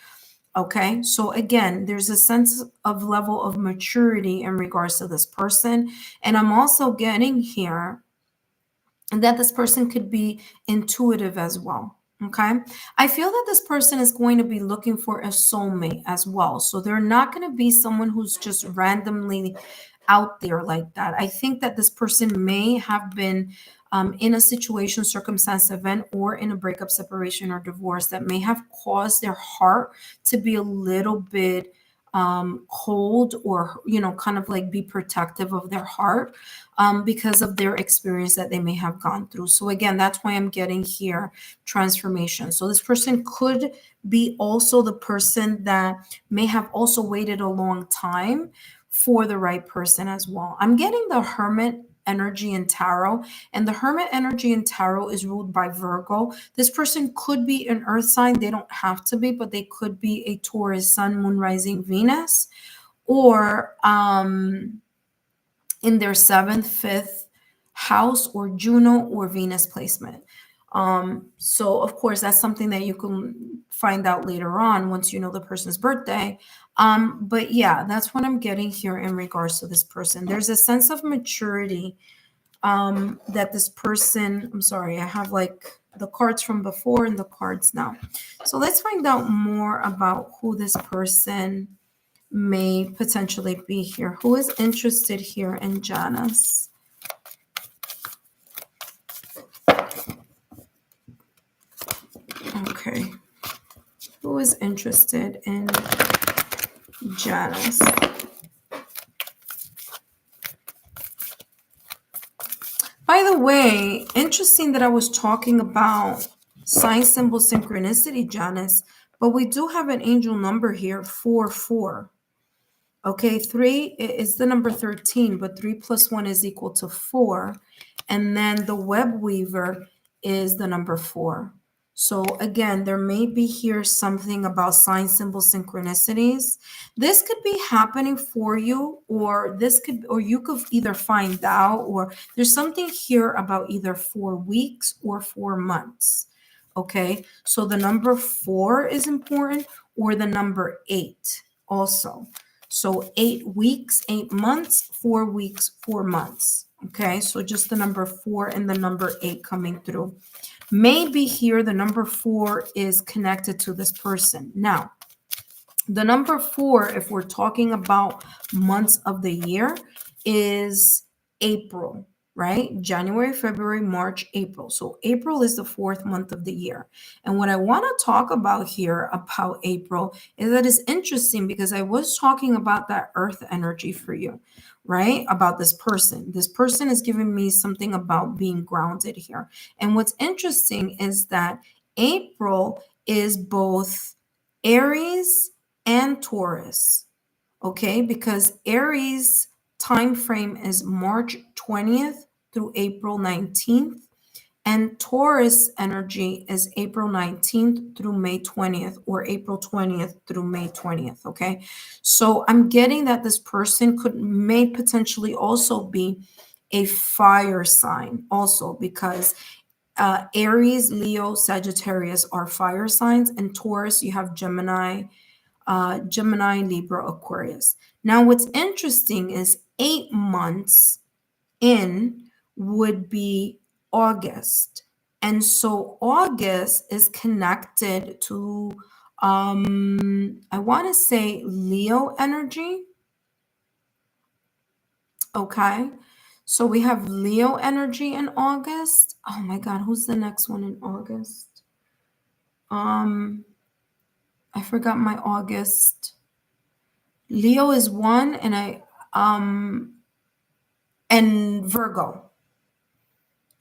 Okay. So again, there's a sense of level of maturity in regards to this person. And I'm also getting here that this person could be intuitive as well. Okay. I feel that this person is going to be looking for a soulmate as well. So they're not going to be someone who's just randomly out there like that. I think that this person may have been in a situation, circumstance, event, or in a breakup, separation, or divorce that may have caused their heart to be a little bit cold, or kind of like be protective of their heart because of their experience that they may have gone through. So again, that's why I'm getting here transformation. So this person could be also the person that may have also waited a long time for the right person as well. I'm getting the Hermit energy in tarot, and the Hermit energy in tarot is ruled by Virgo. This person could be an earth sign. They don't have to be, but they could be a Taurus, sun, moon, rising, Venus, or in their 7th, 5th house, or Juno or Venus placement. So of course, that's something that you can find out later on once you know the person's birthday. But yeah, that's what I'm getting here in regards to this person. There's a sense of maturity that this person, I'm sorry, I have like the cards from before and the cards now. So let's find out more about who this person may potentially be here. Who is interested here in Janice? Okay. Who is interested in Janice? By the way, interesting that I was talking about sign symbol synchronicity, Janice, but we do have an angel number here, 4. Okay, 3 is the number 13, but 3 plus 1 is equal to 4. And then the web weaver is the number 4. So again, there may be here something about sign symbol synchronicities. This could be happening for you, or you could either find out, or there's something here about either 4 weeks or 4 months. Okay, so the number 4 is important, or the number 8 also. So 8 weeks, 8 months, 4 weeks, 4 months. Okay, so just the number 4 and the number 8 coming through. Maybe here the number 4 is connected to this person. Now, the number 4, if we're talking about months of the year, is April, right? January, February, March, April. So April is the 4th month of the year. And what I want to talk about here about April is that it's interesting because I was talking about that earth energy for you, right? About this person. This person is giving me something about being grounded here. And what's interesting is that April is both Aries and Taurus, okay? Because Aries time frame is March 20th through April 19th, and Taurus energy is April 19th through May 20th, or April 20th through May 20th, okay? So I'm getting that this person may potentially also be a fire sign also, because Aries, Leo, Sagittarius are fire signs, and Taurus, you have Gemini, Libra, Aquarius. Now, what's interesting is 8 months in would be August. And so August is connected to, I want to say Leo energy. Okay. So we have Leo energy in August. Oh my God, who's the next one in August? I forgot my August. Leo is 1, and Virgo.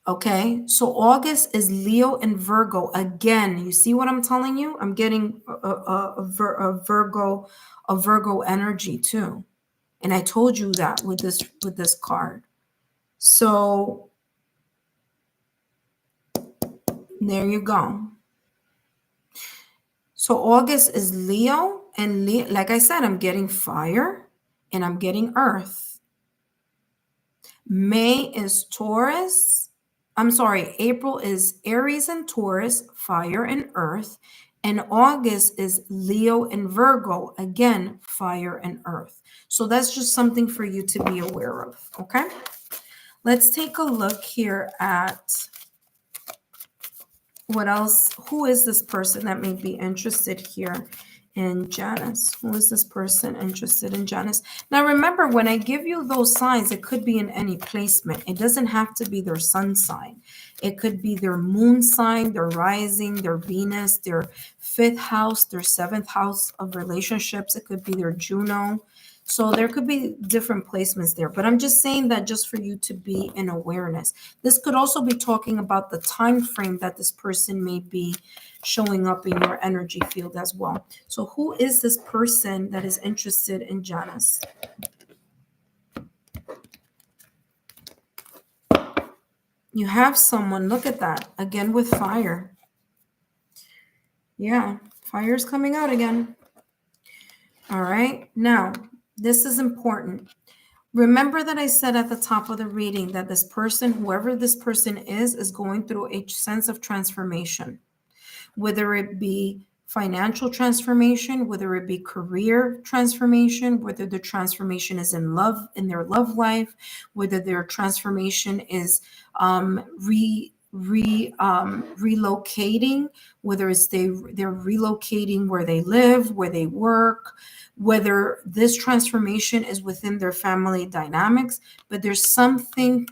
Okay, so August is Leo and Virgo. Again, you see what I'm telling you? I'm getting a Virgo energy too. And I told you that with this card. So there you go. So August is Leo, and like I said, I'm getting fire and I'm getting earth. May is Taurus. I'm sorry, April is Aries and Taurus, fire and earth. And August is Leo and Virgo, again, fire and earth. So that's just something for you to be aware of, okay? Let's take a look here at what else. Who is this person that may be interested here in Janice? Who is this person interested in Janice? Now, remember, when I give you those signs, it could be in any placement. It doesn't have to be their sun sign. It could be their moon sign, their rising, their Venus, their 5th house, their 7th house of relationships. It could be their Juno. So there could be different placements there, but I'm just saying that just for you to be in awareness. This could also be talking about the time frame that this person may be showing up in your energy field as well. So who is this person that is interested in Janice? You have someone, look at that, again with fire. Yeah, fire's coming out again. All right, now, this is important. Remember that I said at the top of the reading that this person, whoever this person is going through a sense of transformation, whether it be financial transformation, whether it be career transformation, whether the transformation is in love, in their love life, whether their transformation is relocating, whether it's they're relocating where they live, where they work, whether this transformation is within their family dynamics, but there's something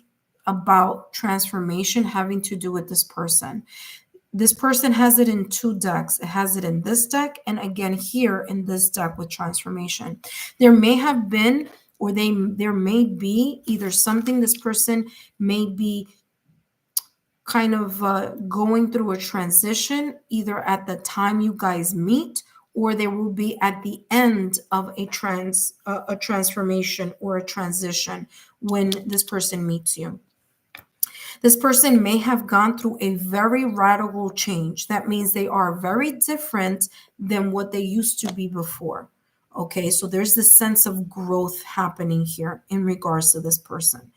about transformation having to do with this person. This person has it in 2 decks. It has it in this deck, and again here in this deck with transformation. There may have been, or there may be either something this person may be kind of going through a transition, either at the time you guys meet, or they will be at the end of a transformation or a transition when this person meets you. This person may have gone through a very radical change. That means they are very different than what they used to be before. Okay, so there's this sense of growth happening here in regards to this person.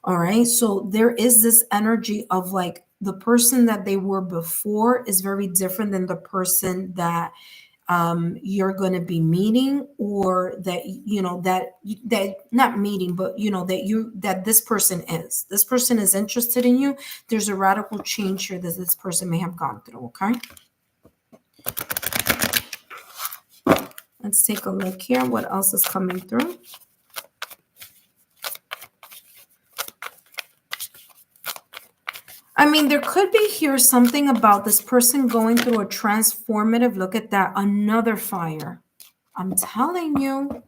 All right, so there is this energy of like the person that they were before is very different than the person that you're going to be meeting, or that that not meeting, but that this person is interested in you. There's a radical change here that this person may have gone through. Okay, let's take a look here. What else is coming through? I mean, there could be here something about this person going through a transformative. Look at that, another fire. I'm telling you.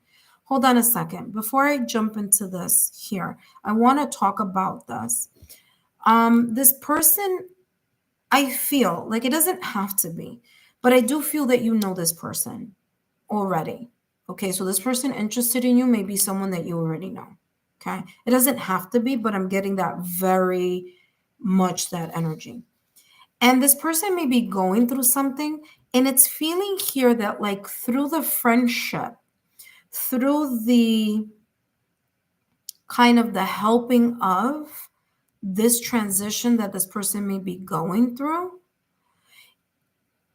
Hold on a second. Before I jump into this here, I want to talk about this. This person, I feel like it doesn't have to be, but I do feel that you know this person already. Okay, so this person interested in you may be someone that you already know. Okay, it doesn't have to be, but I'm getting that very much that energy. And this person may be going through something, and it's feeling here that, like, through the friendship, through the kind of the helping of this transition that this person may be going through,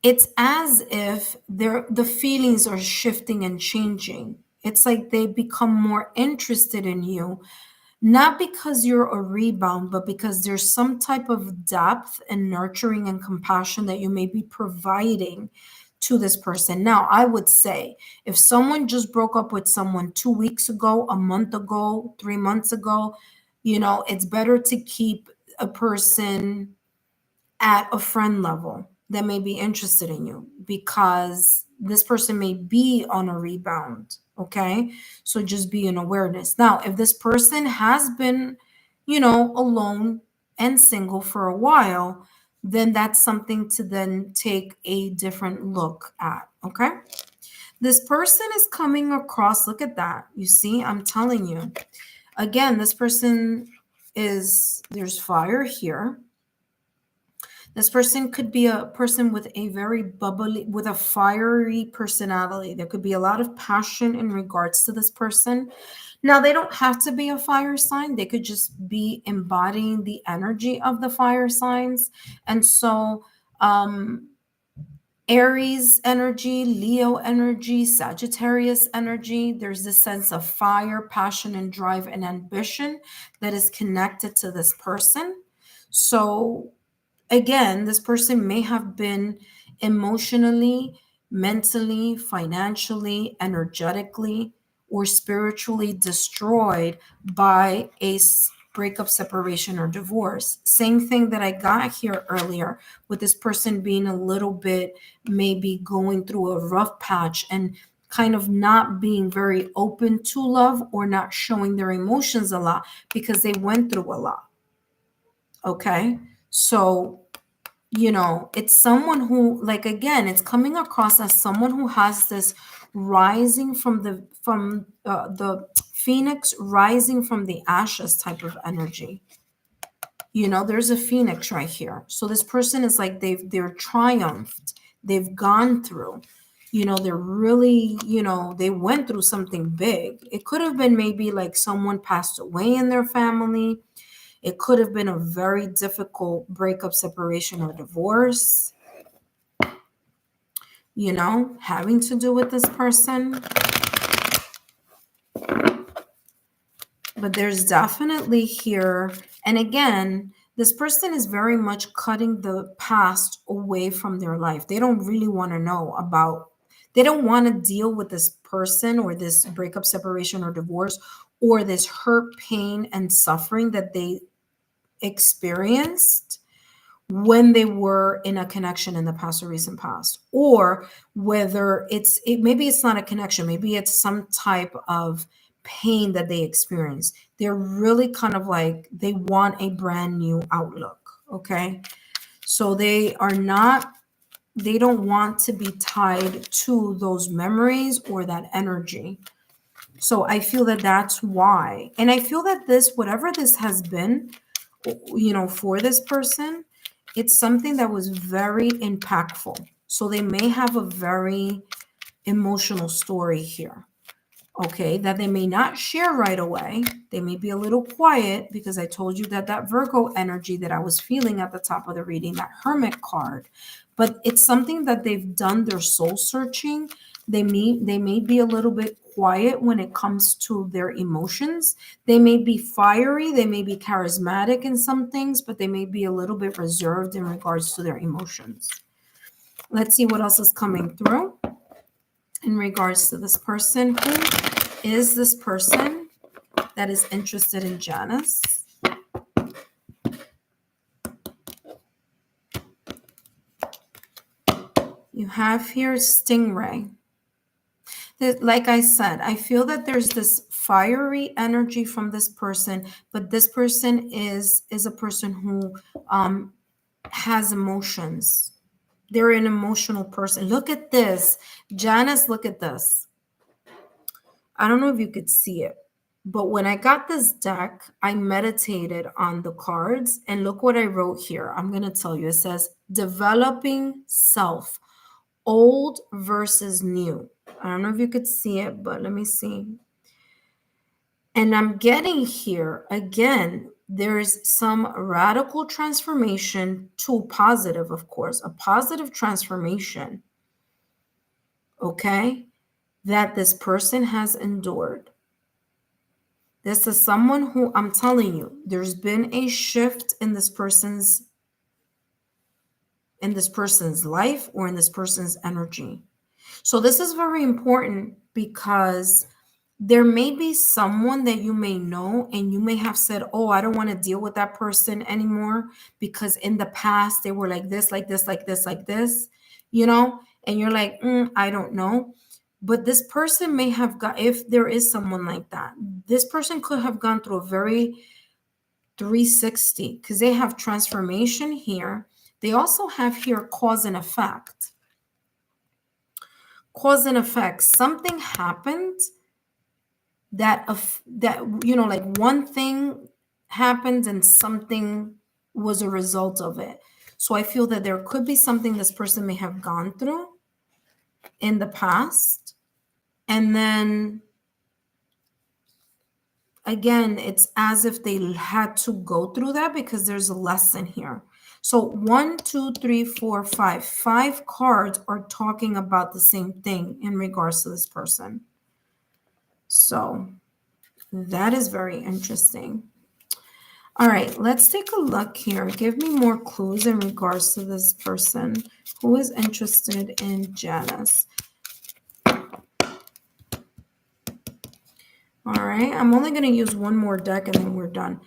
it's as if the feelings are shifting and changing. It's like they become more interested in you, not because you're a rebound, but because there's some type of depth and nurturing and compassion that you may be providing to this person. Now, I would say if someone just broke up with someone 2 weeks ago, a month ago, 3 months ago, it's better to keep a person at a friend level that may be interested in you, because this person may be on a rebound. Okay, so just be in awareness. Now, if this person has been alone and single for a while, then that's something to then take a different look at. Okay, this person is coming across, look at that, you see, I'm telling you again, this person there's fire here. This person could be a person with a very bubbly, with a fiery personality. There could be a lot of passion in regards to this person. Now, they don't have to be a fire sign. They could just be embodying the energy of the fire signs. And so, Aries energy, Leo energy, Sagittarius energy, there's this sense of fire, passion, and drive and ambition that is connected to this person. So, again, this person may have been emotionally, mentally, financially, energetically, or spiritually destroyed by a breakup, separation, or divorce. Same thing that I got here earlier with this person being a little bit maybe going through a rough patch and kind of not being very open to love, or not showing their emotions a lot because they went through a lot. Okay, so it's someone who, like, again, it's coming across as someone who has this rising from the phoenix rising from the ashes type of energy. There's a phoenix right here. So this person is like they're triumphed. They've gone through. They're really, they went through something big. It could have been maybe like someone passed away in their family. It could have been a very difficult breakup, separation, or divorce, having to do with this person. But there's definitely here, and again, this person is very much cutting the past away from their life. They don't really want to know they don't want to deal with this person or this breakup, separation, or divorce, or this hurt, pain, and suffering that they experienced when they were in a connection in the past or recent past, or whether maybe it's not a connection, maybe it's some type of pain that they experience. They're really kind of like they want a brand new outlook. okay? So they don't want to be tied to those memories or that energy. So I feel that that's why. And I feel that this, whatever this has been, for this person, it's something that was very impactful. So they may have a very emotional story here, okay, that they may not share right away. They may be a little quiet because I told you that Virgo energy that I was feeling at the top of the reading, that Hermit card, but it's something that they've done their soul searching. They may be a little bit quiet when it comes to their emotions. They may be fiery, they may be charismatic in some things, but they may be a little bit reserved in regards to their emotions. Let's see what else is coming through in regards to this person. Who is this person that is interested in Janice? You have here Stingray. Like I said, I feel that there's this fiery energy from this person, but this person is a person who has emotions. They're an emotional person. Look at this. Janice, look at this. I don't know if you could see it, but when I got this deck, I meditated on the cards, and look what I wrote here. I'm going to tell you. It says, developing self, old versus new. I don't know if you could see it, but let me see. And I'm getting here, again, there's some radical transformation to positive, of course, a positive transformation, okay, that this person has endured. This is someone who, I'm telling you, there's been a shift in this person's life or in this person's energy. So this is very important because there may be someone that you may know and you may have said, oh, I don't want to deal with that person anymore because in the past they were like this, like this, like this, like this, and you're like, I don't know. But this person may have if there is someone like that, this person could have gone through a very 360 because they have transformation here. They also have here cause and effect. Cause and effect. Something happened that like one thing happened and something was a result of it. So I feel that there could be something this person may have gone through in the past, and then again, it's as if they had to go through that because there's a lesson here. So 1, 2, 3, 4, 5. 5 cards are talking about the same thing in regards to this person. So that is very interesting. All right, let's take a look here. Give me more clues in regards to this person who is interested in Janice. All right, I'm only going to use one more deck and then we're done.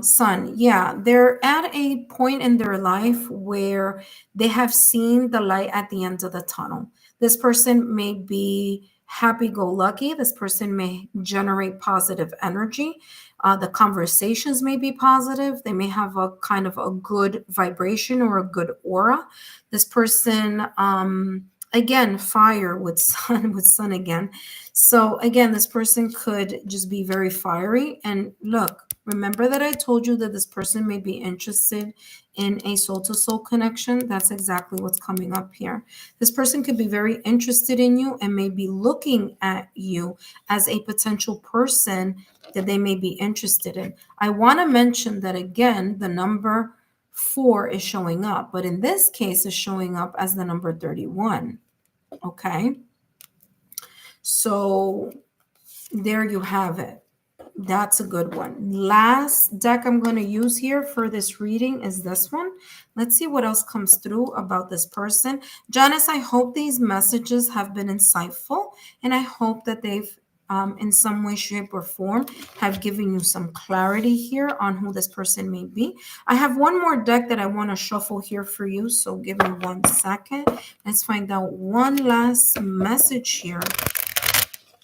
Sun, yeah, they're at a point in their life where they have seen the light at the end of the tunnel. This person may be happy-go-lucky. This person may generate positive energy. The conversations may be positive. They may have a kind of a good vibration or a good aura. This person, again, fire with sun again. So again, this person could just be very fiery. And look, remember that I told you that this person may be interested in a soul-to-soul connection. That's exactly what's coming up here. This person could be very interested in you and may be looking at you as a potential person that they may be interested in. I want to mention that again, the number 4 is showing up, but in this case is showing up as the number 31. Okay. So there you have it. That's a good one. Last deck I'm going to use here for this reading is this one. Let's see what else comes through about this person. Janice, I hope these messages have been insightful, and I hope that they've in some way, shape, or form have given you some clarity here on who this person may be. I have one more deck that I want to shuffle here for you, so give me 1 second. Let's find out one last message here.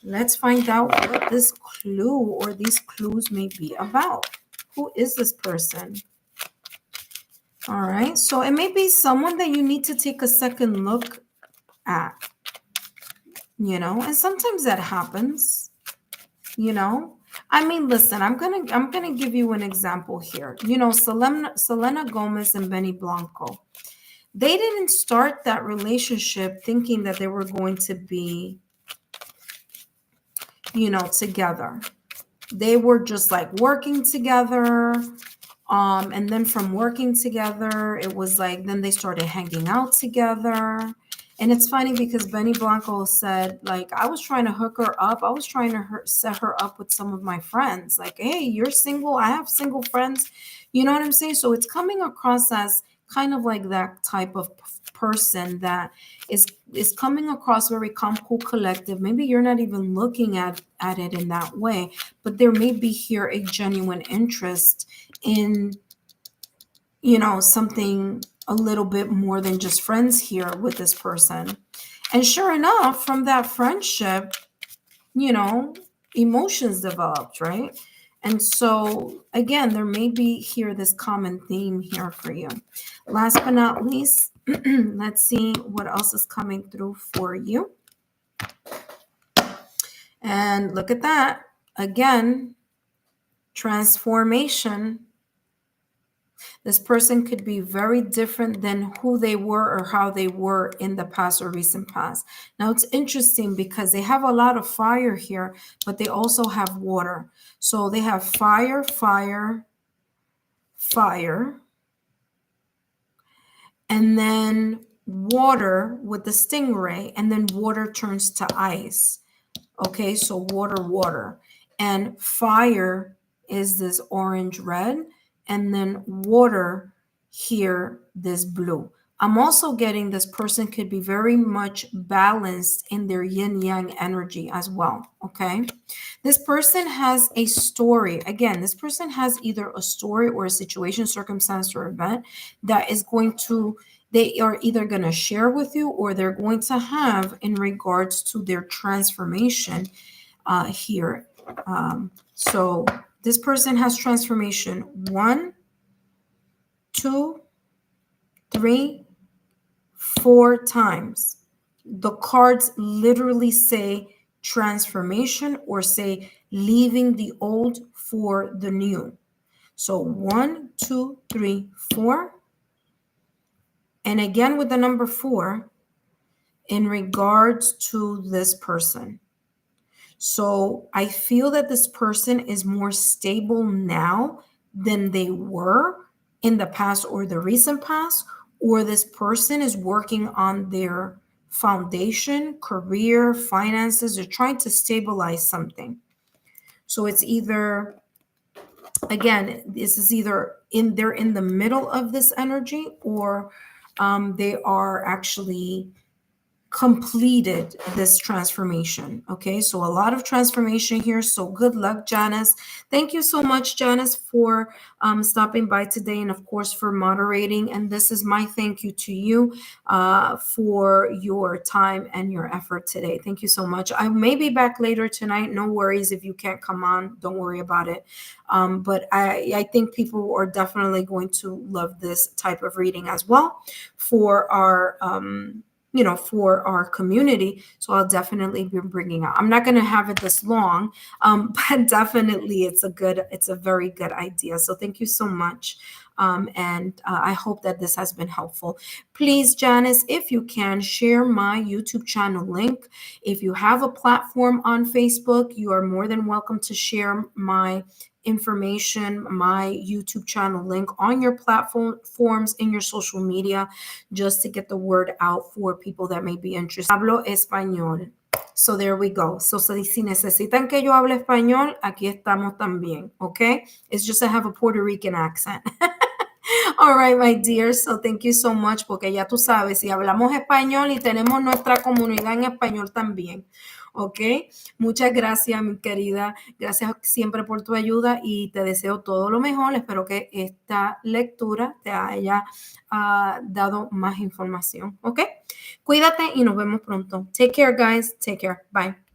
Let's find out what this clue or these clues may be about. Who is this person? All right. So it may be someone that you need to take a second look at, and sometimes that happens, I mean, listen, I'm gonna give you an example here. Selena Gomez and Benny Blanco. They didn't start that relationship thinking that they were going to be, together. They were just like working together. And then from working together, it was like, then they started hanging out together. And it's funny because Benny Blanco said, like, I was trying to hook her up. I was trying to set her up with some of my friends. Like, hey, you're single. I have single friends. You know what I'm saying? So it's coming across as kind of like that type of person that is coming across very calm, cool, collective. Maybe you're not even looking at it in that way, but there may be here a genuine interest in, something a little bit more than just friends here with this person. And sure enough, from that friendship, emotions developed, right? And so again, there may be here this common theme here for you. Last but not least, let's see what else is coming through for you. And look at that. Again, transformation. This person could be very different than who they were or how they were in the past or recent past. Now, it's interesting because they have a lot of fire here, but they also have water. So they have fire, fire, fire, and then water with the stingray, and then water turns to ice. Okay, so water, water. And fire is this orange red, and then water here, this blue. I'm also getting this person could be very much balanced in their yin yang energy as well. Okay, this person has a story. Again, this person has either a story or a situation, circumstance, or event that is going to, they are either going to share with you or they're going to have in regards to their transformation here. So this person has transformation 1, 2, 3, 4 times. The cards literally say transformation or say leaving the old for the new. So 1, 2, 3, 4. And again with the number 4 in regards to this person. So I feel that this person is more stable now than they were in the past or the recent past, or this person is working on their foundation, career, finances. They're trying to stabilize something. So it's either, again, this is either they're in the middle of this energy, or they are actually completed this transformation. Okay, so a lot of transformation here. So good luck, Janice. Thank you so much, Janice, for stopping by today, and of course for moderating. And this is my thank you to you for your time and your effort today. Thank you so much. I may be back later tonight. No worries if you can't come on. Don't worry about it. But I think people are definitely going to love this type of reading as well for our for our community. So I'll definitely be bringing out. I'm not going to have it this long, but definitely it's a very good idea. So thank you so much. And I hope that this has been helpful. Please, Janice, if you can, share my YouTube channel link. If you have a platform on Facebook, you are more than welcome to share my information, my YouTube channel link on your platforms, in your social media, just to get the word out for people that may be interested. Hablo español. So there we go. So si necesitan que yo hable español, aquí estamos también, okay? It's just I have a Puerto Rican accent. All right, my dear. So thank you so much, porque ya tú sabes, si hablamos español y tenemos nuestra comunidad en español también. ¿Ok? Muchas gracias, mi querida. Gracias siempre por tu ayuda y te deseo todo lo mejor. Espero que esta lectura te haya dado más información. ¿Ok? Cuídate y nos vemos pronto. Take care, guys. Take care. Bye.